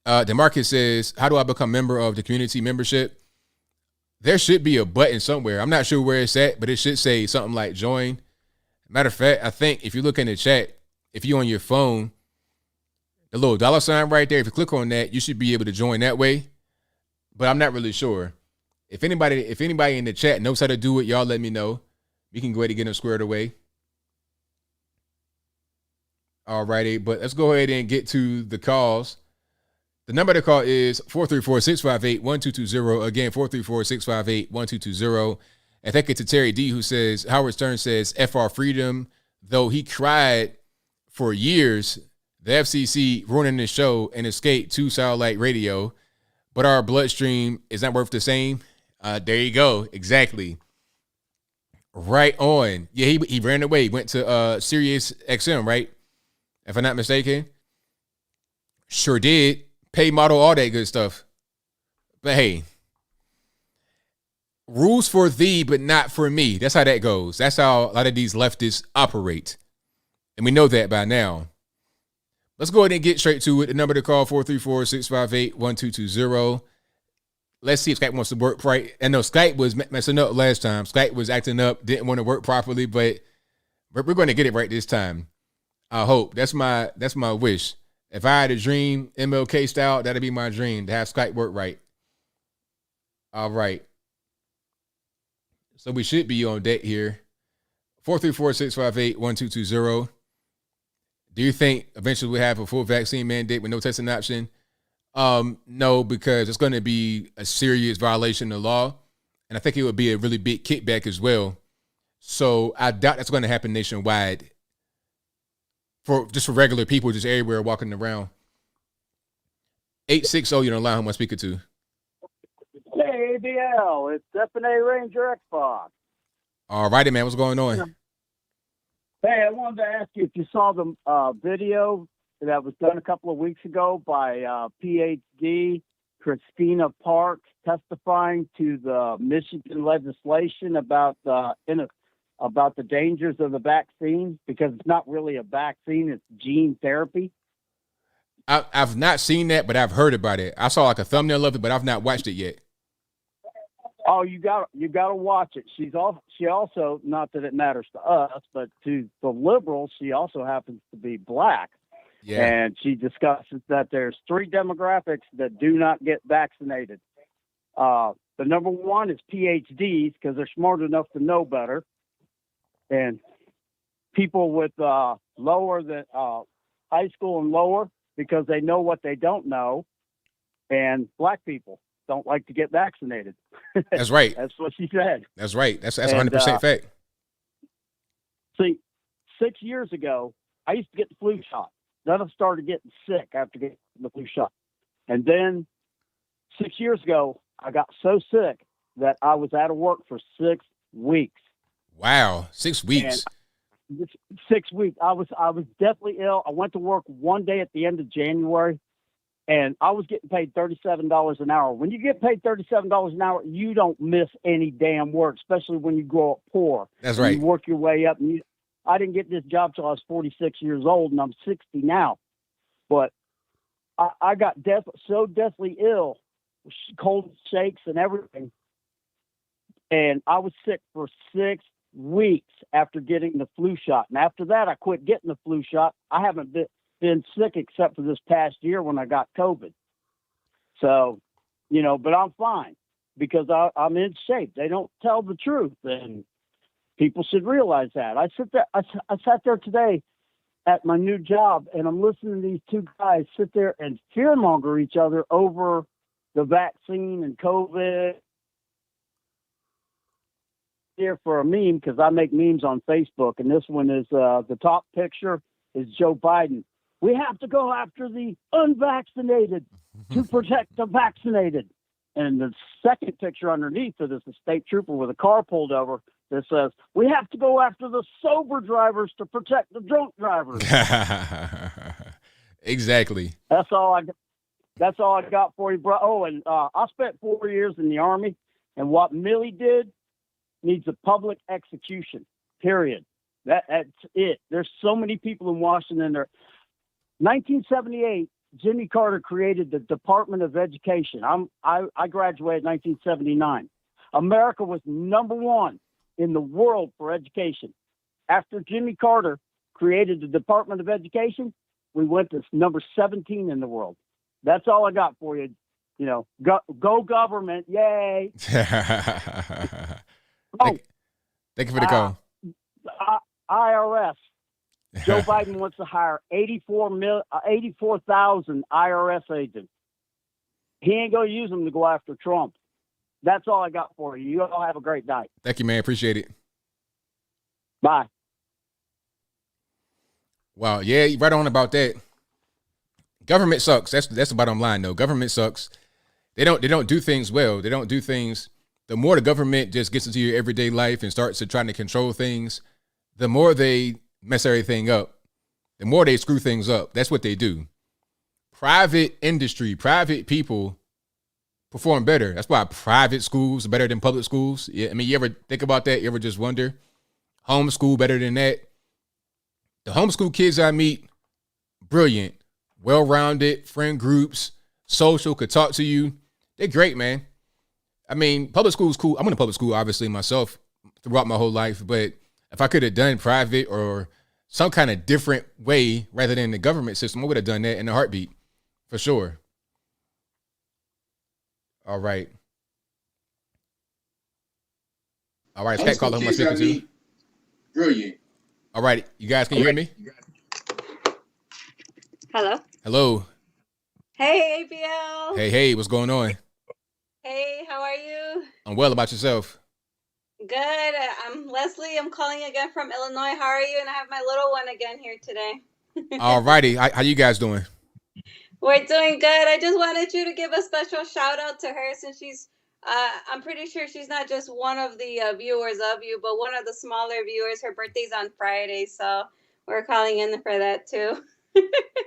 S1: DeMarcus says, how do I become member of the community membership? There should be a button somewhere. I'm not sure where it's at, but it should say something like join. Matter of fact, I think if you look in the chat, if you're on your phone, the little dollar sign right there, if you click on that, you should be able to join that way. But I'm not really sure. If anybody in the chat knows how to do it, y'all let me know. We can go ahead and get them squared away. All righty, but let's go ahead and get to the calls. The number to call is 434-658-1220. Again, 434-658-1220. And thank you to Terry D, who says, Howard Stern says, FR freedom, though he cried for years, the FCC ruining the show and escaped to satellite radio. But our bloodstream is not worth the same. There you go. Exactly. Right on. Yeah, he ran away. He went to Sirius XM, right? If I'm not mistaken. Sure did. Pay model, all that good stuff. But hey, rules for thee, but not for me. That's how that goes. That's how a lot of these leftists operate. And we know that by now. Let's go ahead and get straight to it. The number to call, 434-658-1220. Let's see if Skype wants to work right. I know Skype was messing up last time. Skype was acting up, didn't want to work properly, but we're going to get it right this time. I hope. That's my wish. If I had a dream, MLK style, that'd be my dream, to have Skype work right. All right. So we should be on deck here. 434-658-1220. Do you think eventually we'll have a full vaccine mandate with no testing option? No, because it's going to be a serious violation of law. And I think it would be a really big kickback as well. So I doubt that's going to happen nationwide. For regular people, just everywhere walking around. 860, you're on the line. Who am I speaking to?
S5: Hey, ABL, it's F&A Ranger Xbox.
S1: All righty, man. What's going on?
S5: Hey, I wanted to ask you if you saw the video that was done a couple of weeks ago by PhD Christina Parks testifying to the Michigan legislation about the dangers of the vaccine, because it's not really a vaccine, it's gene therapy.
S1: I've not seen that, but I've heard about it. I saw like a thumbnail of it, but I've not watched it yet.
S5: Oh, you got to watch it. She also, not that it matters to us, but to the liberals, she also happens to be black.
S1: Yeah.
S5: And she discusses that there's three demographics that do not get vaccinated. The number one is PhDs, because they're smart enough to know better. And people with lower than high school and lower, because they know what they don't know. And black people don't like to get vaccinated.
S1: That's right.
S5: That's what she said.
S1: That's right. That's 100% fact.
S5: See, 6 years ago, I used to get the flu shot. Then I started getting sick after getting the flu shot. And then 6 years ago, I got so sick that I was out of work for 6 weeks.
S1: Wow, 6 weeks.
S5: And 6 weeks. I was deathly ill. I went to work one day at the end of January, and I was getting paid $37 an hour. When you get paid $37 an hour, you don't miss any damn work, especially when you grow up poor.
S1: That's right.
S5: You work your way up. And I didn't get this job till I was 46 years old, and I'm 60 now. But I got so deathly ill, cold shakes and everything, And I was sick for 6 weeks after getting the flu shot. And after that, I quit getting the flu shot. I haven't been sick except for this past year when I got COVID. So, but I'm fine because I'm in shape. They don't tell the truth, and people should realize that. I sat there today at my new job, and I'm listening to these two guys sit there and fearmonger each other over the vaccine and COVID. Here for a meme, because I make memes on Facebook, and this one is the top picture is Joe Biden. We have to go after the unvaccinated to protect the vaccinated. And the second picture underneath it is a state trooper with a car pulled over that says, we have to go after the sober drivers to protect the drunk drivers.
S1: Exactly.
S5: That's all I got for you, bro. Oh, and I spent 4 years in the Army, and what Millie did needs a public execution, period. That's it. There's so many people in Washington there. 1978, Jimmy Carter created the Department of Education. I graduated in 1979. America was number one in the world for education. After Jimmy Carter created the Department of Education, we went to number 17 in the world. That's all I got for you. Go government. Yay.
S1: Thank you for the call.
S5: IRS. Joe Biden wants to hire 84,000 IRS agents. He ain't going to use them to go after Trump. That's all I got for you. You all have a great night.
S1: Thank you, man. Appreciate it.
S5: Bye.
S1: Wow. Yeah, you're right on about that. Government sucks. That's the bottom line, though. Government sucks. They don't do things well. They don't do things. The more the government just gets into your everyday life and starts to trying to control things, the more they mess everything up, the more they screw things up. That's what they do. Private industry, private people perform better. That's why private schools are better than public schools. Yeah, I mean, you ever think about that? You ever just wonder? Homeschool better than that? The homeschool kids I meet, brilliant, well-rounded, friend groups, social, could talk to you. They're great, man. I mean, public school is cool. I'm in a public school, obviously, myself throughout my whole life, but if I could have done private or some kind of different way rather than the government system, I would have done that in a heartbeat, for sure. All right. Cat caller, who am I speaking to? Brilliant. All right, you guys, can you hear me? Hello.
S6: Hey, ABL.
S1: Hey, what's going on?
S6: Hey, how are you?
S1: I'm well. About yourself?
S6: Good. I'm Leslie. I'm calling again from Illinois. How are you? And I have my little one again here today.
S1: All righty. How you guys doing?
S6: We're doing good. I just wanted you to give a special shout out to her since she's, I'm pretty sure she's not just one of the viewers of you, but one of the smaller viewers. Her birthday's on Friday, so we're calling in for that too.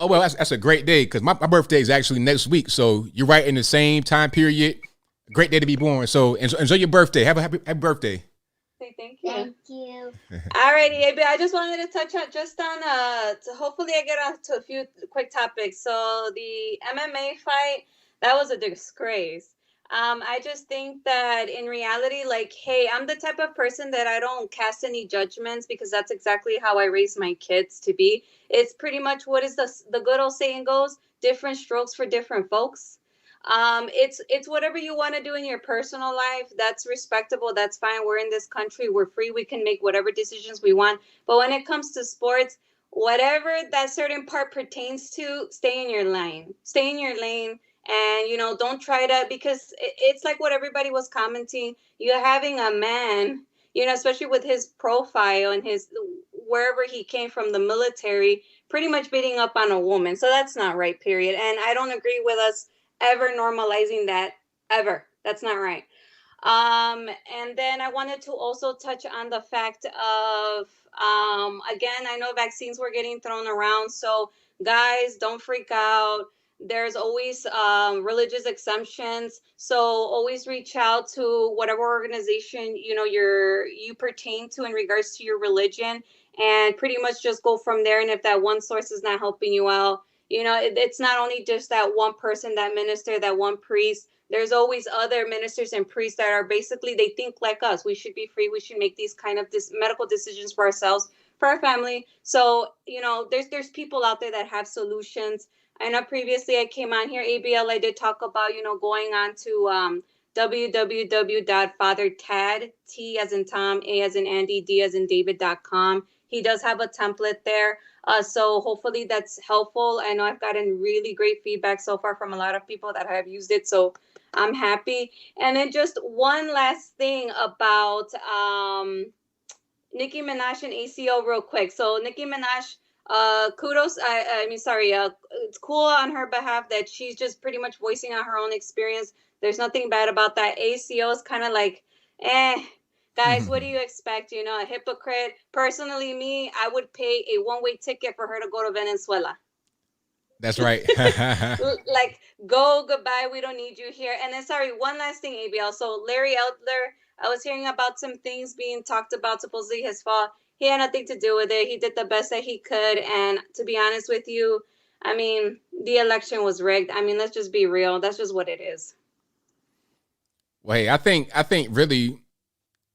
S1: Oh, well, that's a great day because my birthday is actually next week. So you're right in the same time period. Great day to be born. So enjoy your birthday. Have a happy birthday.
S6: Thank you. Thank you. Alrighty, AB. I just wanted to touch on hopefully I get on to a few quick topics. So the MMA fight, that was a disgrace. I just think that in reality, like, hey, I'm the type of person that I don't cast any judgments because that's exactly how I raise my kids to be. It's pretty much what is the good old saying goes, different strokes for different folks. It's whatever you want to do in your personal life. That's respectable. That's fine. We're in this country. We're free. We can make whatever decisions we want. But when it comes to sports, whatever that certain part pertains to, stay in your lane. Stay in your lane. And, don't try to, because it's like what everybody was commenting. You're having a man, especially with his profile and wherever he came from, the military, pretty much beating up on a woman. So that's not right, period. And I don't agree with us ever normalizing that, ever. That's not right. And then I wanted to also touch on the fact of, again, I know vaccines were getting thrown around. So guys, don't freak out. There's always religious exemptions. So always reach out to whatever organization, you pertain to in regards to your religion, and pretty much just go from there. And if that one source is not helping you out, it's not only just that one person, that minister, that one priest. there's always other ministers and priests that are basically, they think like us. We should be free. We should make these kind of medical decisions for ourselves, for our family. So, there's people out there that have solutions. I know previously I came on here, ABL, I did talk about, going on to www.fathertad, T as in Tom, A as in Andy, D as in David.com. He does have a template there. So hopefully that's helpful. I know I've gotten really great feedback so far from a lot of people that have used it. So I'm happy. And then just one last thing about Nicki Minaj and ACO real quick. So Nicki Minaj, kudos. It's cool on her behalf that she's just pretty much voicing out her own experience. There's nothing bad about that. ACO is kind of like, guys, what do you expect? A hypocrite. Personally, me, I would pay a one-way ticket for her to go to Venezuela.
S1: That's right.
S6: Like, go, goodbye. We don't need you here. And then, sorry, one last thing, ABL. So Larry Elder, I was hearing about some things being talked about, supposedly his fault. He had nothing to do with it. He did the best that he could. And to be honest with you, I mean, the election was rigged. I mean, let's just be real. That's just what it is.
S1: Well, hey, I think really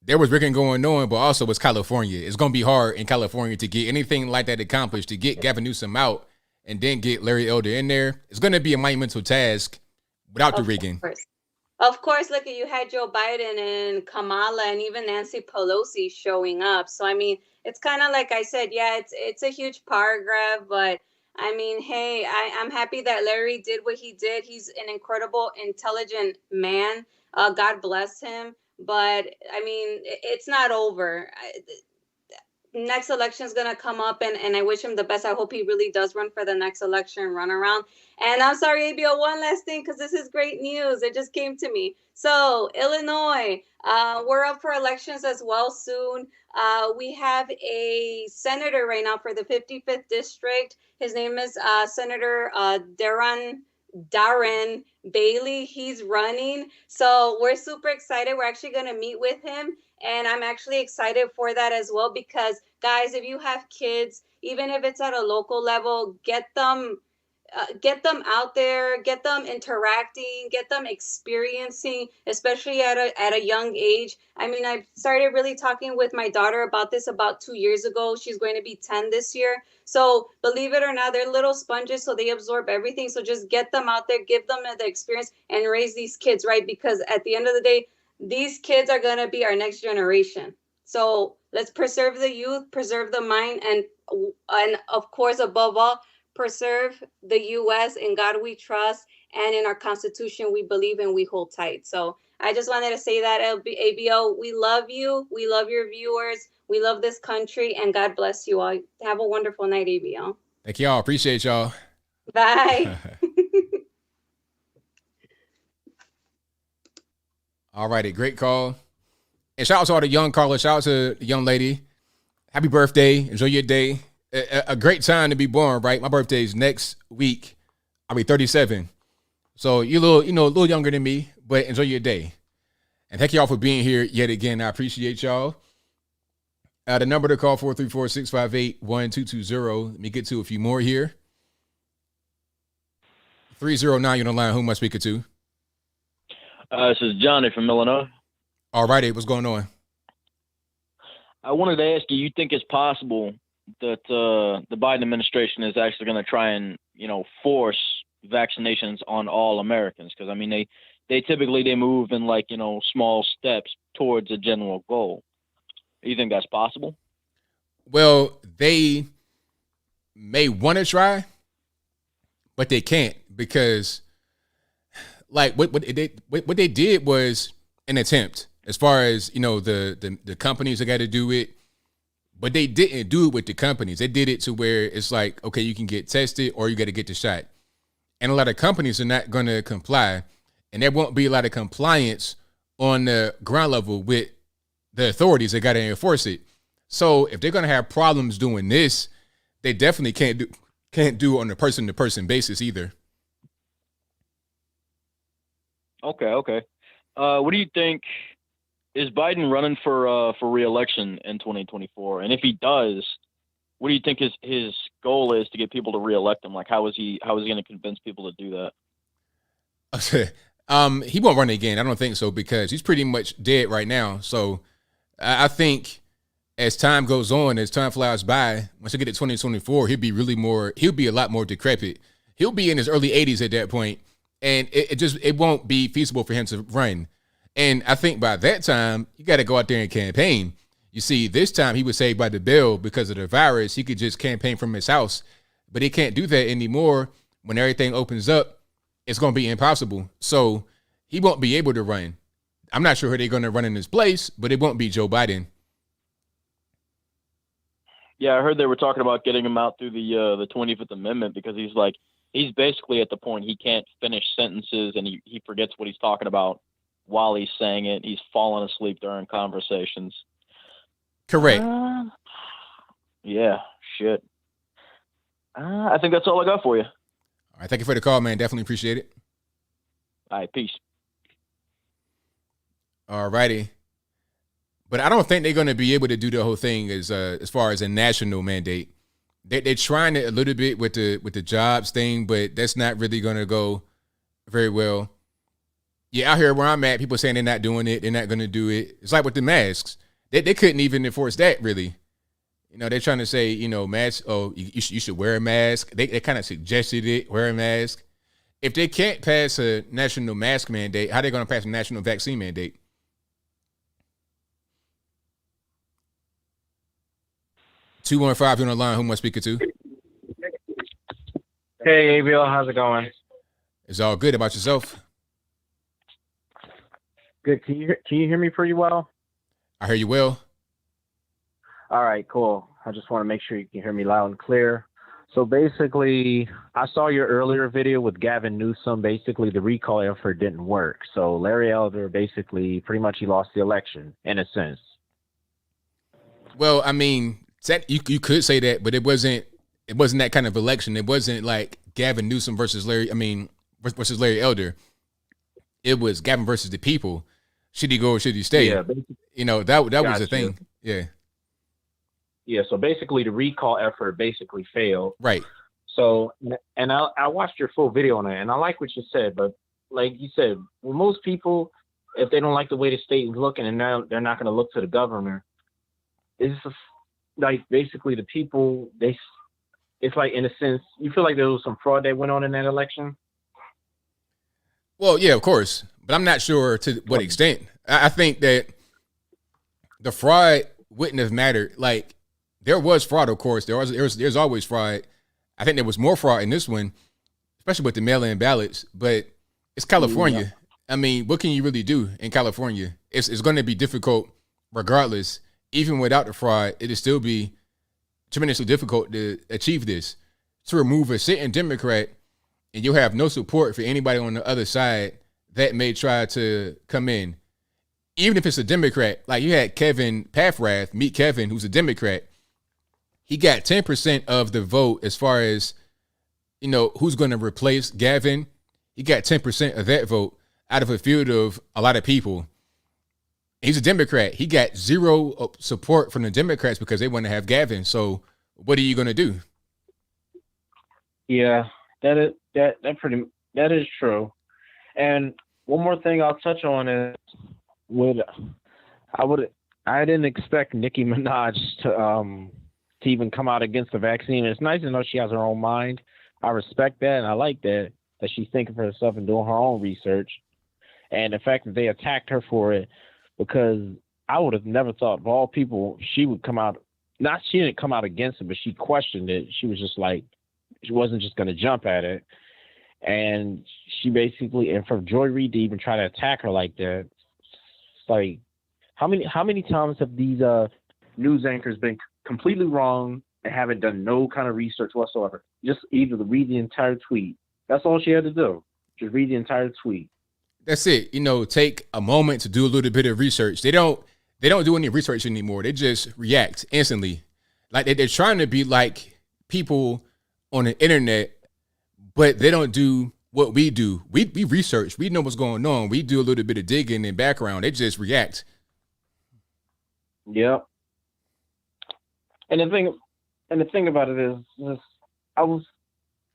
S1: there was rigging going on, but also it's California. It's going to be hard in California to get anything like that accomplished, to get Gavin Newsom out and then get Larry Elder in there. It's going to be a monumental task without the rigging.
S6: Of course, look, you had Joe Biden and Kamala and even Nancy Pelosi showing up. So, I mean, it's kind of like I said, yeah, it's a huge paragraph, but I mean, hey, I'm happy that Larry did what he did. He's an incredible, intelligent man. God bless him. But I mean, it's not over. Next election is going to come up, and I wish him the best. I hope he really does run for the next election and run around. And I'm sorry, ABO, one last thing, because this is great news. It just came to me. So Illinois, we're up for elections as well soon. We have a senator right now for the 55th district. His name is Senator Darren Bailey. He's running. So we're super excited. We're actually going to meet with him. And I'm actually excited for that as well, because guys, if you have kids, even if it's at a local level, get them out there, get them interacting, get them experiencing, especially at a young age. I mean, I started really talking with my daughter about this about 2 years ago. She's going to be 10 this year. So believe it or not, they're little sponges, so they absorb everything. So just get them out there, give them the experience, and raise these kids, right? Because at the end of the day, these kids are going to be our next generation. So let's preserve the youth, preserve the mind, and of course, above all, preserve the U.S. In God we trust, and in our Constitution we believe and we hold tight. So I just wanted to say that, ABO, we love you. We love your viewers. We love this country, and God bless you all. Have a wonderful night, ABO.
S1: Thank y'all. Appreciate y'all.
S6: Bye.
S1: All righty. Great call. And shout out to all the young callers. Shout out to the young lady. Happy birthday. Enjoy your day. A great time to be born, right? My birthday is next week. I'll be 37. So you're a little younger than me, but enjoy your day. And thank y'all for being here yet again. I appreciate y'all. The number to call, 434-658-1220. Let me get to a few more here. 309, you're on the line. Who am I speaking to?
S7: This is Johnny from Illinois.
S1: All righty. What's going on?
S7: I wanted to ask you, you think it's possible that the Biden administration is actually going to try and, force vaccinations on all Americans? Because, I mean, they typically move in small steps towards a general goal. Do you think that's possible?
S1: Well, they may want to try, but they can't, because what they did was an attempt, as far as, the companies that got to do it, but they didn't do it with the companies. They did it to where it's like, okay, you can get tested or you got to get the shot. And a lot of companies are not going to comply, and there won't be a lot of compliance on the ground level with the authorities that got to enforce it. So if they're going to have problems doing this, they definitely can't do it on a person-to-person basis either.
S7: Okay. What do you think? Is Biden running for re-election in 2024? And if he does, what do you think his goal is to get people to re-elect him? Like, how is he going to convince people to do that?
S1: He won't run again. I don't think so because he's pretty much dead right now. So I think as time goes on, as time flies by, once we get to 2024, he'll be a lot more decrepit. He'll be in his early 80s at that point, and it won't be feasible for him to run. And I think by that time, you got to go out there and campaign. You see, this time he was saved by the bell because of the virus. He could just campaign from his house, but he can't do that anymore. When everything opens up, it's going to be impossible. So he won't be able to run. I'm not sure who they're going to run in his place, but it won't be Joe Biden.
S7: Yeah, I heard they were talking about getting him out through the 25th Amendment because he's basically at the point he can't finish sentences and he forgets what he's talking about while he's saying it. He's falling asleep during conversations.
S1: Correct.
S7: Yeah, shit. I think that's all I got for you.
S1: All right, thank you for the call, man. Definitely appreciate it.
S7: All right, peace.
S1: All righty. But I don't think they're going to be able to do the whole thing as far as a national mandate. They're trying it a little bit with the jobs thing, but that's not really going to go very well. Yeah, out here where I'm at, people saying they're not doing it. They're not going to do it. It's like with the masks. They couldn't even enforce that, really. You know, they're trying to say, you know, masks, oh, you should wear a mask. They kind of suggested it, wear a mask. If they can't pass a national mask mandate, how are they going to pass a national vaccine mandate? Two 1-5 on the line. Who am I speaking to?
S8: Hey, ABL, how's it going?
S1: It's all good. About yourself?
S8: Good. Can you hear me pretty well?
S1: I hear you well.
S8: All right, cool. I just want to make sure you can hear me loud and clear. So basically, I saw your earlier video with Gavin Newsom. Basically, the recall effort didn't work. So Larry Elder basically pretty much he lost the election in a sense.
S1: Well, I mean, you could say that, but it wasn't that kind of election. It wasn't like Gavin Newsom versus Larry Elder. It was Gavin versus the people. Should he go or should he stay?
S8: Yeah,
S1: you know, that was the thing. Yeah.
S8: Yeah, so basically the recall effort basically failed.
S1: Right.
S8: So, and I watched your full video on it, and I like what you said, but like you said, well, most people, if they don't like the way the state is looking and now they're not going to look to the governor, it's just like basically the people, it's like in a sense, you feel like there was some fraud that went on in that election?
S1: Well, yeah, of course, but I'm not sure to what extent. I think that the fraud wouldn't have mattered. Like, there was fraud, of course. There's always fraud. I think there was more fraud in this one, especially with the mail-in ballots. But it's California. Yeah. I mean, what can you really do in California? It's going to be difficult regardless. Even without the fraud, it'll still be tremendously difficult to achieve this. To remove a sitting Democrat, and you'll have no support for anybody on the other side that may try to come in. Even if it's a Democrat, like you had Kevin Paffrath, meet Kevin, who's a Democrat. He got 10% of the vote as far as, you know, who's going to replace Gavin. He got 10% of that vote out of a field of a lot of people. He's a Democrat. He got zero support from the Democrats because they want to have Gavin. So what are you going to do?
S8: Yeah, that is true. And one more thing I'll touch on is I didn't expect Nicki Minaj to even come out against the vaccine. It's nice to know she has her own mind. I respect that, and I like that she's thinking for herself and doing her own research. And the fact that they attacked her for it, because I would have never thought of all people she would come out. She didn't come out against it, but she questioned it. She was just like, she wasn't just going to jump at it. And she basically, and for Joy Reid to even try to attack her like that, it's like, how many times have these news anchors been completely wrong and haven't done no kind of research whatsoever? Just either to read the entire tweet. That's all she had to do. Just read the entire tweet.
S1: That's it. You know, take a moment to do a little bit of research. They don't do any research anymore. They just react instantly. Like they're trying to be like people on the internet, but they don't do what we do. We research. We know what's going on. We do a little bit of digging in background. They just react.
S8: Yep. And the thing about it is, I was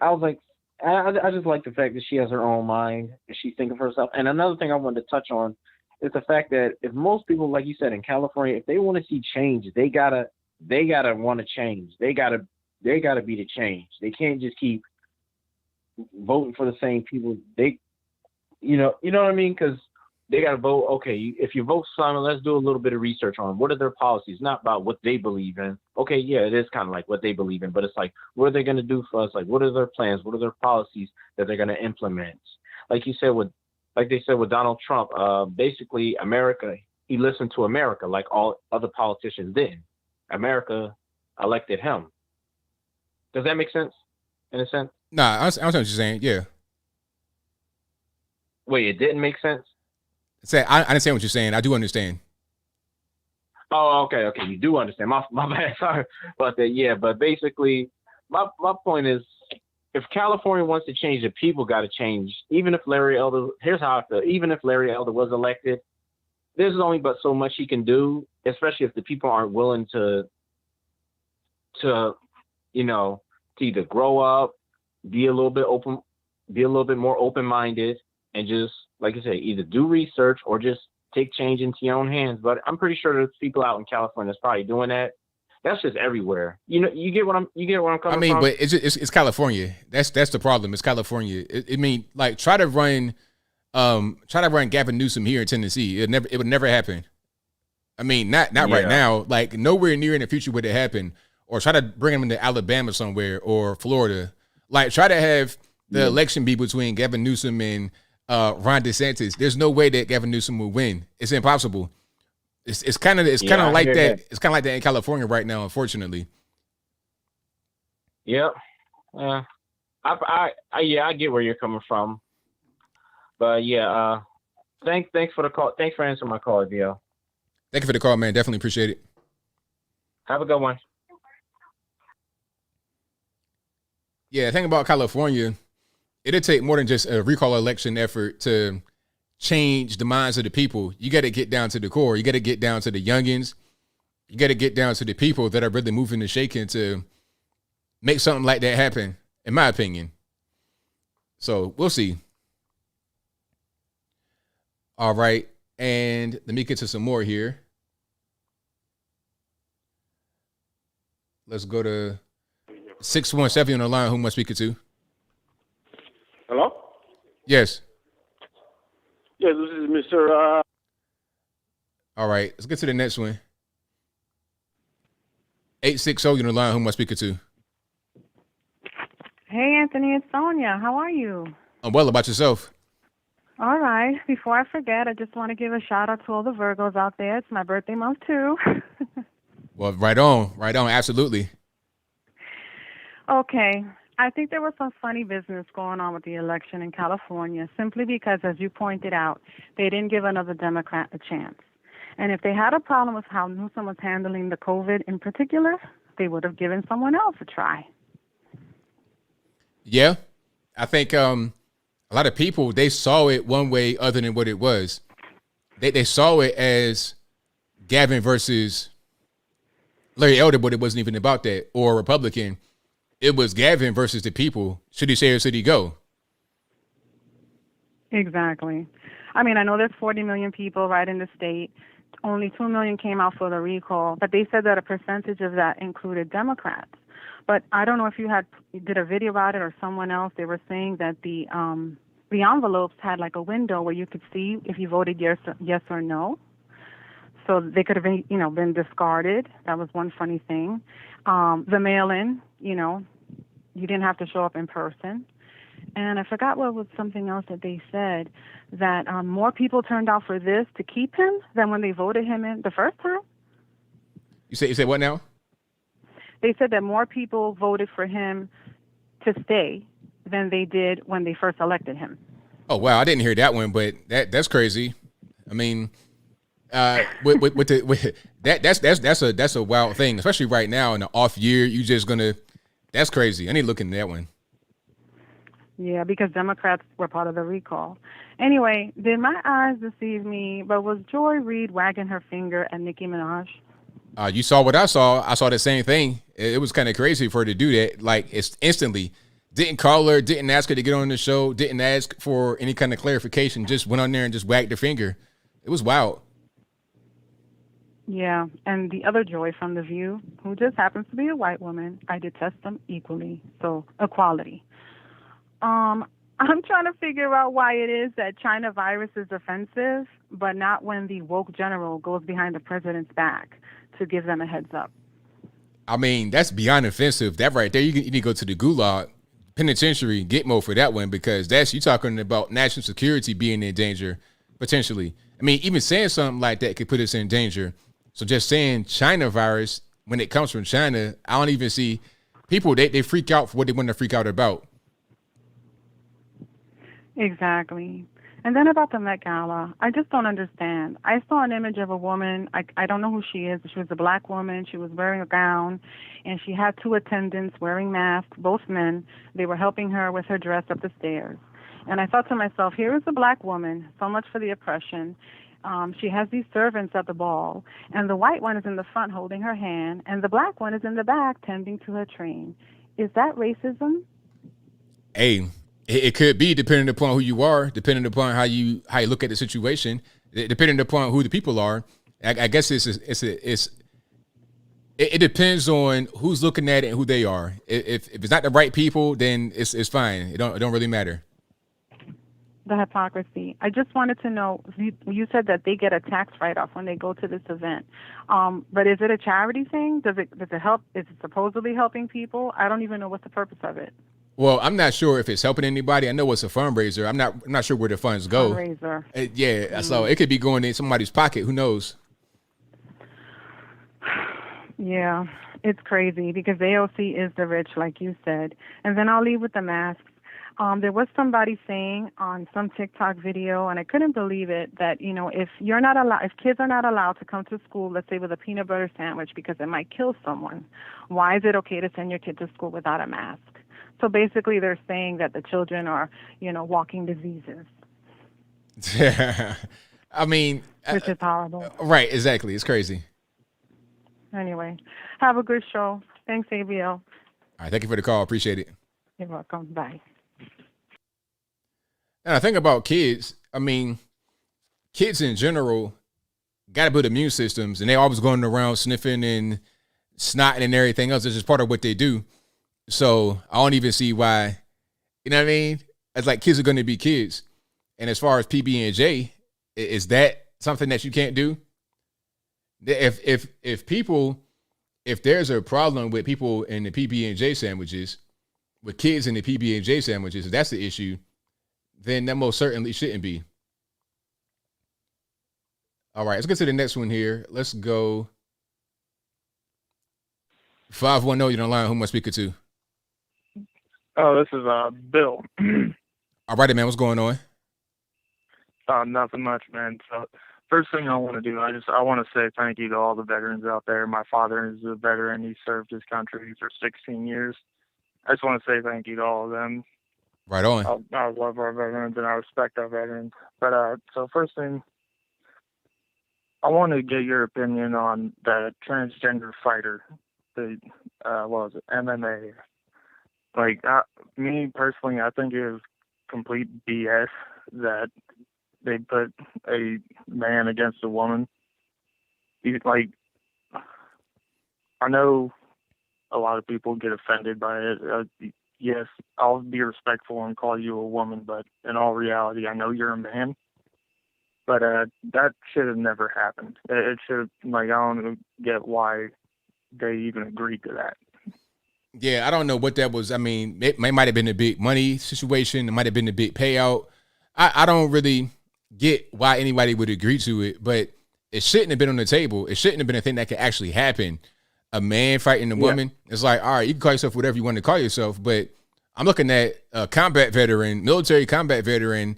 S8: like, I just like the fact that she has her own mind and she's thinking for herself. And another thing I wanted to touch on is the fact that if most people, like you said, in California, if they want to see change, they gotta want to change. They gotta be the change. They can't just keep voting for the same people. You know what I mean? Because they got to vote. Okay, if you vote Simon, let's do a little bit of research on what are their policies, not about what they believe in. Okay, yeah, it is kind of like what they believe in, but it's like, what are they going to do for us? Like, what are their plans? What are their policies that they're going to implement? Like they said with Donald Trump, basically America, he listened to America like all other politicians did. America elected him. Does that make sense? In a sense?
S1: Nah, I understand what you're saying. Yeah.
S8: Wait, it didn't make sense?
S1: I understand what you're saying. I do understand.
S8: Oh, okay. You do understand. My bad. Sorry about that. Yeah, but basically, my point is, if California wants to change, the people got to change. Even if Larry Elder, here's how I feel. Even if Larry Elder was elected, there's only but so much he can do, especially if the people aren't willing to either grow up, be a little bit more open-minded, and just, like I say, either do research or just take change into your own hands. But I'm pretty sure there's people out in California that's probably doing that. That's just everywhere. You get what I'm coming from?
S1: I mean, but it's California. That's the problem. It's California. Try to run Gavin Newsom here in Tennessee. It would never happen. I mean, not right now. Like, nowhere near in the future would it happen. Or try to bring him into Alabama somewhere or Florida. Like, try to have the election be between Gavin Newsom and Ron DeSantis. There's no way that Gavin Newsom will win. It's impossible. It's kind of like that. It's kind of like that in California right now, unfortunately.
S8: Yep. I get where you're coming from. But yeah, thanks for the call. Thanks for answering my call, ABL.
S1: Thank you for the call, man. Definitely appreciate it.
S8: Have a good one.
S1: Yeah, the thing about California, it'll take more than just a recall election effort to change the minds of the people. You got to get down to the core. You got to get down to the youngins. You got to get down to the people that are really moving and shaking to make something like that happen, in my opinion. So we'll see. All right. And let me get to some more here. Let's go to 617 on the line. Who am I speaking to?
S9: Hello?
S1: Yes.
S9: Yes, this is Mr.
S1: All right. Let's get to the next one. 860 on the line. Who am I speaking to?
S10: Hey, Anthony, it's Sonia. How are you?
S1: I'm well. About yourself?
S10: All right. Before I forget, I just want to give a shout out to all the Virgos out there. It's my birthday month, too.
S1: Well, right on. Right on. Absolutely.
S10: Okay. I think there was some funny business going on with the election in California simply because, as you pointed out, they didn't give another Democrat a chance. And if they had a problem with how Newsom was handling the COVID in particular, they would have given someone else a try.
S1: Yeah. I think a lot of people, they saw it one way other than what it was. They saw it as Gavin versus Larry Elder, but it wasn't even about that, or Republican. It was Gavin versus the people. Should he stay or should he go?
S10: Exactly. I mean, I know there's 40 million people right in the state. Only 2 million came out for the recall, but they said that a percentage of that included Democrats. But I don't know if you did a video about it or someone else. They were saying that the envelopes had like a window where you could see if you voted yes or no. So they could have been, been discarded. That was one funny thing. The mail-in, you didn't have to show up in person. And I forgot what was something else that they said, that more people turned out for this to keep him than when they voted him in the first time.
S1: You say what now?
S10: They said that more people voted for him to stay than they did when they first elected him.
S1: Oh, wow. I didn't hear that one, but that's crazy. I mean, that's a wild thing, especially right now in the off year. That's crazy. I need to look into that one.
S10: Yeah, because Democrats were part of the recall. Anyway, did my eyes deceive me? But was Joy Reid wagging her finger at Nicki Minaj?
S1: You saw what I saw. I saw the same thing. It was kind of crazy for her to do that. Like, it's instantly Didn't call her, didn't ask her to get on the show, didn't ask for any kind of clarification, just went on there and just wagged her finger. It was wild.
S10: Yeah, and the other Joy from The View, who just happens to be a white woman, I detest them equally. So, equality. I'm trying to figure out why it is that China virus is offensive, but not when the woke general goes behind the president's back to give them a heads up.
S1: I mean, that's beyond offensive. That right there, you need to go to the gulag, penitentiary, Gitmo for that one, because you talking about national security being in danger, potentially. I mean, even saying something like that could put us in danger. So just saying China virus, when it comes from China, I don't even see people, they freak out for what they want to freak out about.
S10: Exactly. And then about the Met Gala, I just don't understand. I saw an image of a woman. I don't know who she is. She was a black woman. She was wearing a gown, and she had two attendants wearing masks, both men. They were helping her with her dress up the stairs. And I thought to myself, here is a black woman, so much for the oppression. She has these servants at the ball, and the white one is in the front holding her hand, and the black one is in the back tending to her train. Is that racism?
S1: Hey, it could be, depending upon who you are, depending upon how you look at the situation, depending upon who the people are. I guess it depends on who's looking at it and who they are. If it's not the right people, then it's fine. It don't really matter.
S10: The hypocrisy. I just wanted to know, you said that they get a tax write-off when they go to this event. But is it a charity thing? Does it help? Is it supposedly helping people? I don't even know what's the purpose of it.
S1: Well, I'm not sure if it's helping anybody. I know it's a fundraiser. I'm not sure where the funds go.
S10: Fundraiser.
S1: Yeah, so it could be going in somebody's pocket. Who knows?
S10: Yeah, it's crazy because AOC is the rich, like you said. And then I'll leave with the masks. There was somebody saying on some TikTok video, and I couldn't believe it, that, if kids are not allowed to come to school, let's say with a peanut butter sandwich because it might kill someone, why is it okay to send your kid to school without a mask? So basically they're saying that the children are, walking diseases.
S1: I mean,
S10: which is horrible.
S1: Right, exactly. It's crazy.
S10: Anyway, have a good show. Thanks, ABL.
S1: All right, thank you for the call. Appreciate it.
S10: You're welcome. Bye.
S1: And I think about kids. I mean, kids in general got to build immune systems, and they always going around sniffing and snotting and everything else. It's just part of what they do. So I don't even see why, you know what I mean? It's like kids are going to be kids. And as far as PB&J, is that something that you can't do? If there's a problem with people in the PB&J sandwiches, with kids in the PB&J sandwiches, if that's the issue, then that most certainly shouldn't be. All right, let's get to the next one here. Let's go. 510, you're on the line. Who am I speaking to?
S11: Oh, this is Bill.
S1: All righty, man. What's going on?
S11: Nothing much, man. So first thing I want to do, I want to say thank you to all the veterans out there. My father is a veteran. He served his country for 16 years. I just want to say thank you to all of them.
S1: Right on.
S11: I love our veterans and I respect our veterans. But so first thing, I want to get your opinion on the transgender fighter, the what was it, MMA. Like me personally, I think it was complete BS that they put a man against a woman. Like, I know a lot of people get offended by it. Yes, I'll be respectful and call you a woman, but in all reality, I know you're a man. But that should have never happened. It should have, I don't get why they even agreed to that.
S1: Yeah, I don't know what that was. I mean, it might have been a big money situation. It might have been a big payout. I don't really get why anybody would agree to it, but it shouldn't have been on the table. It shouldn't have been a thing that could actually happen. A man fighting a woman. It's like, all right, you can call yourself whatever you want to call yourself, but I'm looking at a combat veteran, military combat veteran,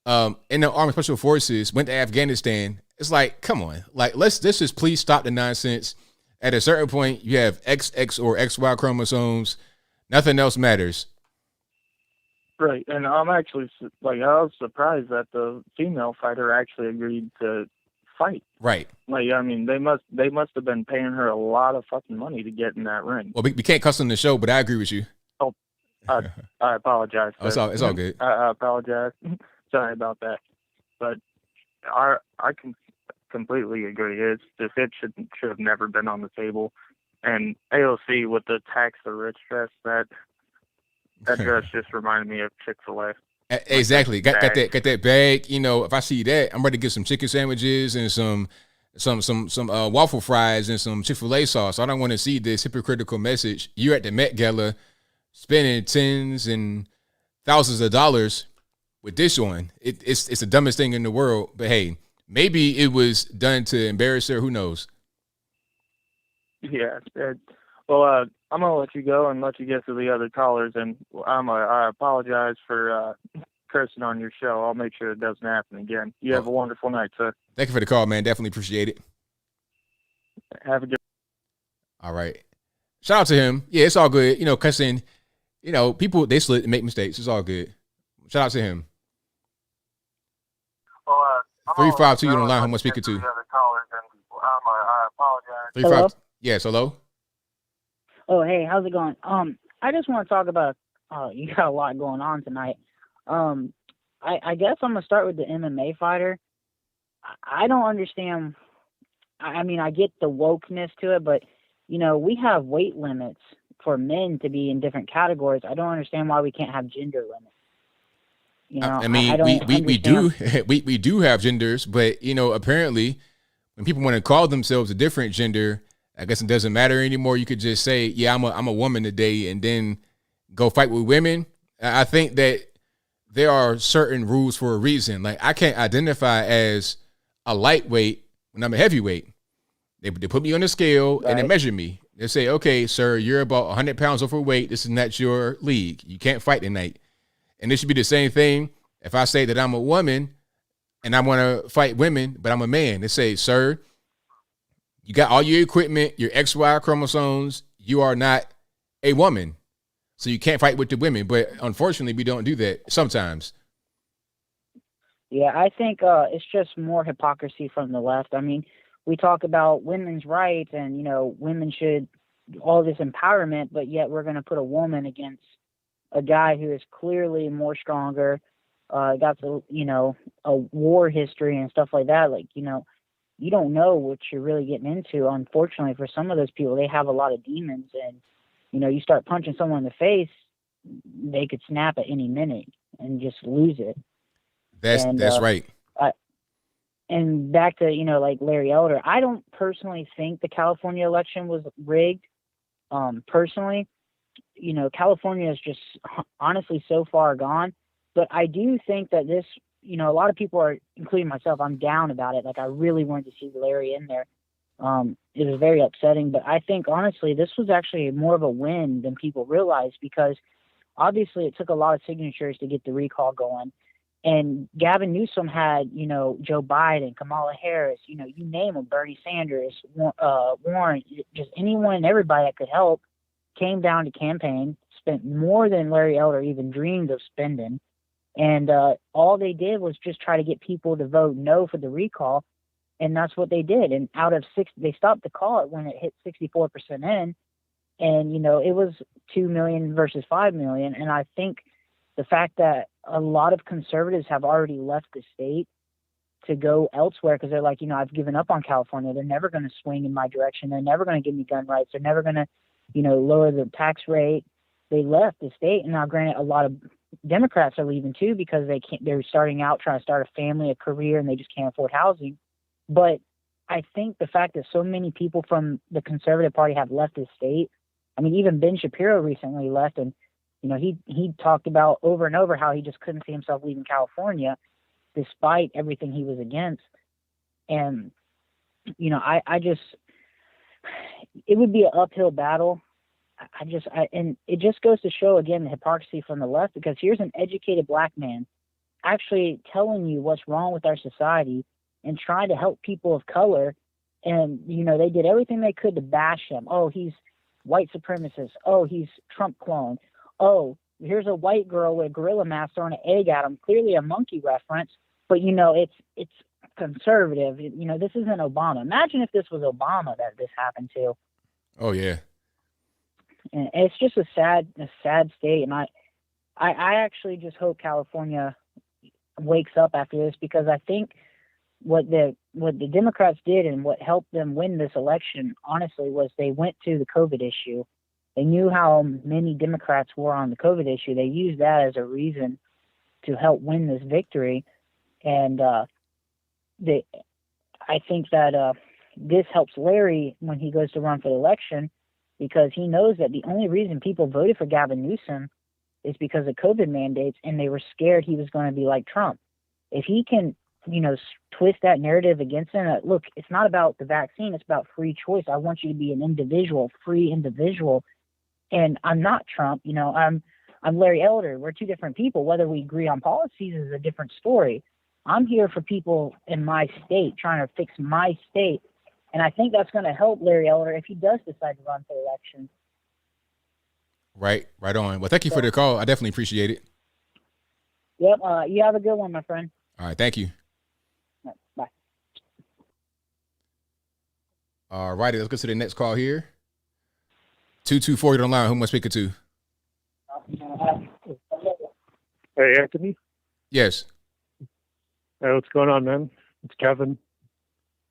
S1: in the Army Special Forces, went to Afghanistan. It's like, come on. Like, let's just please stop the nonsense. At a certain point, you have XX or XY chromosomes. Nothing else matters.
S11: Right, and I'm actually, I was surprised that the female fighter actually agreed to fight.
S1: Right.
S11: I mean, they must have been paying her a lot of fucking money to get in that ring.
S1: Well, we can't cuss on the show, but I agree with you.
S11: Oh, I apologize.
S1: Oh, it's all good.
S11: I apologize. Sorry about that. But I can completely agree. It should have never been on the table. And AOC with the tax the rich dress, that dress just reminded me of Chick-fil-A.
S1: Exactly. Got that bag. You know, if I see that, I'm ready to get some chicken sandwiches and some waffle fries and some Chick-fil-A sauce. I don't want to see this hypocritical message. You're at the Met Gala spending tens and thousands of dollars with this on. It's the dumbest thing in the world. But hey, maybe it was done to embarrass her. Who knows?
S11: Yeah. Well, I'm gonna let you go and let you get to the other callers, and I apologize for cursing on your show. I'll make sure it doesn't happen again. You have a wonderful night, sir.
S1: Thank you for the call, man. Definitely appreciate it.
S11: Have a good.
S1: All right. Shout out to him. Yeah, it's all good. You know, cussing. You know, people they slip and make mistakes. It's all good. Shout out to him. 352, you on the line. Who am I speaking to?
S11: I apologize.
S1: 35. Yes, hello.
S12: Oh, hey, how's it going? I just want to talk about. You got a lot going on tonight. I guess I'm gonna start with the MMA fighter. I don't understand. I mean, I get the wokeness to it, but you know, we have weight limits for men to be in different categories. I don't understand why we can't have gender limits. You know,
S1: I mean, we do we do have genders, but you know, apparently, when people want to call themselves a different gender, I guess it doesn't matter anymore. You could just say, "Yeah, I'm a woman today," and then go fight with women. I think that there are certain rules for a reason. Like I can't identify as a lightweight when I'm a heavyweight. They put me on the scale and they measure me. They say, "Okay, sir, you're about 100 pounds overweight. This is not your league. You can't fight tonight." And it should be the same thing if I say that I'm a woman and I want to fight women, but I'm a man. They say, "Sir, you got all your equipment, your XY chromosomes. You are not a woman. So you can't fight with the women." But unfortunately, we don't do that sometimes.
S12: Yeah, I think it's just more hypocrisy from the left. I mean, we talk about women's rights and, you know, women should all this empowerment, but yet we're going to put a woman against a guy who is clearly more stronger, got the, you know, a war history and stuff like that. Like, you know, you don't know what you're really getting into. Unfortunately, for some of those people, they have a lot of demons, and, you know, you start punching someone in the face, they could snap at any minute and just lose it.
S1: That's right.
S12: And back to, you know, like Larry Elder, I don't personally think the California election was rigged. Personally, you know, California is just honestly so far gone. But I do think that this, you know, a lot of people are, including myself, I'm down about it. Like, I really wanted to see Larry in there. It was very upsetting. But I think, honestly, this was actually more of a win than people realize, because obviously it took a lot of signatures to get the recall going. And Gavin Newsom had, you know, Joe Biden, Kamala Harris, you know, you name them, Bernie Sanders, Warren, just anyone and everybody that could help came down to campaign, spent more than Larry Elder even dreamed of spending. And all they did was just try to get people to vote no for the recall. And that's what they did. And out of six, they stopped the call when it hit 64% in. And, you know, it was 2 million versus 5 million. And I think the fact that a lot of conservatives have already left the state to go elsewhere because they're like, you know, I've given up on California. They're never going to swing in my direction. They're never going to give me gun rights. They're never going to, you know, lower the tax rate. They left the state. And now, granted, a lot of Democrats are leaving too because they're starting out trying to start a family, a career, and they just can't afford housing. But I think the fact that so many people from the conservative party have left the state, I mean, even Ben Shapiro recently left, and you know, he talked about over and over how he just couldn't see himself leaving California despite everything he was against. And, you know, I just, it would be an uphill battle. And it just goes to show, again, the hypocrisy from the left, because here's an educated black man actually telling you what's wrong with our society and trying to help people of color. And, you know, they did everything they could to bash him. Oh, he's white supremacist. Oh, he's Trump clone. Oh, here's a white girl with a gorilla mask throwing an egg at him, clearly a monkey reference, but, you know, it's conservative. You know, this isn't Obama. Imagine if this was Obama that this happened to.
S1: Oh, yeah.
S12: and it's just a sad state. And I actually just hope California wakes up after this, because I think what the Democrats did and what helped them win this election, honestly, was they went to the COVID issue. They knew how many Democrats were on the COVID issue. They used that as a reason to help win this victory. And I think that this helps Larry when he goes to run for the election, because he knows that the only reason people voted for Gavin Newsom is because of COVID mandates, and they were scared he was going to be like Trump. If he can, twist that narrative against him, look, it's not about the vaccine, it's about free choice. I want you to be an individual, free individual. And I'm not Trump, I'm Larry Elder. We're two different people. Whether we agree on policies is a different story. I'm here for people in my state, trying to fix my state. And I think that's going to help Larry Elder if he does decide to run for election.
S1: Right on. Well, thank you for the call. I definitely appreciate it.
S12: Yep. You have a good one, my friend.
S1: All right. Thank you.
S12: Bye.
S1: All righty. Let's go to the next call here. 224, you're on the line. Who am I speaking to?
S13: Hey, Anthony.
S1: Yes.
S13: Hey, what's going on, man? It's Kevin.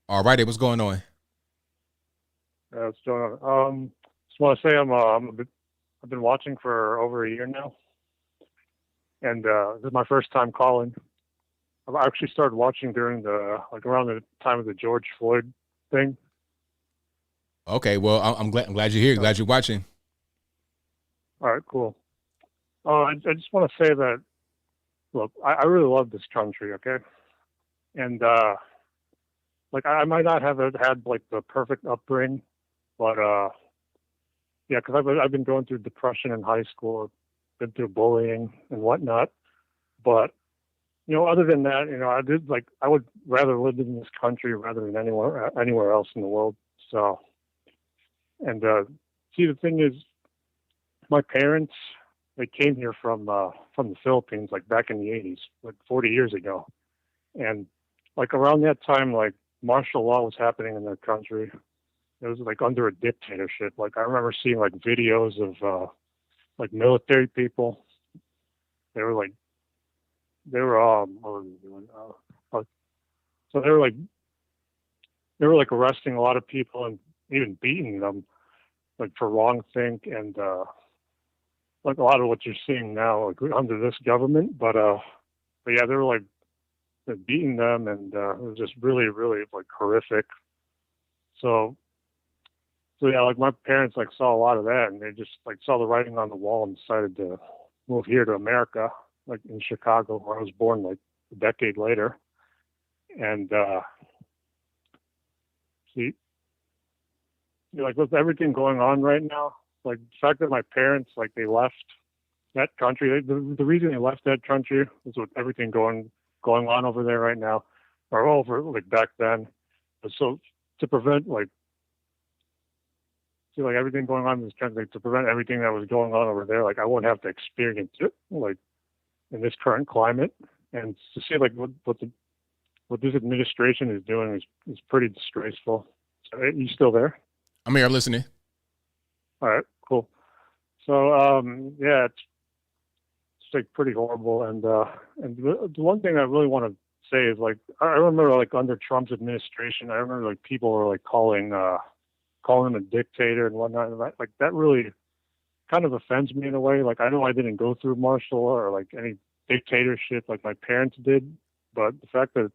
S1: All righty. What's going on?
S13: What's going on? Just want to say I've been watching for over a year now, and this is my first time calling. I actually started watching during around the time of the George Floyd thing.
S1: Okay, well, I'm glad you're here. Glad you're watching.
S13: All right, cool. I just want to say that, look, I really love this country, okay? And I might not have had the perfect upbringing, but yeah, because I've been going through depression in high school, been through bullying and whatnot. But other than that, I would rather live in this country rather than anywhere else in the world. So, and see, the thing is, my parents, they came here from the Philippines back in the 80s, 40 years ago, and around that time, martial law was happening in their country. It was under a dictatorship. I remember seeing videos of military people. They were what were they doing? So they were arresting a lot of people and even beating them for wrongthink, and a lot of what you're seeing now under this government. But yeah, they were they're beating them, and it was just really, really horrific. So yeah, my parents saw a lot of that, and they just saw the writing on the wall and decided to move here to America, in Chicago, where I was born a decade later. And see, with everything going on right now, the fact that my parents they left that country, the reason they left that country was with everything going on over there right now, or over back then. So to prevent everything going on in this country, to prevent everything that was going on over there, I wouldn't have to experience it in this current climate. And to see what this administration is doing is pretty disgraceful. So, you still there?
S1: I'm here listening.
S13: All right, cool. So yeah, it's pretty horrible. And the one thing I really want to say is I remember under Trump's administration, I remember people were calling him a dictator and whatnot. And that really kind of offends me in a way. I know I didn't go through martial law or any dictatorship like my parents did, but the fact that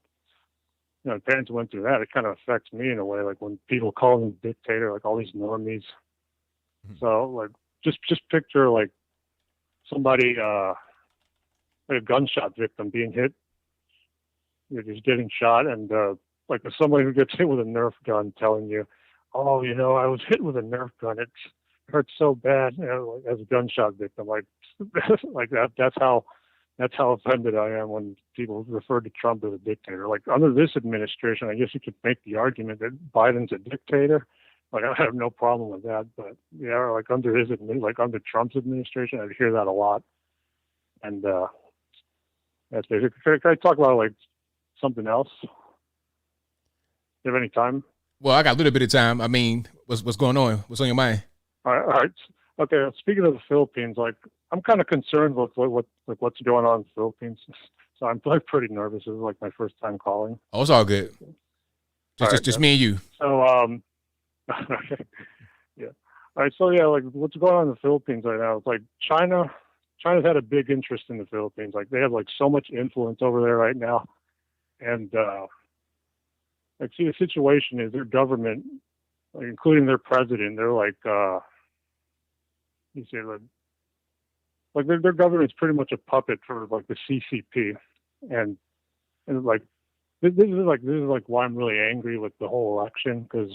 S13: parents went through that, it kind of affects me in a way. When people call him a dictator, all these normies. Mm-hmm. So just picture somebody a gunshot victim being hit. You're just getting shot, and somebody who gets hit with a Nerf gun telling you, "Oh, I was hit with a Nerf gun. It hurts so bad." As a gunshot victim, that. That's how offended I am when people refer to Trump as a dictator. Under this administration, I guess you could make the argument that Biden's a dictator. I have no problem with that. But yeah, under under Trump's administration, I'd hear that a lot. And that's basically. Can I talk about something else? Do you have any time?
S1: Well, I got a little bit of time. I mean, what's going on? What's on your mind?
S13: All right. Okay, speaking of the Philippines, like I'm kind of concerned with what's going on in the Philippines. So I'm like pretty nervous. This is like my first time calling.
S1: Oh, it's all good. Just me and you.
S13: So yeah. All right. So yeah, like what's going on in the Philippines right now? It's like China's had a big interest in the Philippines. Like they have like so much influence over there right now, and like see the situation is their government, like, including their president, they're like you say like their government's pretty much a puppet for like the CCP, and like this is like why I'm really angry with the whole election because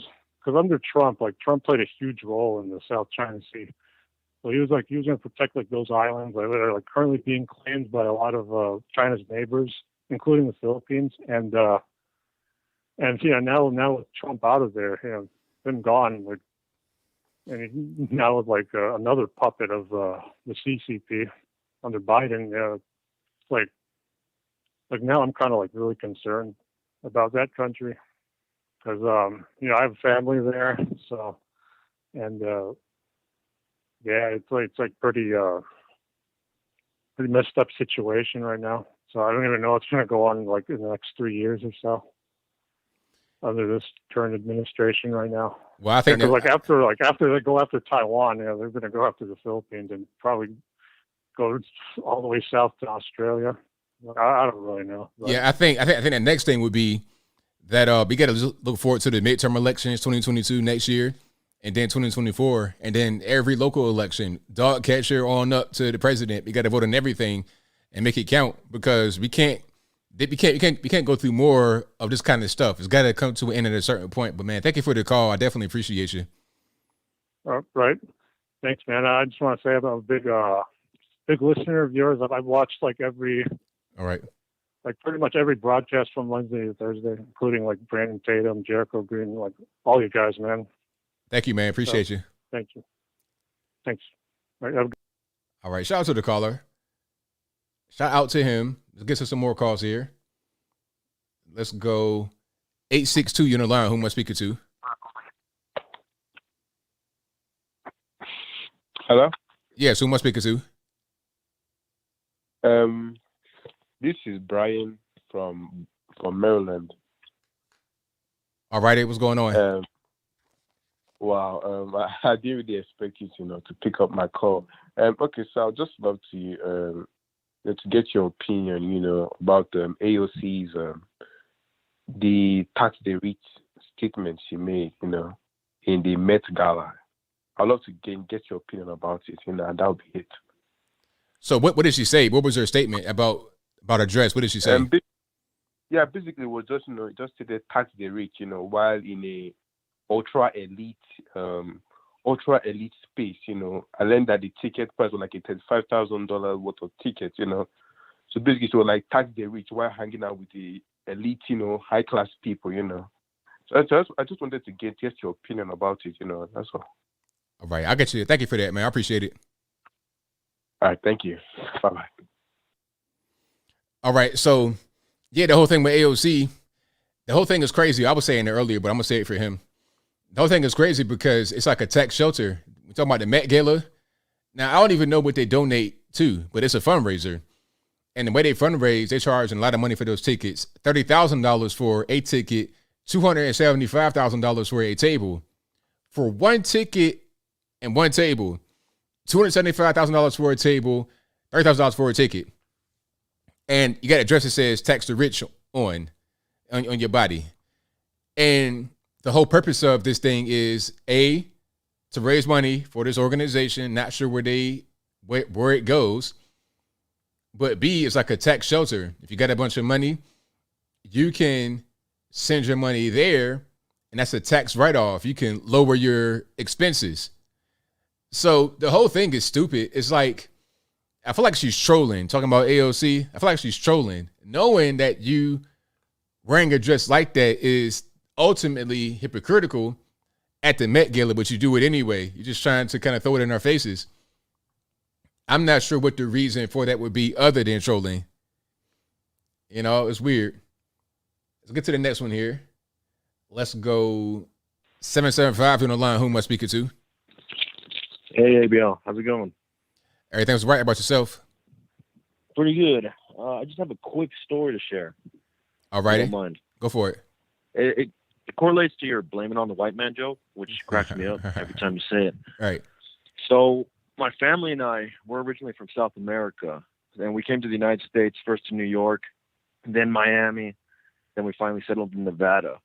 S13: under Trump, like Trump played a huge role in the South China Sea. So he was going to protect like those islands that are like currently being claimed by a lot of China's neighbors, including the Philippines, and yeah, now with Trump out of there, been gone, like, and he now is like another puppet of the CCP under Biden. Yeah, like now I'm kind of like really concerned about that country because I have family there, so and yeah, it's like pretty messed up situation right now. So I don't even know what's going to go on like in the next 3 years or so under this current administration right now.
S1: Well, I think
S13: after they go after Taiwan, they're going to go after the Philippines and probably go all the way south to Australia. I don't really know. But.
S1: Yeah, I think the next thing would be that we got to look forward to the midterm elections 2022 next year, and then 2024, and then every local election, dog catcher on up to the president. We got to vote on everything and make it count because we can't go through more of this kind of stuff. It's got to come to an end at a certain point. But man, thank you for the call. I definitely appreciate you.
S13: Right. Thanks, man. I just want to say I'm a big listener of yours. I've watched like
S1: all right.
S13: Like pretty much every broadcast from Wednesday to Thursday, including like Brandon Tatum, Jericho Green, like all you guys, man.
S1: Thank you, man. Appreciate you.
S13: Thank you. Thanks.
S1: All right. Shout out to the caller. Shout out to him. Let's get to some more calls here. Let's go 862. You're on the line. Who am I speaking to?
S14: Hello?
S1: Yes, who am I speaking to?
S14: This is Brian from Maryland.
S1: All right, what's going on?
S14: Wow, I didn't really expect you to pick up my call. Okay, so I'd just love to get your opinion, about AOC's the tax the rich statement she made, in the Met Gala. I'd love to get your opinion about it, and that would be it.
S1: So what did she say? What was her statement about a dress? What did she say?
S14: Basically it was just just to the tax the rich, while in a ultra elite space, I learned that the ticket price was like a $35,000 worth of tickets, So basically, so like tax the rich while hanging out with the elite, high class people, So I just wanted to get your opinion about it, that's all.
S1: All right, I get you. Thank you for that, man. I appreciate it.
S14: All right, thank you. Bye-bye.
S1: All right, so yeah, the whole thing with AOC, the whole thing is crazy. I was saying it earlier, but I'm gonna say it for him. The whole thing is crazy because it's like a tax shelter. We're talking about the Met Gala. Now, I don't even know what they donate to, but it's a fundraiser. And the way they fundraise, they charge a lot of money for those tickets. $30,000 for a ticket, $275,000 for a table. For one ticket and one table, $275,000 for a table, $30,000 for a ticket. And you got a dress that says tax the rich on your body. And the whole purpose of this thing is A, to raise money for this organization. Not sure where it goes. But B, it's like a tax shelter. If you got a bunch of money, you can send your money there, and that's a tax write-off. You can lower your expenses. So the whole thing is stupid. It's like, I feel like she's trolling, talking about AOC. I feel like she's trolling. Knowing that you wearing a dress like that is ultimately hypocritical at the Met Gala, but you do it anyway. You're just trying to kind of throw it in our faces. I'm not sure what the reason for that would be other than trolling. It's weird. Let's get to the next one here. Let's go 775 on the line. Who am I speaking to?
S15: Hey, ABL. How's it going?
S1: Everything's right about yourself.
S15: Pretty good. I just have a quick story to share.
S1: All
S15: If you
S1: righty.
S15: don't mind.
S1: Go for it.
S15: It correlates to your blaming on the white man joke, which cracks me up every time you say it.
S1: Right.
S15: So my family and I were originally from South America, and we came to the United States, first to New York, then Miami, then we finally settled in Nevada.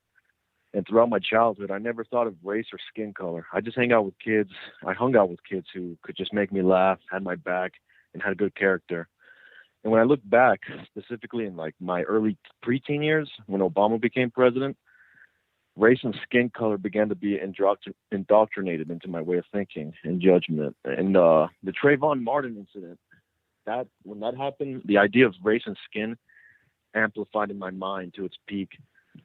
S15: And throughout my childhood, I never thought of race or skin color. I just hung out with kids. I hung out with kids who could just make me laugh, had my back, and had a good character. And when I look back, specifically in like my early preteen years, when Obama became president, race and skin color began to be indoctrinated into my way of thinking and judgment. And the Trayvon Martin incident, when that happened, the idea of race and skin amplified in my mind to its peak.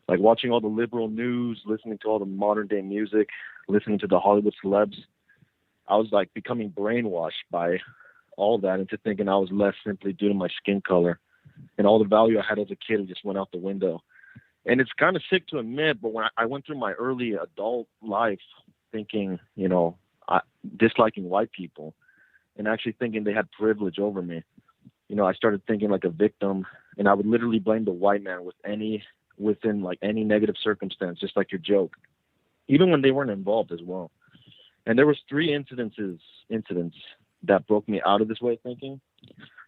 S15: Like watching all the liberal news, listening to all the modern day music, listening to the Hollywood celebs, I was like becoming brainwashed by all that into thinking I was less simply due to my skin color, and all the value I had as a kid just went out the window. And it's kind of sick to admit, but when I went through my early adult life thinking, disliking white people and actually thinking they had privilege over me, I started thinking like a victim, and I would literally blame the white man within like any negative circumstance, just like your joke, even when they weren't involved as well. And there was 3 incidents that broke me out of this way of thinking.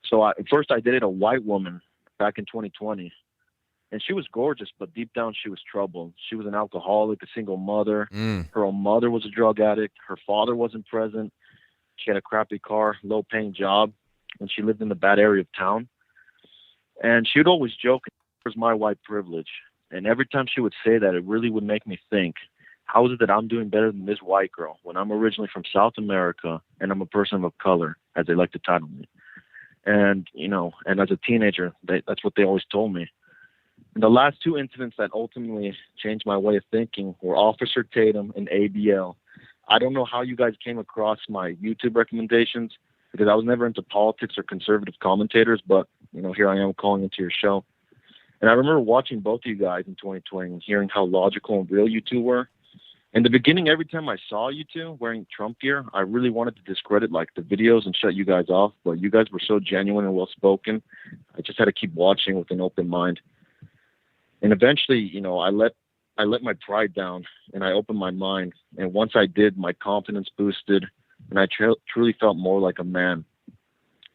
S15: So first I dated a white woman back in 2020, and she was gorgeous, but deep down she was troubled. She was an alcoholic, a single mother. Her own mother was a drug addict. Her father wasn't present. She had a crappy car, low-paying job, and she lived in a bad area of town. And she would always joke, "Where's my white privilege?" And every time she would say that, it really would make me think, how is it that I'm doing better than this white girl when I'm originally from South America and I'm a person of color, as they like to title me? And, and as a teenager, that's what they always told me. And the last 2 incidents that ultimately changed my way of thinking were Officer Tatum and ABL. I don't know how you guys came across my YouTube recommendations, because I was never into politics or conservative commentators, but, here I am calling into your show. And I remember watching both of you guys in 2020 and hearing how logical and real you two were. In the beginning, every time I saw you two wearing Trump gear, I really wanted to discredit like the videos and shut you guys off, but you guys were so genuine and well-spoken. I just had to keep watching with an open mind. And eventually, I let my pride down and I opened my mind. And once I did, my confidence boosted and I truly felt more like a man.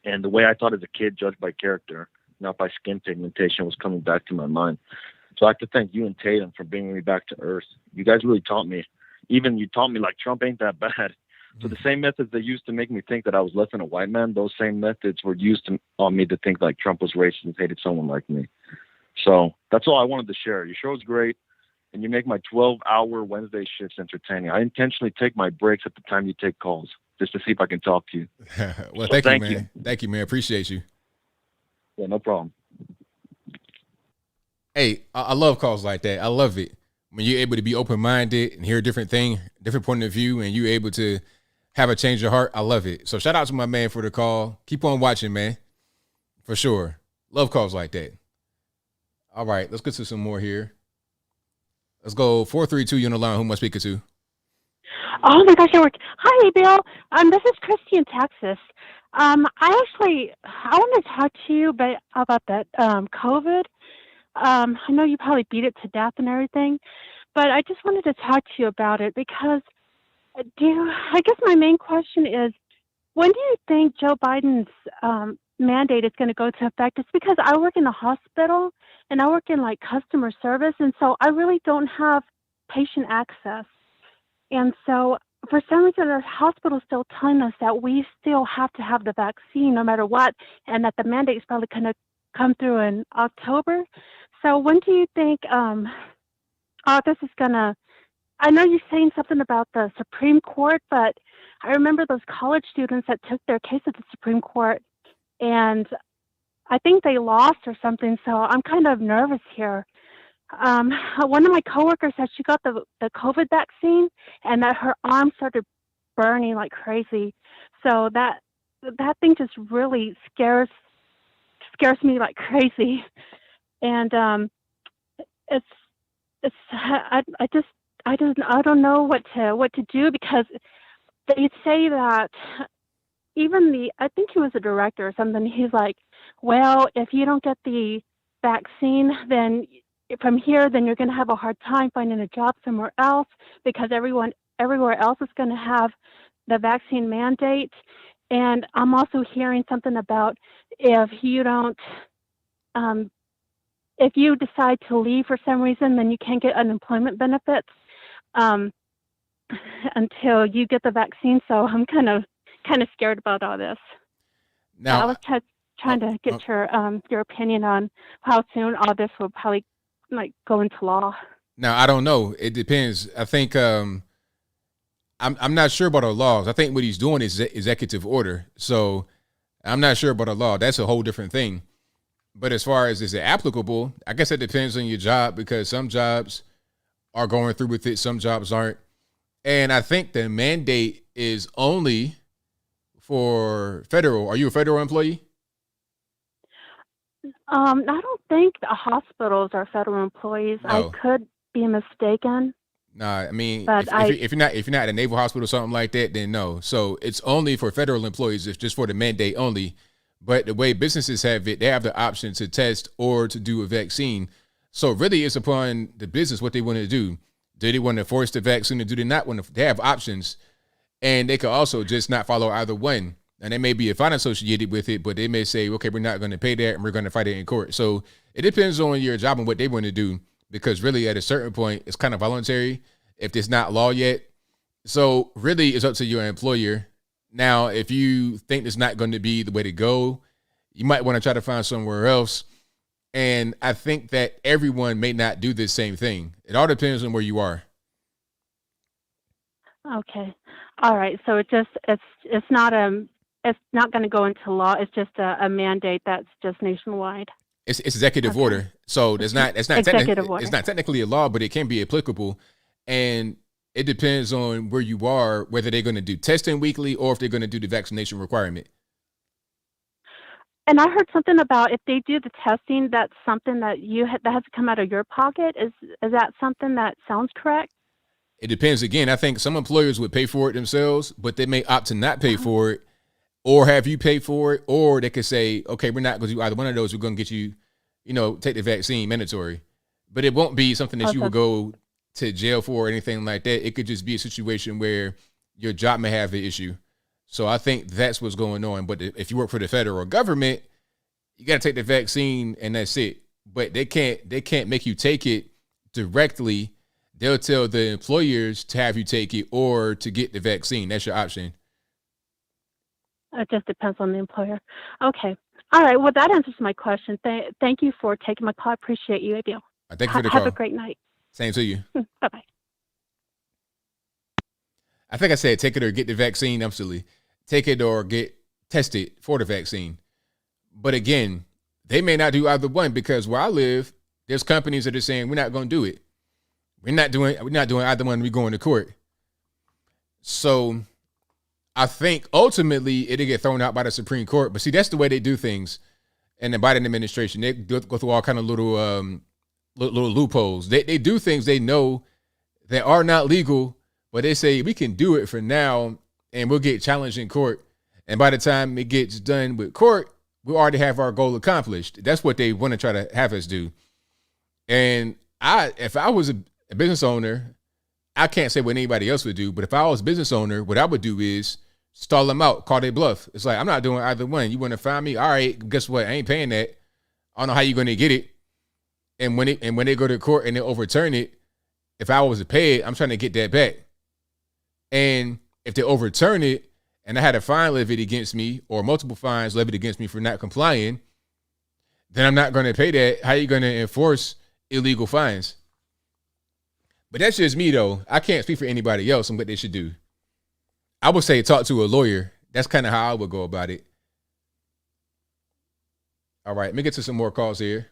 S15: And the way I thought as a kid, judged by character, not by skin pigmentation, was coming back to my mind. So I have to thank you and Tatum for bringing me back to earth. You guys really taught me. Even you taught me like Trump ain't that bad. So the same methods they used to make me think that I was less than a white man, those same methods were used on me to think like Trump was racist and hated someone like me. So that's all I wanted to share. Your show is great, and you make my 12-hour Wednesday shifts entertaining. I intentionally take my breaks at the time you take calls just to see if I can talk to you.
S1: Well, thank you, man. Thank you, man. Appreciate you.
S15: Yeah, no problem.
S1: Hey, I love calls like that. I love it. When you're able to be open-minded and hear a different thing, different point of view, and you're able to have a change of heart, I love it. So shout out to my man for the call. Keep on watching, man. For sure. Love calls like that. All right, let's get to some more here. Let's go 432. You on the line. Who am I speaking to?
S16: Oh my gosh, it worked. Hi, Bill. This is Christy in Texas. I want to talk to you about that COVID. I know you probably beat it to death and everything, but I just wanted to talk to you about it because I guess my main question is, when do you think Joe Biden's mandate is going to go into effect? It's because I work in the hospital and I work in like customer service, and so I really don't have patient access. And so for some reason, the hospital is still telling us that we still have to have the vaccine no matter what, and that the mandate is probably going to come through in October. So when do you think this is going to, I know you're saying something about the Supreme Court, but I remember those college students that took their case at the Supreme Court, and I think they lost or something, so I'm kind of nervous here. One of my coworkers said she got the COVID vaccine and that her arm started burning like crazy. So that thing just really scares me like crazy. And I don't know what to do, because they say that even I think he was a director or something, he's like, well, if you don't get the vaccine, then from here, then you're going to have a hard time finding a job somewhere else because everywhere else is going to have the vaccine mandate. And I'm also hearing something about if you don't, if you decide to leave for some reason, then you can't get unemployment benefits until you get the vaccine. So I'm kind of scared about all this.
S1: Now,
S16: I was trying to get your opinion on how soon all this will probably go into law.
S1: now I don't know. It depends. I think I'm not sure about the laws. I think what he's doing is executive order. So I'm not sure about the law. That's a whole different thing. But as far as is it applicable, I guess it depends on your job because some jobs are going through with it, some jobs aren't. And I think the mandate is only for federal. Are you a federal employee?
S16: I don't think the hospitals are federal employees.
S1: No.
S16: I could be mistaken.
S1: Nah, I mean,
S16: But
S1: if you're not at a naval hospital or something like that, then no. So it's only for federal employees. It's just for the mandate only. But the way businesses have it, they have the option to test or to do a vaccine. So really, it's upon the business what they want to do. Do they want to force the vaccine or do they not want to? They have options, and they could also just not follow either one. And there may be a fine associated with it, but they may say, okay, we're not going to pay that and we're going to fight it in court. So it depends on your job and what they want to do, because really at a certain point, it's kind of voluntary if it's not law yet. So really it's up to your employer. Now, if you think it's not going to be the way to go, you might want to try to find somewhere else. And I think that everyone may not do the same thing. It all depends on where you are.
S16: Okay. All right. So it's not going to go into law. It's just a mandate that's just nationwide.
S1: It's executive order. So it's not
S16: Executive order.
S1: It's not technically a law, but it can be applicable. And it depends on where you are, whether they're going to do testing weekly or if they're going to do the vaccination requirement.
S16: And I heard something about if they do the testing, that's something that that has to come out of your pocket. Is that something that sounds correct?
S1: It depends. Again, I think some employers would pay for it themselves, but they may opt to not pay for it or have you pay for it, or they could say, okay, we're not going to do either one of those. We're going to get you, take the vaccine mandatory. But it won't be something that you would go to jail for or anything like that. It could just be a situation where your job may have an issue. So I think that's what's going on. But if you work for the federal government, you got to take the vaccine and that's it. But they can't make you take it directly. They'll tell the employers to have you take it or to get the vaccine. That's your option.
S16: It just depends on the employer. Okay. All right. Well, that answers my question. Thank you for taking my call. I appreciate you, ABL.
S1: Thank you for the call.
S16: Have a great night.
S1: Same to you.
S16: Bye-bye.
S1: I think I said take it or get the vaccine. Absolutely. Take it or get tested for the vaccine. But again, they may not do either one because where I live, there's companies that are saying we're not going to do it. We're not doing either one. We're going to court. So I think ultimately it'll get thrown out by the Supreme Court. But see, that's the way they do things in the Biden administration. They go through all kind of little loopholes. They do things they know that are not legal, but they say we can do it for now and we'll get challenged in court. And by the time it gets done with court, we already have our goal accomplished. That's what they want to try to have us do. And if I was a business owner, I can't say what anybody else would do, but if I was a business owner, what I would do is stall them out, call their bluff. It's like, I'm not doing either one. You want to find me? All right, guess what? I ain't paying that. I don't know how you're going to get it. And when they go to court and they overturn it, if I was to pay it, I'm trying to get that back. And if they overturn it and I had a fine levied against me or multiple fines levied against me for not complying, then I'm not going to pay that. How are you going to enforce illegal fines? But that's just me, though. I can't speak for anybody else on what they should do. I would say talk to a lawyer. That's kind of how I would go about it. All right, let me get to some more calls here.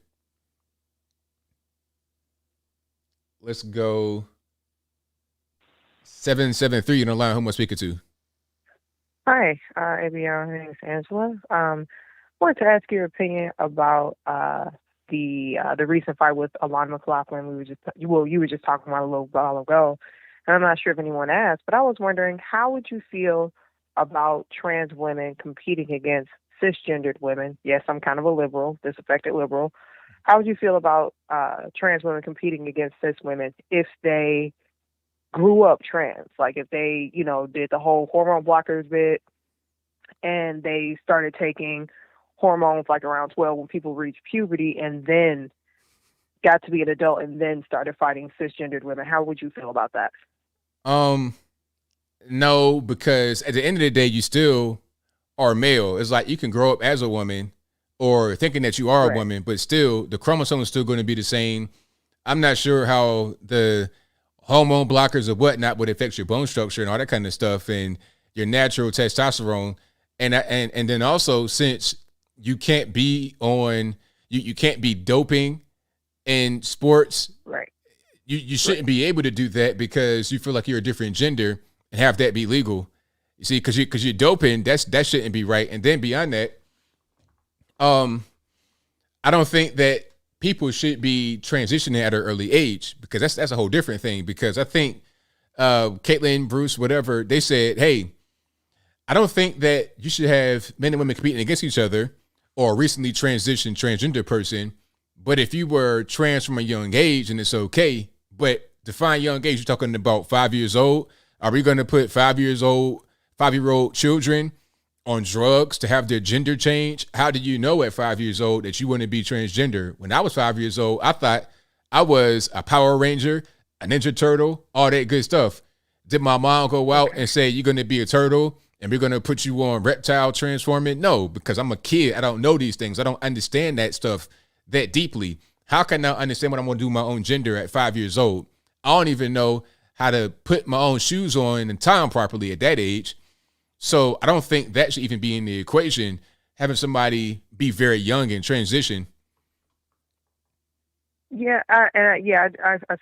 S1: Let's go 773 on the line. Who am I speaking to?
S17: Hi, ABL. My name is Angela. Wanted to ask your opinion about the recent fight with Alana McLaughlin. You were just talking about a little while ago, And I'm not sure if anyone asked, but I was wondering, how would you feel about trans women competing against cisgendered women? Yes, I'm kind of a liberal, disaffected liberal. How would you feel about trans women competing against cis women if they grew up trans? Like if they, did the whole hormone blockers bit and they started taking hormones like around 12 when people reach puberty and then got to be an adult and then started fighting cisgendered women. How would you feel about that?
S1: No, because at the end of the day, you still are male. It's like you can grow up as a woman or thinking that you are a woman, but still the chromosome is still going to be the same. I'm not sure how the hormone blockers or whatnot would affect your bone structure and all that kind of stuff and your natural testosterone. And then also, since you can't be on, you can't be doping in sports,
S17: right?
S1: You shouldn't be able to do that because you feel like you're a different gender and have that be legal. You see, because you're doping, that shouldn't be right. And then beyond that, I don't think that people should be transitioning at an early age because that's a whole different thing. Because I think Caitlin, Bruce, whatever, they said, hey, I don't think that you should have men and women competing against each other or a recently transitioned transgender person. But if you were trans from a young age, and it's okay. But define young age, you're talking about 5 years old. Are we going to put 5-year-old children on drugs to have their gender change? How do you know at 5 years old that you want to be transgender? When I was 5 years old, I thought I was a Power Ranger, a Ninja Turtle, all that good stuff. Did my mom go out and say, you're going to be a turtle and we're going to put you on reptile transforming? No, because I'm a kid. I don't know these things. I don't understand that stuff that deeply. How can I understand what I'm going to do with my own gender at 5 years old? I don't even know how to put my own shoes on and tie them properly at that age. So I don't think that should even be in the equation, having somebody be very young and transition.
S17: Yeah, I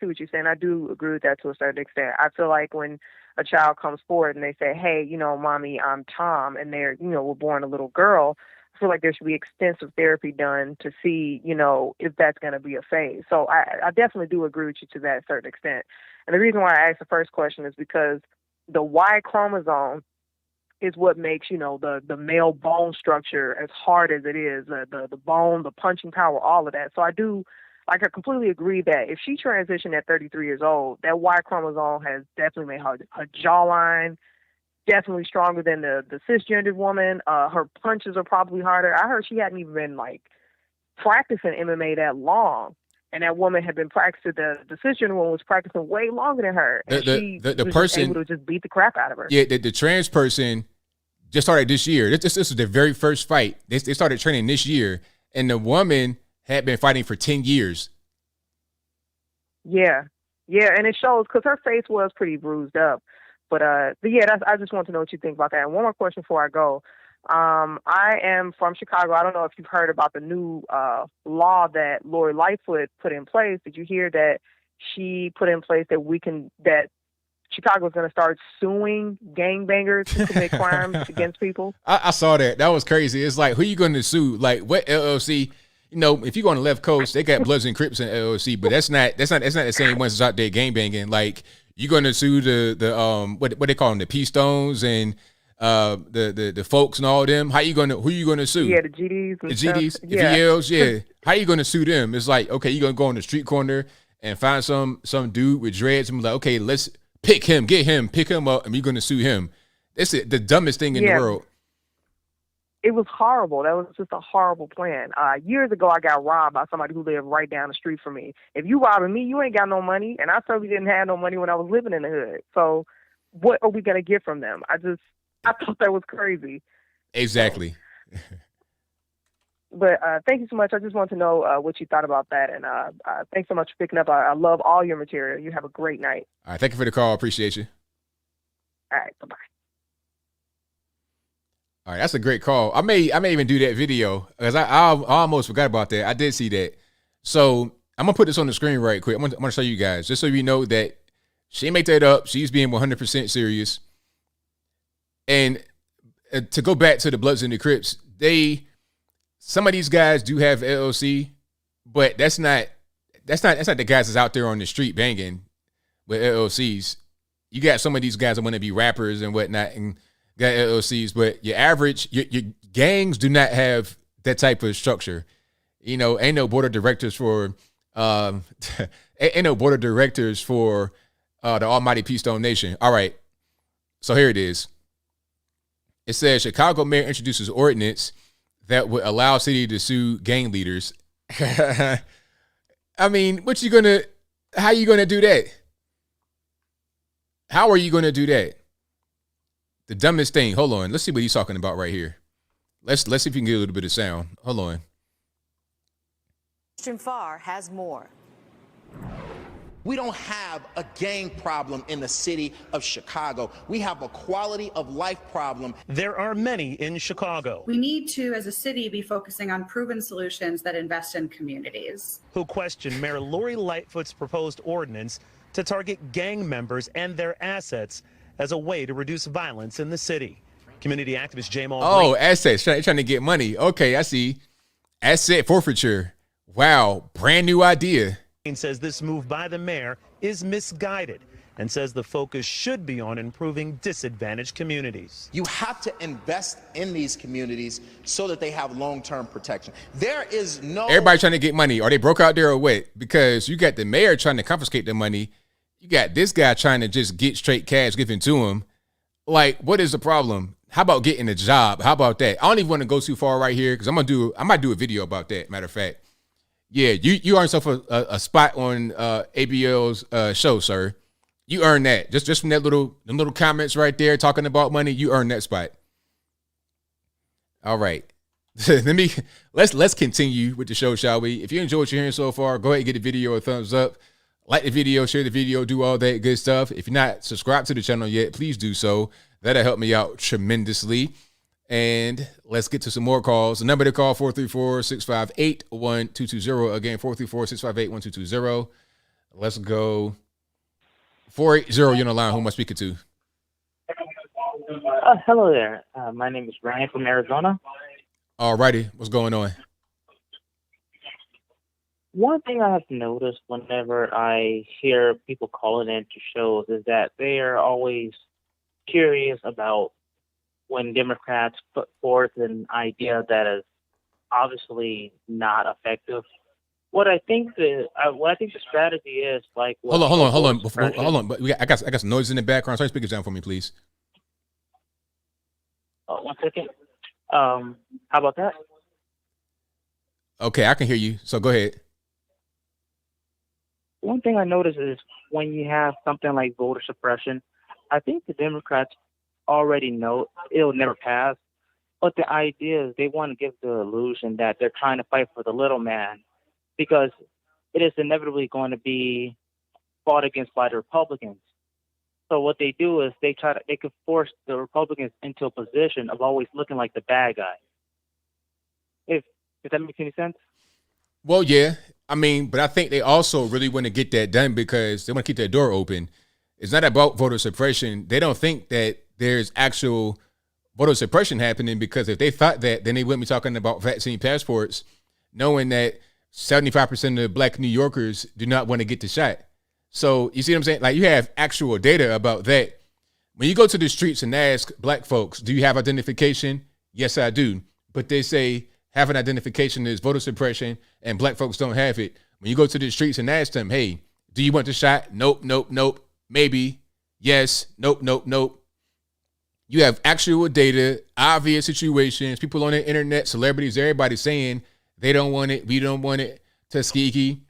S17: see what you're saying. I do agree with that to a certain extent. I feel like when a child comes forward and they say, hey, mommy, I'm Tom, and they're, were born a little girl, I feel like there should be extensive therapy done to see, if that's going to be a phase. So I definitely do agree with you to that certain extent. And the reason why I asked the first question is because the Y chromosome is what makes, the male bone structure as hard as it is, the bone, the punching power, all of that. So I completely agree that if she transitioned at 33 years old, that Y chromosome has definitely made her jawline definitely stronger than the cisgendered woman. Her punches are probably harder. I heard she hadn't even been practicing MMA that long. And that woman had been practicing, the cisgender woman was practicing way longer than her. And she was
S1: person
S17: able to just beat the crap out of her.
S1: Yeah, the trans person just started this year. This was their very first fight. They started training this year. And the woman had been fighting for 10 years.
S17: Yeah. Yeah, and it shows because her face was pretty bruised up. But yeah, I just want to know what you think about that. And one more question before I go. I am from Chicago. I don't know if you've heard about the new law that Lori Lightfoot put in place. Did you hear that she put in place that Chicago's going to start suing gangbangers who commit crimes against people?
S1: I saw that. That was crazy. It's like, who you going to sue? Like, what LLC? If you go on the left coast, they got Bloods and Crips and LLC, but that's not the same ones that's out there gangbanging. Like, you're going to sue the what they call them, the P-Stones and the folks and all them. Who you gonna sue?
S17: Yeah, the GDs and
S1: the
S17: stuff.
S1: GDs, the VLs, yeah. How you gonna sue them? It's like, okay, you're gonna go on the street corner and find some dude with dreads and be like, okay, let's pick him up, and we're gonna sue him. It's the dumbest thing in the world.
S17: It was horrible. That was just a horrible plan. Years ago, I got robbed by somebody who lived right down the street from me. If you robbing me, you ain't got no money, and I certainly didn't have no money when I was living in the hood. So what are we gonna get from them? I thought that was crazy.
S1: Exactly.
S17: But thank you so much. I just want to know what you thought about that. And thanks so much for picking up. I love all your material. You have a great night.
S1: All right. Thank you for the call. Appreciate you.
S17: All right. Bye-bye.
S1: All right. That's a great call. I may even do that video because I almost forgot about that. I did see that. So I'm going to put this on the screen right quick. I'm going to show you guys just so you know that she didn't make that up. She's being 100% serious. And to go back to the Bloods and the Crips, some of these guys do have LLC, but that's not the guys that's out there on the street banging with LLCs. you got some of these guys that want to be rappers and whatnot and got LLCs, but your gangs do not have that type of structure. You know, ain't no board of directors for the Almighty Peace Stone Nation. All right. So here it is. It says Chicago mayor introduces ordinance that would allow city to sue gang leaders. I mean, how you gonna do that? How are you gonna do that? The dumbest thing. Hold on. Let's see what he's talking about right here. Let's see if we can get a little bit of sound. Hold on.
S18: Christian Farr has more.
S19: We don't have a gang problem in the city of Chicago. We have a quality of life problem.
S20: There are many in Chicago.
S21: We need to, as a city, be focusing on proven solutions that invest in communities.
S20: Who question Mayor Lori Lightfoot's proposed ordinance to target gang members and their assets as a way to reduce violence in the city. Community activist Jamal.
S1: Oh, assets, trying to get money. Okay, I see. Asset forfeiture. Wow, brand new idea.
S20: Says this move by the mayor is misguided and says the focus should be on improving disadvantaged communities.
S19: You have to invest in these communities so that they have long-term protection. There is no...
S1: Everybody trying to get money. Are they broke out there or what? Because you got the mayor trying to confiscate the money. You got this guy trying to just get straight cash given to him. Like, what is the problem? How about getting a job? How about that? I don't even want to go too far right here because I might do a video about that, matter of fact. Yeah, you earned yourself a spot on ABL's show, sir. You earned that. Just from them little comments right there talking about money, you earned that spot. All right. Let's continue with the show, shall we? If you enjoyed what you're hearing so far, go ahead and give the video a thumbs up. Like the video, share the video, do all that good stuff. If you're not subscribed to the channel yet, please do so. That'll help me out tremendously. And let's get to some more calls. The number to call, 434-658-1220. Again, 434-658-1220. Let's go. 480, you're on the line. Who am I speaking to?
S22: Hello there. My name is Ryan from Arizona.
S1: All righty. What's going on?
S22: One thing I have noticed whenever I hear people calling into shows is that they are always curious about when Democrats put forth an idea that is obviously not effective. What I think the strategy is like.
S1: Hold on. But I got some noise in the background. Turn speakers down for me, please.
S22: 1 second. How about that?
S1: Okay, I can hear you. So go ahead.
S22: One thing I notice is when you have something like voter suppression, I think the Democrats already know it'll never pass. But the idea is they want to give the illusion that they're trying to fight for the little man because it is inevitably going to be fought against by the Republicans. So what they do is they could force the Republicans into a position of always looking like the bad guy. If that makes any sense?
S1: Well, yeah. I mean, but I think they also really want to get that done because they want to keep that door open. It's not about voter suppression. They don't think that there's actual voter suppression happening because if they thought that, then they wouldn't be talking about vaccine passports, knowing that 75% of Black New Yorkers do not want to get the shot. So you see what I'm saying? Like you have actual data about that. When you go to the streets and ask Black folks, do you have identification? Yes, I do. But they say having identification is voter suppression and Black folks don't have it. When you go to the streets and ask them, hey, do you want the shot? Nope, nope, nope. Maybe. Yes. Nope, nope, nope. You have actual data, obvious situations, people on the internet, celebrities, everybody saying they don't want it, we don't want it, Tuskegee.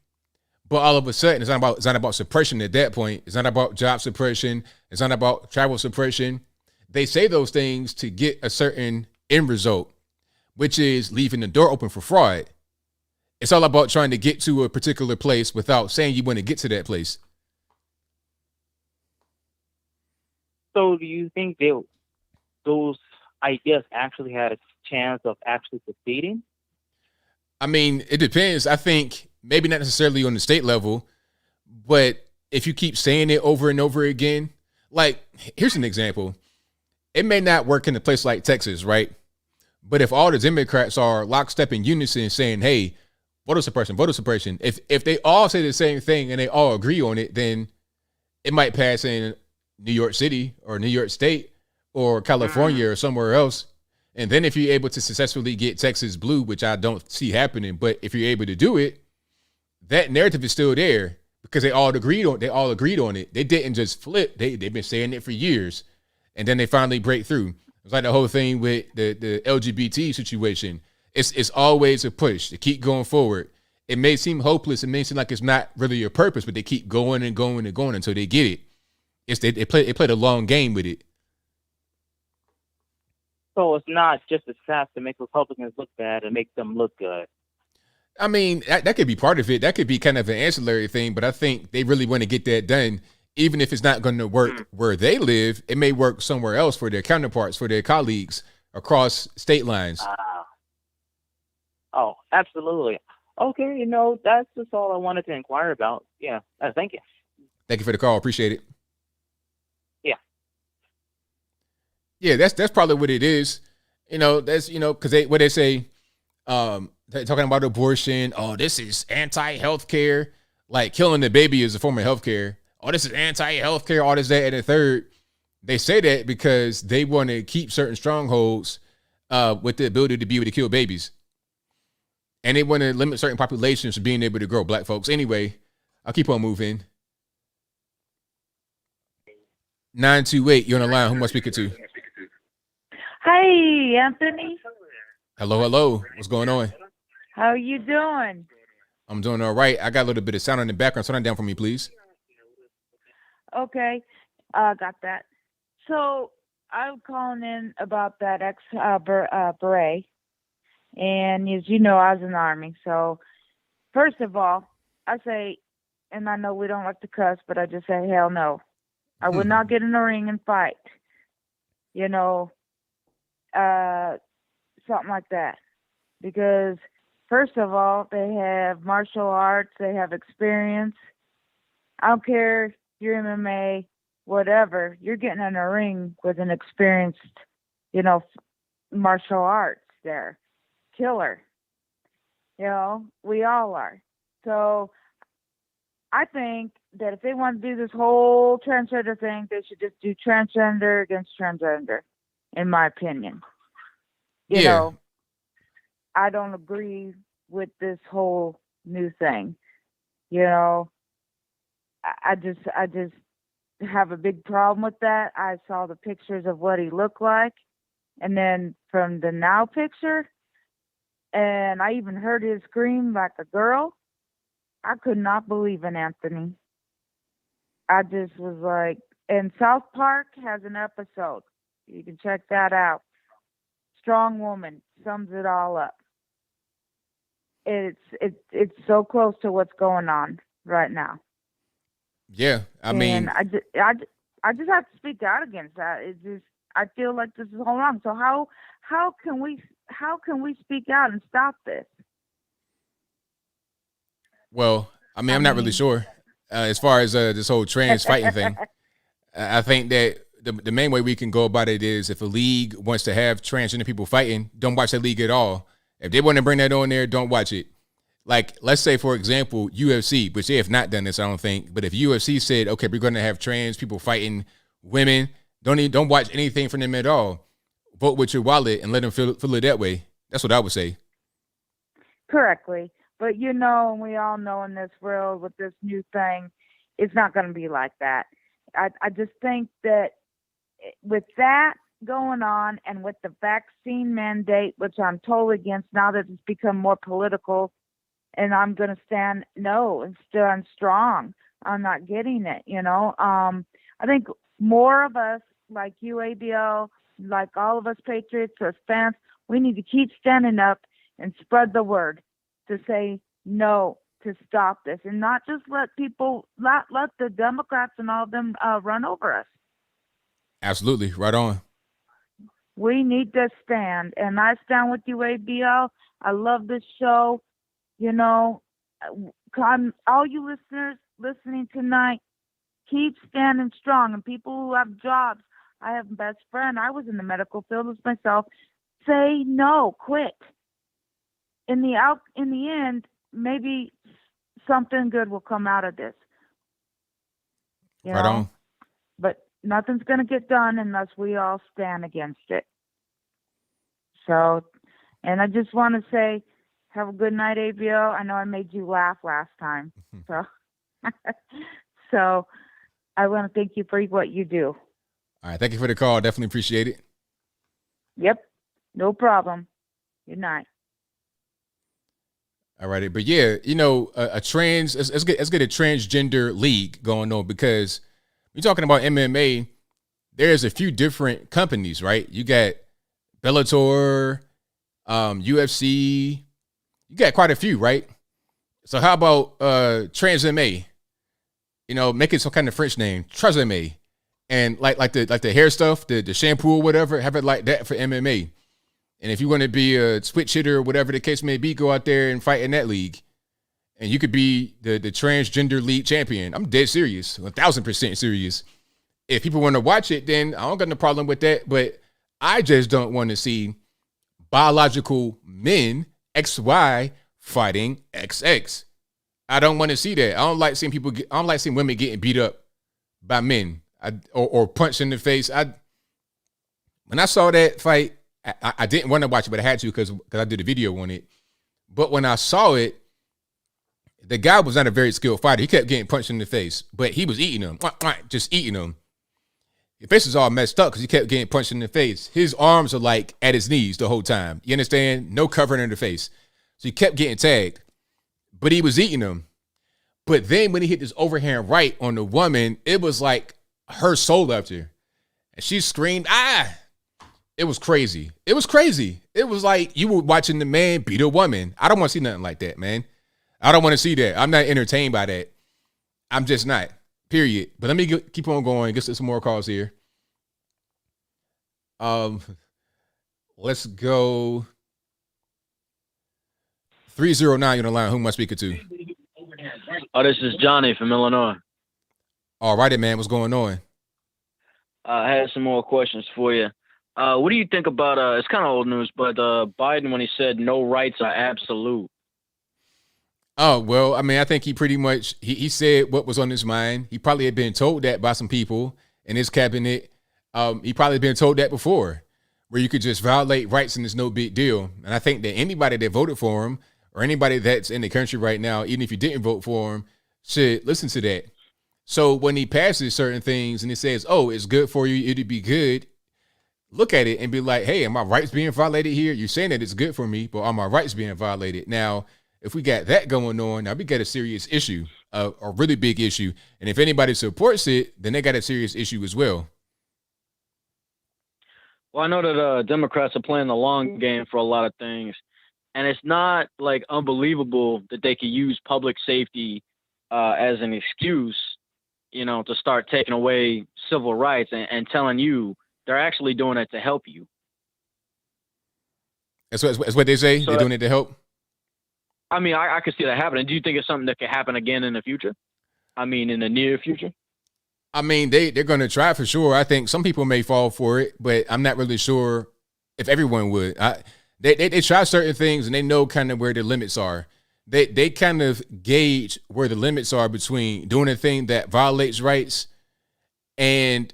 S1: But all of a sudden, it's not about suppression at that point. It's not about job suppression. It's not about travel suppression. They say those things to get a certain end result, which is leaving the door open for fraud. It's all about trying to get to a particular place without saying you want to get to that place.
S22: So do you think those ideas actually had a chance of actually succeeding?
S1: I mean, it depends. I think maybe not necessarily on the state level, but if you keep saying it over and over again, like here's an example. It may not work in a place like Texas, right? But if all the Democrats are lockstep in unison saying, hey, voter suppression, if they all say the same thing and they all agree on it, then it might pass in New York City or New York State or California or somewhere else. And then if you're able to successfully get Texas blue, which I don't see happening, but if you're able to do it, that narrative is still there because they all agreed on it. They didn't just flip. They've been saying it for years. And then they finally break through. It's like the whole thing with the LGBT situation. It's always a push to keep going forward. It may seem hopeless. It may seem like it's not really a purpose, but they keep going and going and going until they get it. They play the long game with it.
S22: So it's not just a sap to make Republicans look bad and make them look good.
S1: I mean, that could be part of it. That could be kind of an ancillary thing, but I think they really want to get that done. Even if it's not going to work where they live, it may work somewhere else for their counterparts, for their colleagues across state lines.
S22: Oh, absolutely. Okay, that's just all I wanted to inquire about. Yeah, thank you.
S1: Thank you for the call. Appreciate it.
S22: Yeah.
S1: Yeah, that's probably what it is. That's, because they say, they're talking about abortion. Oh, this is anti-healthcare. Like killing the baby is a form of healthcare. Oh, this is anti-healthcare. All this, that, and the third. They say that because they want to keep certain strongholds with the ability to be able to kill babies. And they want to limit certain populations from being able to grow. Black folks. Anyway, I'll keep on moving. 928, you're on the line. Who am I speaking to?
S2: Hi, Anthony.
S1: Hello. What's going on?
S2: How you doing?
S1: I'm doing all right. I got a little bit of sound in the background. Turn it down for me, please.
S2: Okay, got that. So I'm calling in about that beret. And as you know, I was in the Army. So first of all, I say, and I know we don't like to cuss, but I just say, hell no. I would not get in the ring and fight. Something like that. Because first of all, they have martial arts, they have experience. I don't care if you're MMA, whatever, you're getting in a ring with an experienced, martial arts there. Killer. We all are. So I think that if they want to do this whole transgender thing, they should just do transgender against transgender, in my opinion. You know, I don't agree with this whole new thing. I just have a big problem with that. I saw the pictures of what he looked like, and then from the now picture, and I even heard his scream like a girl. I could not believe in Anthony. I just was like, and South Park has an episode. You can check that out. Strong Woman sums it all up. It's so close to what's going on right now.
S1: Yeah, I mean,
S2: I just have to speak out against that. I feel like this is all wrong. So how can we speak out and stop this?
S1: Well, I'm not really sure as far as this whole trans fighting thing. I think that the main way we can go about it is if a league wants to have transgender people fighting, don't watch that league at all. If they want to bring that on there, don't watch it. Like, let's say, for example, UFC, which they have not done this, I don't think. But if UFC said, okay, we're going to have trans people fighting women, don't watch anything from them at all. Vote with your wallet and let them feel it that way. That's what I would say.
S2: Correctly. But and we all know in this world with this new thing, it's not going to be like that. I just think that with that going on and with the vaccine mandate, which I'm totally against now that it's become more political, and I'm going to stand no and stand strong on not getting it, I think more of us, like you, ABL, like all of us patriots, us fans, we need to keep standing up and spread the word to say no, to stop this, and not just let the Democrats and all of them run over us.
S1: Absolutely. Right on.
S2: We need to stand, and I stand with you, ABL. I love this show. All you listeners listening tonight, keep standing strong. And people who have jobs, I have a best friend. I was in the medical field with myself. Say no, quit. In the end, maybe something good will come out of this.
S1: Right on.
S2: But nothing's going to get done unless we all stand against it. So, and I just want to say, have a good night, ABL. I know I made you laugh last time. So, so I want to thank you for what you do.
S1: All right. Thank you for the call. Definitely appreciate it.
S2: Yep. No problem. Good night.
S1: All righty. But yeah, you know, let's get a transgender league going on, because we're talking about MMA. There's a few different companies, right? You got Bellator, UFC. You got quite a few, right? So how about Transgender Mma? You know, make it some kind of French name, Transgender Mma, and like the hair stuff, the shampoo or whatever, have it like that for MMA. And if you want to be a switch hitter or whatever the case may be, go out there and fight in that league, and you could be the transgender league champion. I'm dead serious, 1,000% serious. If people want to watch it, then I don't got no problem with that. But I just don't want to see biological men, XY, fighting XX. I don't want to see that. I don't like seeing I don't like seeing women getting beat up by men or punched in the face. When I saw that fight, I didn't want to watch it, but I had to because I did a video on it. But when I saw it, the guy was not a very skilled fighter. He kept getting punched in the face, but he was eating them, just eating them. His face was all messed up because he kept getting punched in the face. His arms are like at his knees the whole time. You understand? No covering in the face. So he kept getting tagged, but he was eating them. But then when he hit this overhand right on the woman, it was like her soul left her. And she screamed, ah! It was crazy. It was crazy. It was like you were watching the man beat a woman. I don't want to see nothing like that, man. I don't want to see that. I'm not entertained by that. I'm just not. Period. But let me keep on going. Get some more calls here. Let's go. 309, you're on the line. Who am I speaking to?
S7: Oh, this is Johnny from Illinois.
S1: All righty, man. What's going on?
S7: I had some more questions for you. What do you think about, it's kind of old news, but Biden, when he said no rights are absolute?
S1: Oh, well, I mean, I think he pretty much, he said what was on his mind. He probably had been told that by some people in his cabinet. He probably been told that before, where you could just violate rights and it's no big deal. And I think that anybody that voted for him or anybody that's in the country right now, even if you didn't vote for him, should listen to that. So when he passes certain things and he says, oh, it's good for you, it'd be good, look at it and be like, hey, are my rights being violated here? You're saying that it's good for me, but are my rights being violated? Now, if we got that going on, now we got a serious issue, a really big issue. And if anybody supports it, then they got a serious issue as well.
S7: Well, I know that Democrats are playing the long game for a lot of things. And it's not like unbelievable that they could use public safety as an excuse, you know, to start taking away civil rights and telling you they're actually doing it to help you.
S1: That's what they say.
S7: So
S1: they're doing it to help.
S7: I mean, I could see that happening. Do you think it's something that could happen again in the future? I mean, in the near future?
S1: I mean, they're going to try for sure. I think some people may fall for it, but I'm not really sure if everyone would. They try certain things and they know kind of where the limits are. They kind of gauge where the limits are between doing a thing that violates rights, and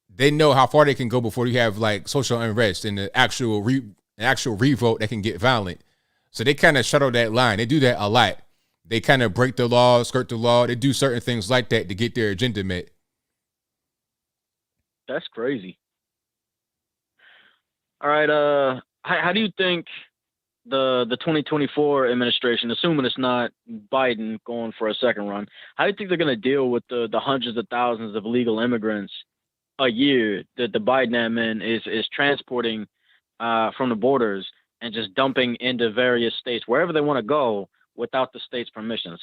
S1: they know how far they can go before you have like social unrest and the actual revolt that can get violent. So they kind of shuttle that line. They do that a lot. They kind of break the law, skirt the law. They do certain things like that to get their agenda met.
S7: That's crazy. All right. How do you think the 2024 administration, assuming it's not Biden going for a second run, how do you think they're going to deal with the hundreds of thousands of illegal immigrants a year that the Biden admin is transporting from the borders and just dumping into various states, wherever they want to go, without the state's permissions?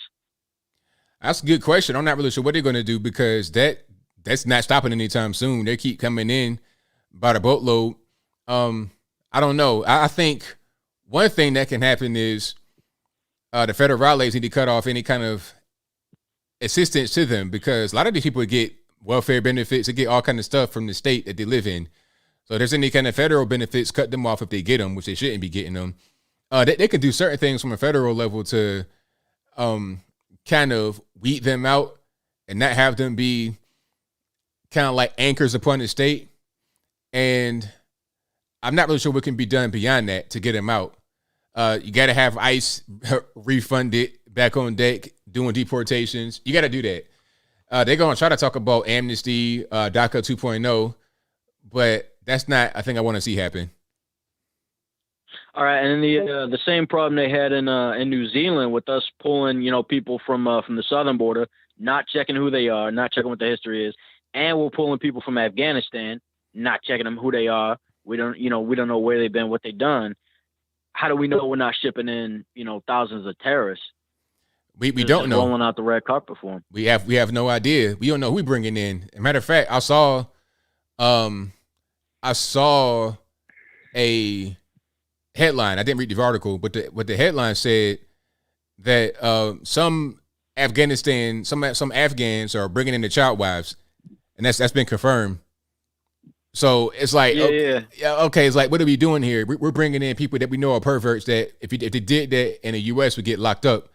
S1: That's a good question. I'm not really sure what they're going to do, because that's not stopping anytime soon. They keep coming in by the boatload. I don't know. I think one thing that can happen is the federal regulators need to cut off any kind of assistance to them, because a lot of these people get welfare benefits. They get all kind of stuff from the state that they live in. So if there's any kind of federal benefits, cut them off if they get them, which they shouldn't be getting them. They can do certain things from a federal level to kind of weed them out and not have them be kind of like anchors upon the state. And I'm not really sure what can be done beyond that to get him out. You got to have ICE refund it back on deck, doing deportations. You got to do that. They're going to try to talk about amnesty, DACA 2.0, but that's not a thing I want to see happen.
S7: All right, and then the same problem they had in New Zealand with us pulling, people from the southern border, not checking who they are, not checking what the history is, and we're pulling people from Afghanistan, not checking them who they are. We don't know where they've been, what they've done. How do we know we're not shipping in, thousands of terrorists?
S1: We don't know.
S7: Rolling out the red carpet for them.
S1: We have no idea. We don't know who we bringing in. As a matter of fact, I saw a headline. I didn't read the article, but the headline said that some Afghans are bringing in the child wives, and that's been confirmed. So it's like, okay, it's like, what are we doing here? We're bringing in people that we know are perverts that if they did that in the U.S. would get locked up.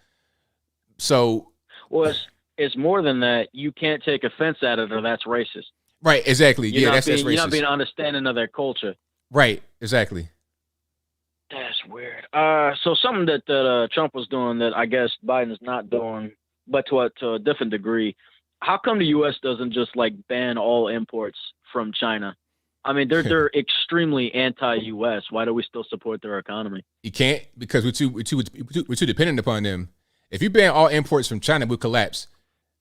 S1: So,
S7: well, it's more than that. You can't take offense at it, or that's racist.
S1: Right? Exactly. That's racist.
S7: You're not being understanding of their culture.
S1: Right. Exactly.
S7: That's weird. So something that Trump was doing that I guess Biden is not doing, but to a different degree. How come the U.S. doesn't just like ban all imports from China? I mean, they're extremely anti-U.S. Why do we still support their economy?
S1: You can't, because we're too dependent upon them. If you ban all imports from China, we'll collapse.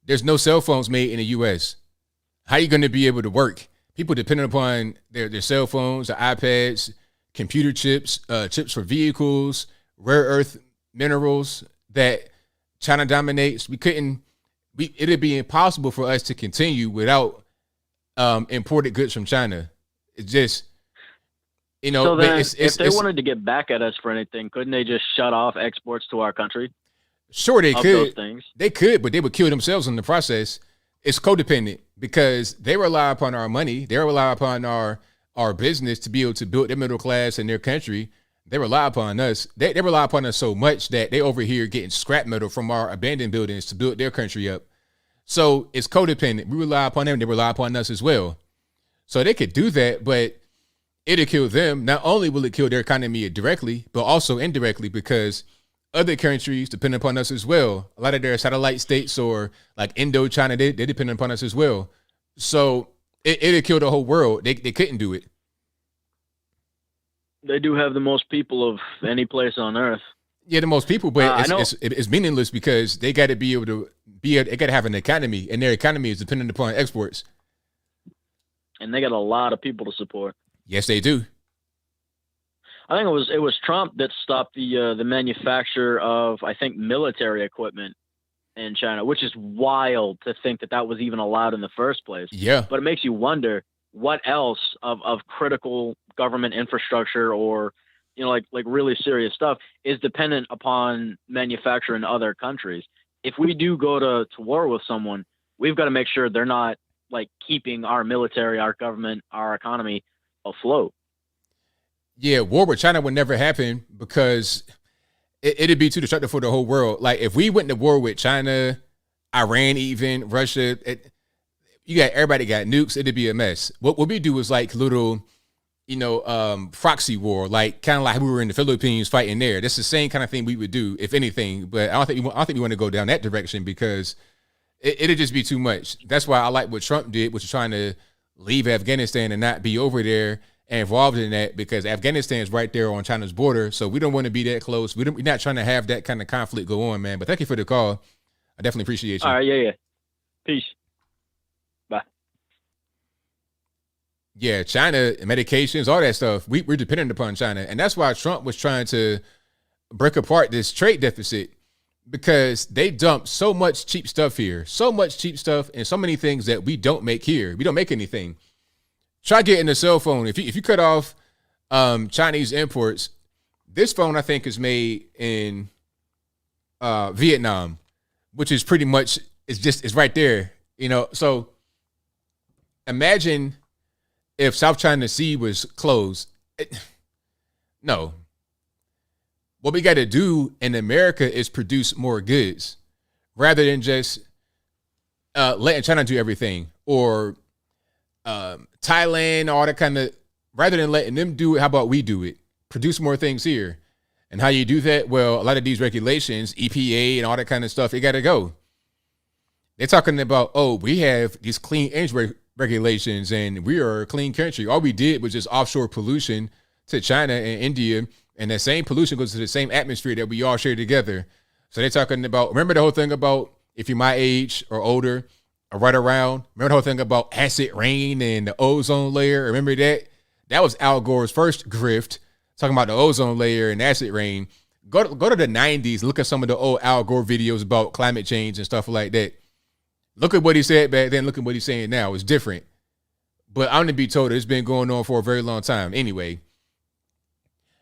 S1: There's no cell phones made in the U.S. How are you going to be able to work? People dependent upon their cell phones, their iPads, computer chips, chips for vehicles, rare earth minerals that China dominates. It'd be impossible for us to continue without imported goods from China. It's just,
S7: So then, if they wanted to get back at us for anything, couldn't they just shut off exports to our country?
S1: Sure, they could.
S7: Those things?
S1: They could, but they would kill themselves in the process. It's codependent because they rely upon our money. They rely upon our business to be able to build their middle class in their country. They rely upon us. They rely upon us so much that they over here getting scrap metal from our abandoned buildings to build their country up. So it's codependent. We rely upon them. They rely upon us as well. So they could do that, but it'll kill them. Not only will it kill their economy directly, but also indirectly because other countries depend upon us as well. A lot of their satellite states or like Indochina, they depend upon us as well. So it'll kill the whole world. They couldn't do it.
S7: They do have the most people of any place on earth.
S1: Yeah, the most people, but it's meaningless because they got to be able to they got to have an economy, and their economy is dependent upon exports.
S7: And they got a lot of people to support.
S1: Yes, they do.
S7: I think it was Trump that stopped the manufacture of, I think, military equipment in China, which is wild to think that was even allowed in the first place.
S1: Yeah.
S7: But it makes you wonder what else of critical government infrastructure or like really serious stuff is dependent upon manufacture in other countries. If we do go to war with someone, we've got to make sure they're not like keeping our military, our government, our economy afloat.
S1: Yeah, war with China would never happen because it'd be too destructive for the whole world. Like if we went to war with China, Iran, even Russia, everybody got nukes. It'd be a mess. What we do is like little, proxy war, like kind of like we were in the Philippines fighting there. That's the same kind of thing we would do, if anything. But I don't think we want to go down that direction because it'd just be too much. That's why I like what Trump did, which is trying to leave Afghanistan and not be over there and involved in that because Afghanistan is right there on China's border. So we don't want to be that close. We're not trying to have that kind of conflict go on, man. But thank you for the call. I definitely appreciate you.
S7: All right. Yeah. Peace. Bye.
S1: Yeah. China, medications, all that stuff. We're dependent upon China. And that's why Trump was trying to break apart this trade deficit because they dump so much cheap stuff here, so much cheap stuff and so many things that we don't make here. We don't make anything. Try getting a cell phone. If you cut off Chinese imports, this phone I think is made in Vietnam, which is pretty much it's right there. So imagine if South China Sea was closed. No. What we got to do in America is produce more goods rather than just letting China do everything or Thailand, all that kind of, rather than letting them do it, how about we do it? Produce more things here. And how you do that? Well, a lot of these regulations, EPA and all that kind of stuff, it got to go. They're talking about, oh, we have these clean energy regulations and we are a clean country. All we did was just offshore pollution to China and India. And that same pollution goes to the same atmosphere that we all share together. So they're talking about, remember the whole thing about if you're my age or older or right around, remember the whole thing about acid rain and the ozone layer? Remember that? That was Al Gore's first grift, talking about the ozone layer and acid rain. Go to the 90s, look at some of the old Al Gore videos about climate change and stuff like that. Look at what he said back then. Look at what he's saying now. It's different. But I'm going to be told it's been going on for a very long time. Anyway,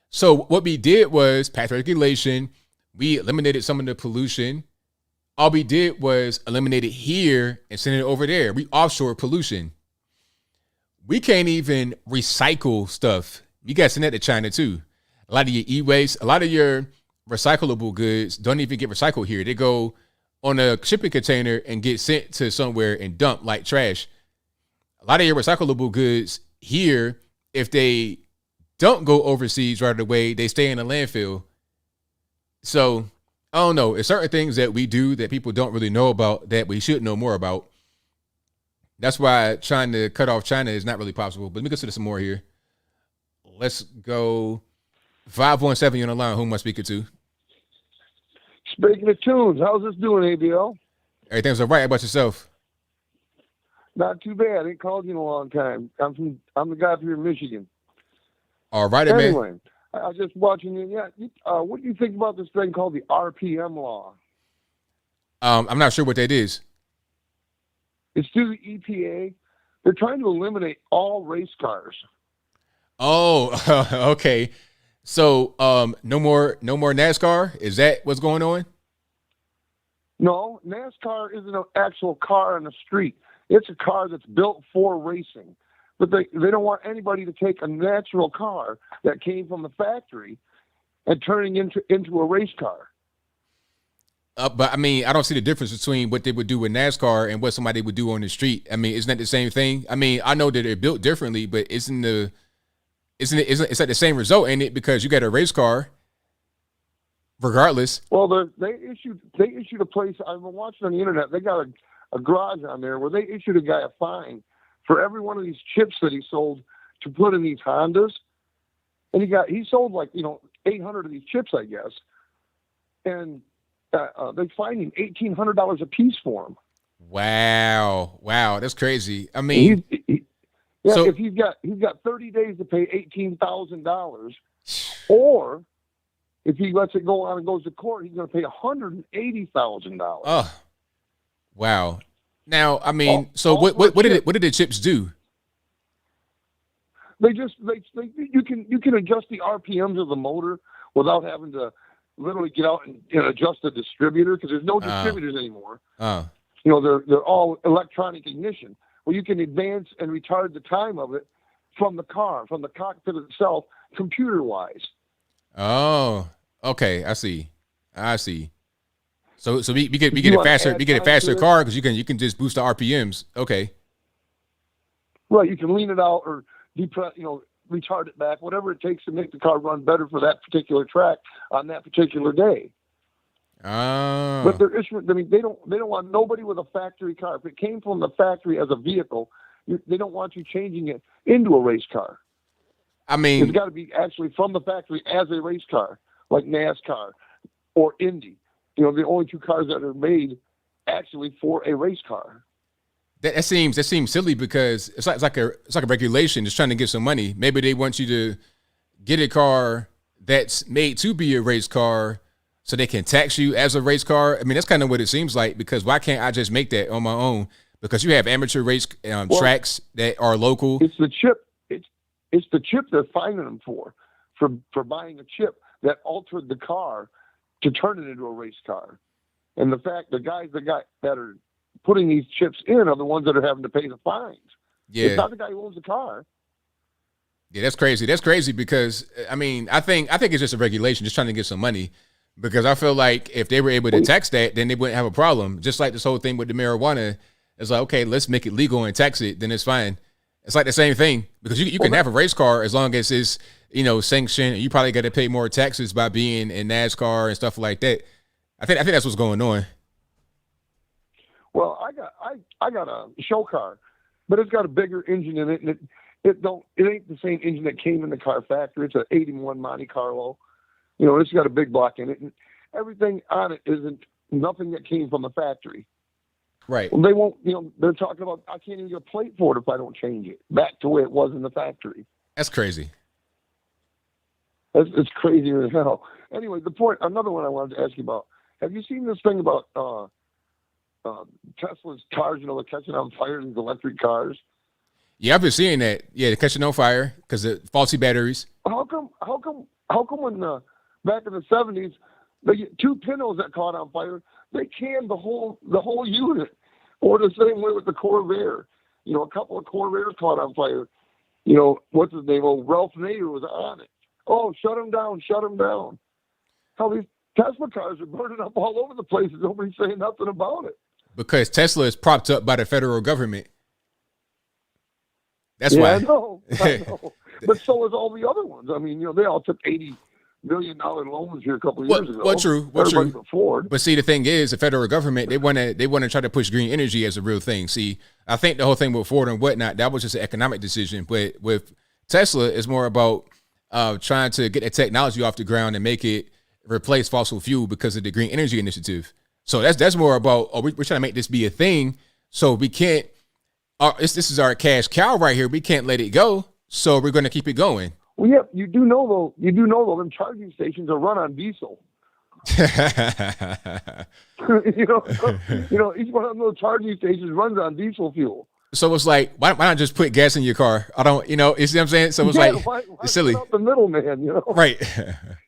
S1: so what we did was pass regulation. We eliminated some of the pollution. All we did was eliminate it here and send it over there. We offshore pollution. We can't even recycle stuff. You guys send that to China too. A lot of your e-waste, a lot of your recyclable goods don't even get recycled here. They go on a shipping container and get sent to somewhere and dumped like trash. A lot of your recyclable goods here, if they don't go overseas right away, they stay in a landfill. So I don't know. It's certain things that we do that people don't really know about that we should know more about. That's why trying to cut off China is not really possible. But let me consider some more here. Let's go 517 on the line. Who am I speaking to?
S3: Speaking of tunes, how's this doing, ABL?
S1: Everything's all right. How about yourself?
S3: Not too bad. I ain't called you in a long time. I'm the guy from here in Michigan.
S1: All right,
S3: anyway,
S1: man.
S3: I was just watching you. Yeah, what do you think about this thing called the RPM law?
S1: I'm not sure what that is.
S3: It's through the EPA. They're trying to eliminate all race cars.
S1: Oh, okay. So, no more NASCAR. Is that what's going on?
S3: No, NASCAR isn't an actual car on the street. It's a car that's built for racing. But they don't want anybody to take a natural car that came from the factory and turning into a race car.
S1: But I mean, I don't see the difference between what they would do with NASCAR and what somebody would do on the street. I mean, isn't that the same thing? I mean, I know that they're built differently, but it's like the same result, ain't it? Because you got a race car, regardless.
S3: Well, they issued a place. I've been watching on the internet. They got a garage on there where they issued a guy a fine for every one of these chips that he sold to put in these Hondas, and he sold like 800 of these chips, I guess, and they fined him $1,800 a piece for them.
S1: Wow, that's crazy. I mean,
S3: if he's got 30 days to pay $18,000, or if he lets it go on and goes to court, he's going to pay $180,000.
S1: Oh, wow. Now, I mean, what did the chips do?
S3: You can adjust the RPMs of the motor without having to literally get out and adjust the distributor, because there's no distributors anymore. They're all electronic ignition. Well, you can advance and retard the time of it from the car, from the cockpit itself, computer-wise.
S1: Oh, okay, I see. So we get a faster car because you can just boost the RPMs. Okay.
S3: Right, you can lean it out or retard it back, whatever it takes to make the car run better for that particular track on that particular day.
S1: Oh.
S3: But they're issuing. I mean, they don't want nobody with a factory car. If it came from the factory as a vehicle, they don't want you changing it into a race car.
S1: I mean,
S3: it's got to be actually from the factory as a race car, like NASCAR or Indy. The only two cars that are made actually for a race car.
S1: That seems silly because it's like a regulation just trying to get some money. Maybe they want you to get a car that's made to be a race car so they can tax you as a race car. I mean, that's kind of what it seems like, because why can't I just make that on my own? Because you have amateur race tracks that are local.
S3: It's the chip. It's the chip they're fining them for buying a chip that altered the car to turn it into a race car. And the guys that are putting these chips in are the ones that are having to pay the fines.
S1: Yeah.
S3: It's not the guy who owns the car.
S1: Yeah, that's crazy. That's crazy because, I mean, I think it's just a regulation, just trying to get some money, because I feel like if they were able to tax that, then they wouldn't have a problem. Just like this whole thing with the marijuana. It's like, okay, let's make it legal and tax it, then it's fine. It's like the same thing because you can have a race car as long as it's, sanctioned. You probably got to pay more taxes by being in NASCAR and stuff like that. I think that's what's going on.
S3: Well, I got a show car, but it's got a bigger engine in it, and it ain't the same engine that came in the car factory. It's an 81 Monte Carlo. It's got a big block in it, and everything on it isn't nothing that came from the factory.
S1: Right.
S3: Well, they won't. They're talking about I can't even get a plate for it if I don't change it back to where it was in the factory.
S1: That's crazy.
S3: It's crazier as hell. Anyway, another one I wanted to ask you about. Have you seen this thing about Tesla's cars? They're catching on fire, these electric cars.
S1: Yeah, I've been seeing that. Yeah, they're catching on fire because of faulty batteries.
S3: How come when back in the 70s, they get 2 pintos that caught on fire, they canned the whole unit. Or the same way with the Corvair. A couple of Corvairs caught on fire. What's his name? Oh, Ralph Nader was on it. Oh, shut him down. How these Tesla cars are burning up all over the place and nobody's saying nothing about it.
S1: Because Tesla is propped up by the federal government. That's why.
S3: I know. But so is all the other ones. I mean, they all took $80 million loans here a couple of years ago.
S1: Well, true.
S3: Everybody Ford.
S1: But see, the thing is, the federal government, they want to try to push green energy as a real thing. See, I think the whole thing with Ford and whatnot, that was just an economic decision. But with Tesla, it's more about trying to get the technology off the ground and make it replace fossil fuel because of the green energy initiative. So that's more about, we're trying to make this be a thing. So we can't, this is our cash cow right here. We can't let it go. So we're going to keep it going.
S3: Well, yeah, you do know though, them charging stations are run on diesel. Each one of those charging stations runs on diesel fuel.
S1: So it's like, why not just put gas in your car? I don't, you see what I'm saying? So it's
S3: why
S1: it's silly.
S3: Out the middleman,
S1: Right.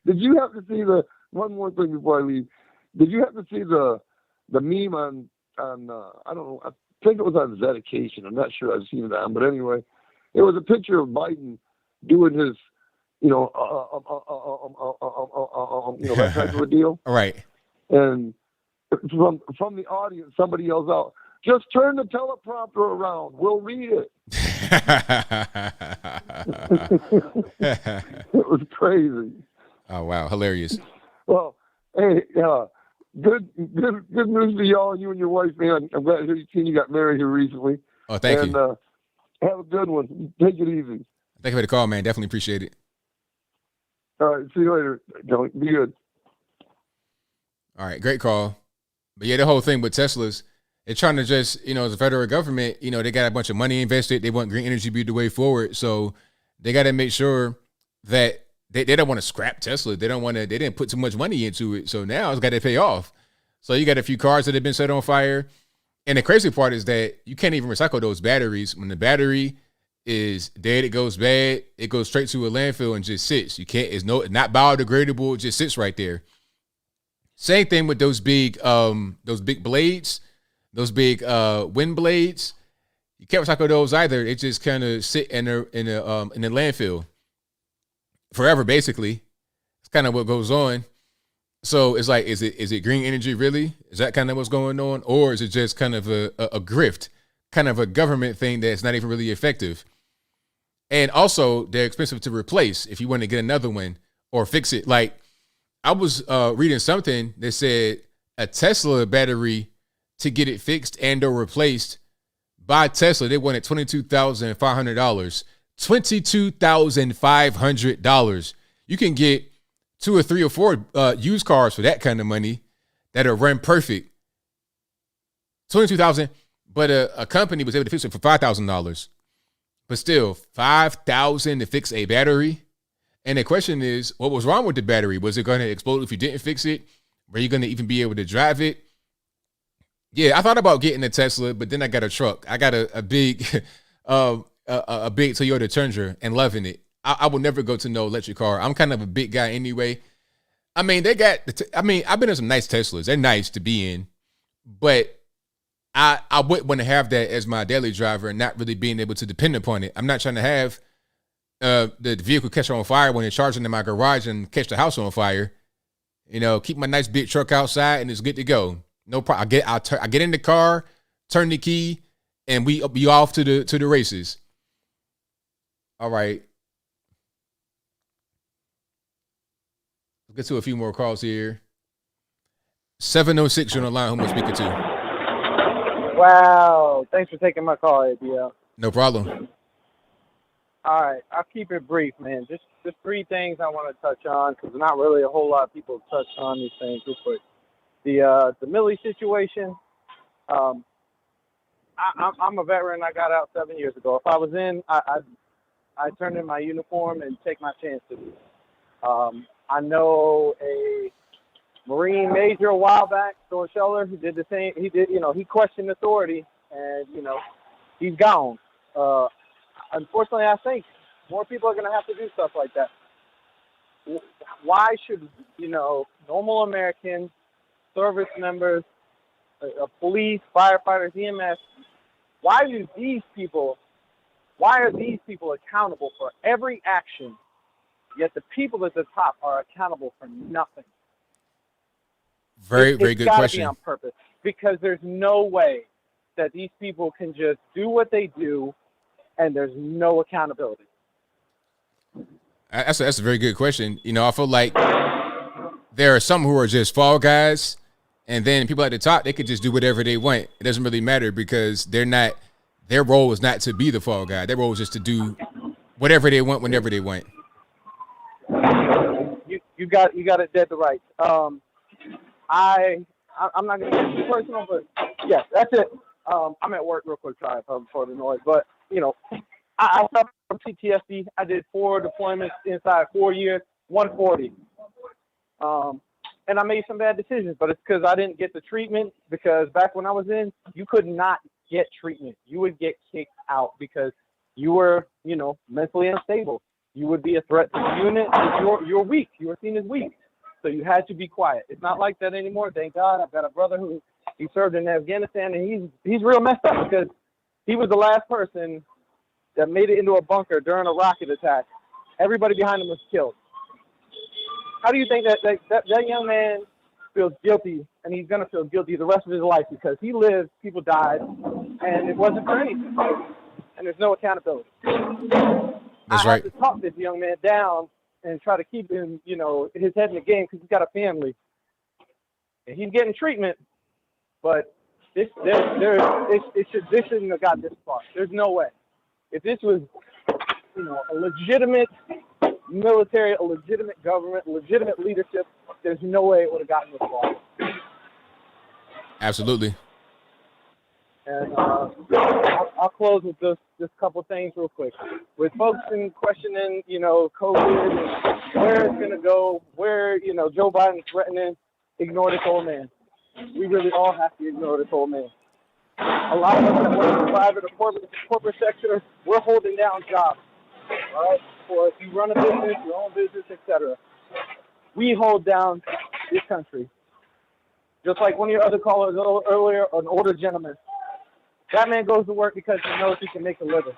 S3: Did you have to see one more thing before I leave? Did you have to see the meme on I don't know, I think it was on Zedication. I'm not sure I've seen it on, but anyway, it was a picture of Biden doing his, that type of a deal.
S1: Right.
S3: And from the audience, somebody yells out, "Just turn the teleprompter around. We'll read it." It was crazy.
S1: Oh wow, hilarious.
S3: Well, hey, good news to y'all and you and your wife, man. I'm glad to hear you got married here recently.
S1: Oh, thank you.
S3: Have a good one. Take it easy.
S1: Thank you for the call, man. Definitely appreciate it.
S3: All right, see you later. Be good.
S1: All right, great call. But yeah, the whole thing with Teslas, they're trying to just, the federal government, they got a bunch of money invested. They want green energy to be the way forward. So they got to make sure that they don't want to scrap Tesla. They didn't put too much money into it. So now it's got to pay off. So you got a few cars that have been set on fire. And the crazy part is that you can't even recycle those batteries. When the battery is dead, it goes bad, it goes straight to a landfill and just sits. It's not biodegradable, it just sits right there. Same thing with those big blades, those big wind blades. You can't recycle those either. They just kind of sit in the landfill forever, basically. It's kind of what goes on. So it's like, is it green energy really? Is that kind of what's going on? Or is it just kind of a grift, kind of a government thing that's not even really effective? And also, they're expensive to replace if you want to get another one or fix it. Like, I was reading something that said a Tesla battery, to get it fixed and or replaced by Tesla, they wanted $22,500. $22,500. You can get 2 or 3 or 4 used cars for that kind of money that are run perfect. $22,000, but a company was able to fix it for $5,000. But still, $5,000 to fix a battery. And the question is, what was wrong with the battery? Was it going to explode if you didn't fix it? Were you going to even be able to drive it? Yeah, I thought about getting a Tesla, but then I got a truck. I got a big, a big Toyota Tundra and loving it. I will never go to no electric car. I'm kind of a big guy anyway. I mean, I've been in some nice Teslas. They're nice to be in, but I wouldn't want to have that as my daily driver and not really being able to depend upon it. I'm not trying to have the vehicle catch on fire when it's charging in my garage and catch the house on fire. Keep my nice big truck outside and it's good to go. No problem. I get in the car, turn the key, and we be off to the races. All right. Let's get to a few more calls here. 706, you're on the line. Who am I speaking to?
S4: Wow. Thanks for taking my call, ABL.
S1: No problem.
S4: All right. I'll keep it brief, man. Just three things I want to touch on because not really a whole lot of people touch on these things real quick. The Millie situation. I'm a veteran. I got out 7 years ago. If I was in, I'd turn in my uniform and take my chances. I know a Marine major a while back, Stuart Scheller, who did the same. He did, he questioned authority, and he's gone. Unfortunately, I think more people are going to have to do stuff like that. Why should normal Americans, service members, police, firefighters, EMS? Why are these people accountable for every action, yet the people at the top are accountable for nothing?
S1: Very good question.
S4: It's got to be on purpose because there's no way that these people can just do what they do and there's no accountability.
S1: That's a very good question. I feel like there are some who are just fall guys, and then people at the top, they could just do whatever they want. It doesn't really matter because their role is not to be the fall guy. Their role is just to do whatever they want whenever they want.
S4: You got it dead to right. I'm not going to get too personal, but yeah, that's it. I'm at work real quick, sorry for the noise, but I suffer from PTSD. I did 4 deployments inside 4 years, 140. And I made some bad decisions, but it's because I didn't get the treatment, because back when I was in, you could not get treatment. You would get kicked out because you were, mentally unstable. You would be a threat to the unit. You're weak. You were seen as weak. So you had to be quiet. It's not like that anymore. Thank God. I've got a brother who he served in Afghanistan, and he's real messed up because he was the last person that made it into a bunker during a rocket attack. Everybody behind him was killed. How do you think that young man feels guilty, and he's going to feel guilty the rest of his life because he lived, people died, and it wasn't for anything, and there's no accountability.
S1: That's
S4: I
S1: right.
S4: have to talk this young man down and try to keep him, his head in the game because he's got a family. And he's getting treatment, but this shouldn't have got this far. There's no way. If this was, a legitimate military, a legitimate government, legitimate leadership, there's no way it would have gotten this far.
S1: Absolutely.
S4: And I'll close with just a couple things real quick. With folks questioning, COVID and where it's going to go, where, Joe Biden's threatening, ignore this old man. We really all have to ignore this old man. A lot of us that work in the private or corporate sector, we're holding down jobs, all right? Or if you run a business, your own business, etc. We hold down this country. Just like one of your other callers earlier, an older gentleman. That man goes to work because he knows he can make a living.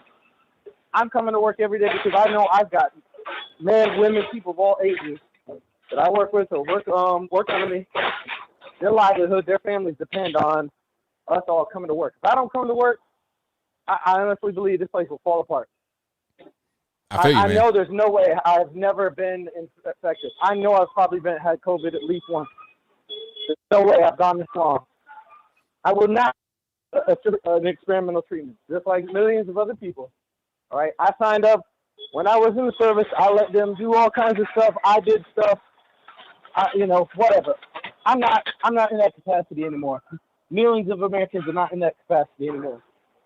S4: I'm coming to work every day because I know I've got men, women, people of all ages that I work with or work under me. Their livelihood, their families depend on us all coming to work. If I don't come to work, I honestly believe this place will fall apart.
S1: I feel you, man.
S4: I know there's no way I've never been infected. I know I've probably had COVID at least once. There's no way I've gone this long. I will not an experimental treatment, just like millions of other people. All right, I signed up when I was in the service. I let them do all kinds of stuff. I did stuff, whatever. I'm not in that capacity anymore. Millions of Americans are not in that capacity anymore.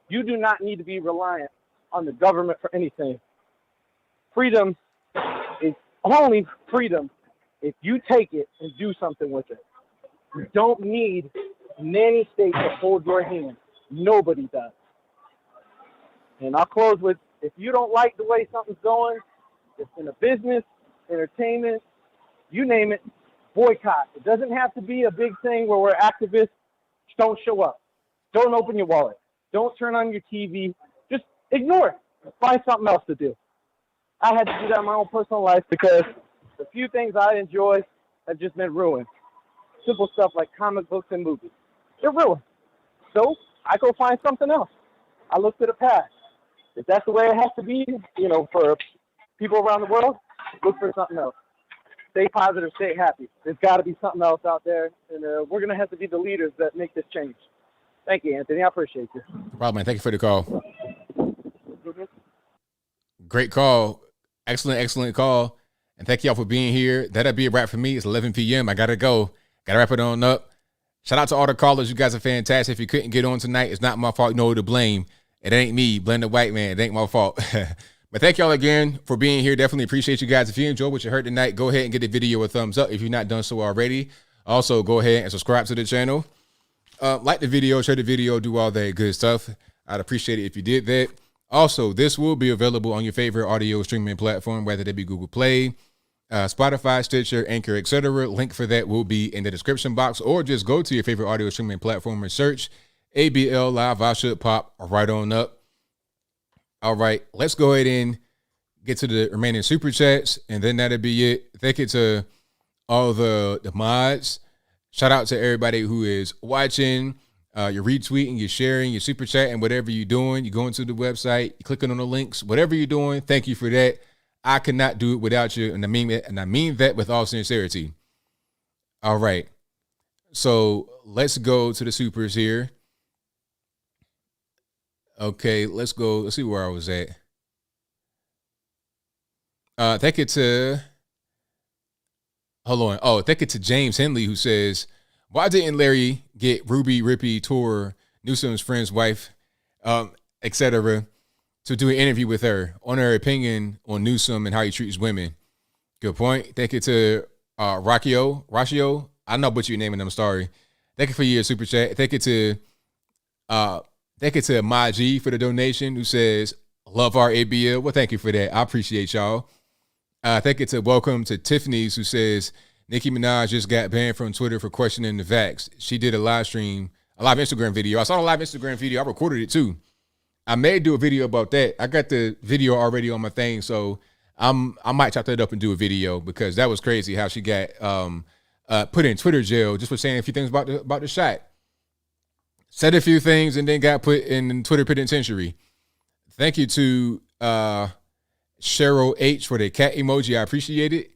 S4: You do not need to be reliant on the government for anything. Freedom is only freedom if you take it and do something with it. You don't need nanny state to hold your hand. Nobody does. And I'll close with, if you don't like the way something's going, it's in a business, entertainment, you name it, boycott. It doesn't have to be a big thing where we're activists. Don't show up. Don't open your wallet. Don't turn on your TV. Just ignore it. Find something else to do. I had to do that in my own personal life because the few things I enjoy have just been ruined. Simple stuff like comic books and movies. They're ruined. So I go find something else. I look to the past. If that's the way it has to be, for people around the world, look for something else. Stay positive, stay happy. There's got to be something else out there, and we're going to have to be the leaders that make this change. Thank you, Anthony. I appreciate you.
S1: No problem, man. Thank you for the call. Great call. Excellent call. And thank y'all for being here. That'll be a wrap for me. It's 11 p.m. I got to go. Got to wrap it on up. Shout out to all the callers. You guys are fantastic. If you couldn't get on tonight, it's not my fault. No to blame. It ain't me. Blame the white man. It ain't my fault. But thank y'all again for being here. Definitely appreciate you guys. If you enjoyed what you heard tonight, go ahead and give the video a thumbs up if you're not done so already. Also, go ahead and subscribe to the channel. Like the video, share the video, do all that good stuff. I'd appreciate it if you did that. Also, this will be available on your favorite audio streaming platform, whether they be Google Play, Spotify, Stitcher, Anchor, etc. Link for that will be in the description box, or just go to your favorite audio streaming platform and search ABL Live. I should pop right on up. All right, let's go ahead and get to the remaining super chats, and then that'll be it. Thank you to all the mods. Shout out to everybody who is watching. You're retweeting, you're sharing, you're super chatting, whatever you're doing. You're going to the website, you're clicking on the links, whatever you're doing. Thank you for that. I could not do it without you, and I mean it, and I mean that with all sincerity. All right, so let's go to the supers here. Okay, let's go. Let's see where I was at. Thank you to, hold on. Oh, thank you to James Henley, who says, why didn't Larry get Ruby Rippy Tour, Newsom's friend's wife, etc., to do an interview with her on her opinion on Newsom and how he treats women? Good point. Thank you to Rachio. I know but your name and I'm sorry. Thank you for your super chat. Thank you to Maji for the donation, who says, love our ABL. Well, thank you for that. I appreciate y'all. Thank you to Welcome to Tiffany's, who says, Nicki Minaj just got banned from Twitter for questioning the vax. She did a live Instagram video. I saw the live Instagram video. I recorded it too. I may do a video about that. I got the video already on my thing, so I might chop that up and do a video, because that was crazy how she got put in Twitter jail just for saying a few things about the shot. Said a few things and then got put in Twitter penitentiary. Thank you to Cheryl H for the cat emoji. I appreciate it.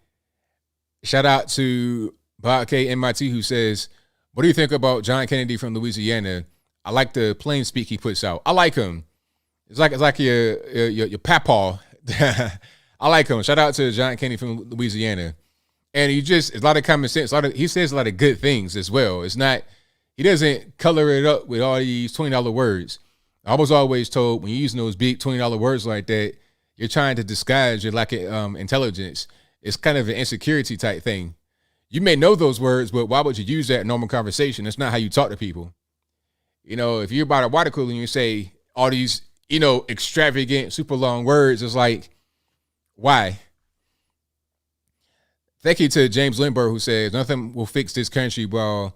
S1: Shout out to Bob K MIT, who says, what do you think about John Kennedy from Louisiana? I like the plain speak he puts out. I like him. It's like your papaw. I like him. Shout out to John Kennedy from Louisiana. And it's a lot of common sense. He says a lot of good things as well. He doesn't color it up with all these $20 words. I was always told, when you're using those big $20 words like that, you're trying to disguise your lack of intelligence. It's kind of an insecurity type thing. You may know those words, but why would you use that in normal conversation? That's not how you talk to people. If you're about a water cooler and you say all these, extravagant, super long words, it's like, why? Thank you to James Lindbergh, who says, nothing will fix this country while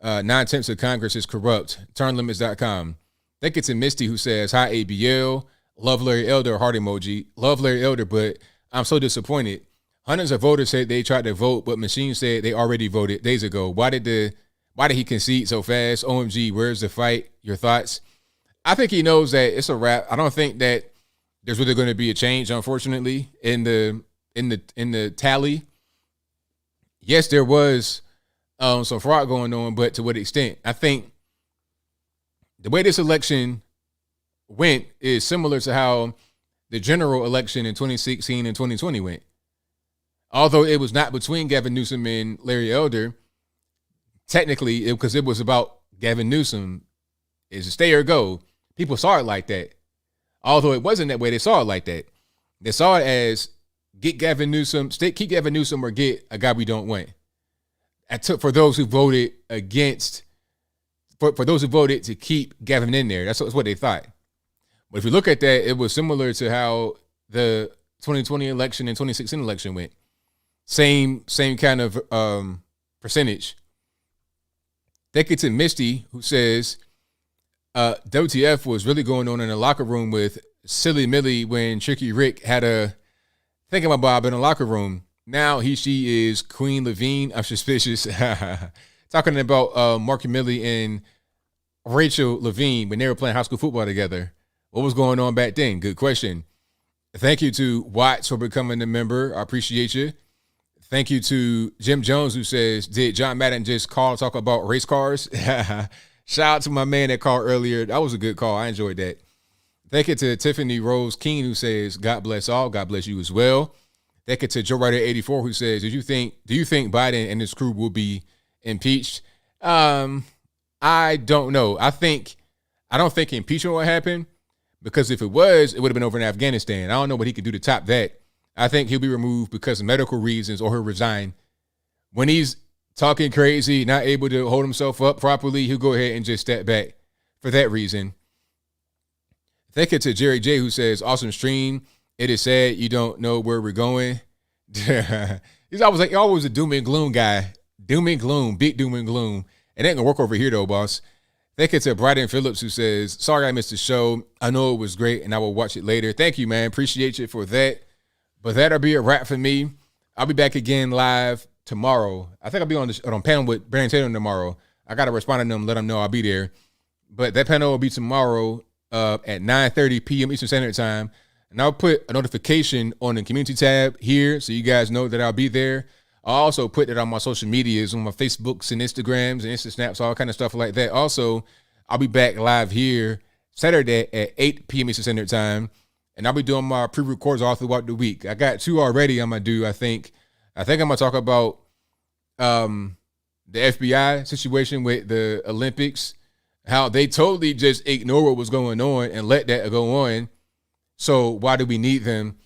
S1: 9/10 of Congress is corrupt. Turnlimits.com. Thank you to Misty, who says, hi, ABL. Love Larry Elder, heart emoji. Love Larry Elder, but I'm so disappointed. Hundreds of voters said they tried to vote, but machines said they already voted days ago. Why did he concede so fast? OMG, where's the fight? Your thoughts? I think he knows that it's a wrap. I don't think that there's really going to be a change, unfortunately, in the tally. Yes, there was some fraud going on, but to what extent? I think the way this election went is similar to how the general election in 2016 and 2020 went. Although it was not between Gavin Newsom and Larry Elder, technically, because it was about Gavin Newsom, is a stay or go. People saw it like that. Although it wasn't that way, they saw it like that. They saw it as keep Gavin Newsom or get a guy we don't want. For those who voted against, for those who voted to keep Gavin in there, that's what they thought. But if you look at that, it was similar to how the 2020 election and 2016 election went. Same kind of percentage. Thank you to Misty, who says WTF was really going on in the locker room with Silly Millie when Tricky Rick had a thinking about Bob in the locker room. Now she is Queen Levine. I'm suspicious. Talking about Marky Millie and Rachel Levine when they were playing high school football together. What was going on back then? Good question. Thank you to Watts for becoming a member. I appreciate you. Thank you to Jim Jones, who says, did John Madden just call and talk about race cars? Shout out to my man that called earlier. That was a good call. I enjoyed that. Thank you to Tiffany Rose King, who says, God bless all. God bless you as well. Thank you to Joe Ryder 84, who says, do you think Biden and his crew will be impeached? I don't know. I don't think impeachment will happen, because if it was, it would have been over in Afghanistan. I don't know what he could do to top that. I think he'll be removed because of medical reasons, or he'll resign. When he's talking crazy, not able to hold himself up properly, he'll go ahead and just step back for that reason. Thank you to Jerry J, who says, awesome stream. It is sad you don't know where we're going. He's always a doom and gloom guy. Doom and gloom, big doom and gloom. It ain't gonna work over here though, boss. Thank you to Bryden Phillips, who says, sorry I missed the show. I know it was great and I will watch it later. Thank you, man. Appreciate you for that. But that'll be a wrap for me. I'll be back again live tomorrow. I think I'll be on panel with Baron Tatum tomorrow. I got to respond to them, let them know I'll be there. But that panel will be tomorrow at 9:30 p.m. Eastern Standard Time. And I'll put a notification on the community tab here so you guys know that I'll be there. I'll also put it on my social medias, on my Facebooks and Instagrams and Insta Snaps, all kind of stuff like that. Also, I'll be back live here Saturday at 8 p.m. Eastern Standard Time. And I'll be doing my pre-records all throughout the week. I got 2 already I'm going to do, I think. I'm going to talk about the FBI situation with the Olympics, how they totally just ignore what was going on and let that go on. So why do we need them?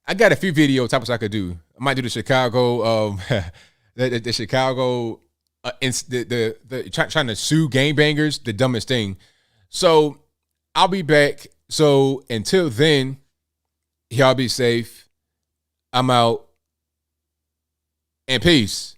S1: I got a few video topics I could do. I might do the Chicago, the Chicago, trying to sue gangbangers, the dumbest thing. So I'll be back. So until then, y'all be safe. I'm out. And peace.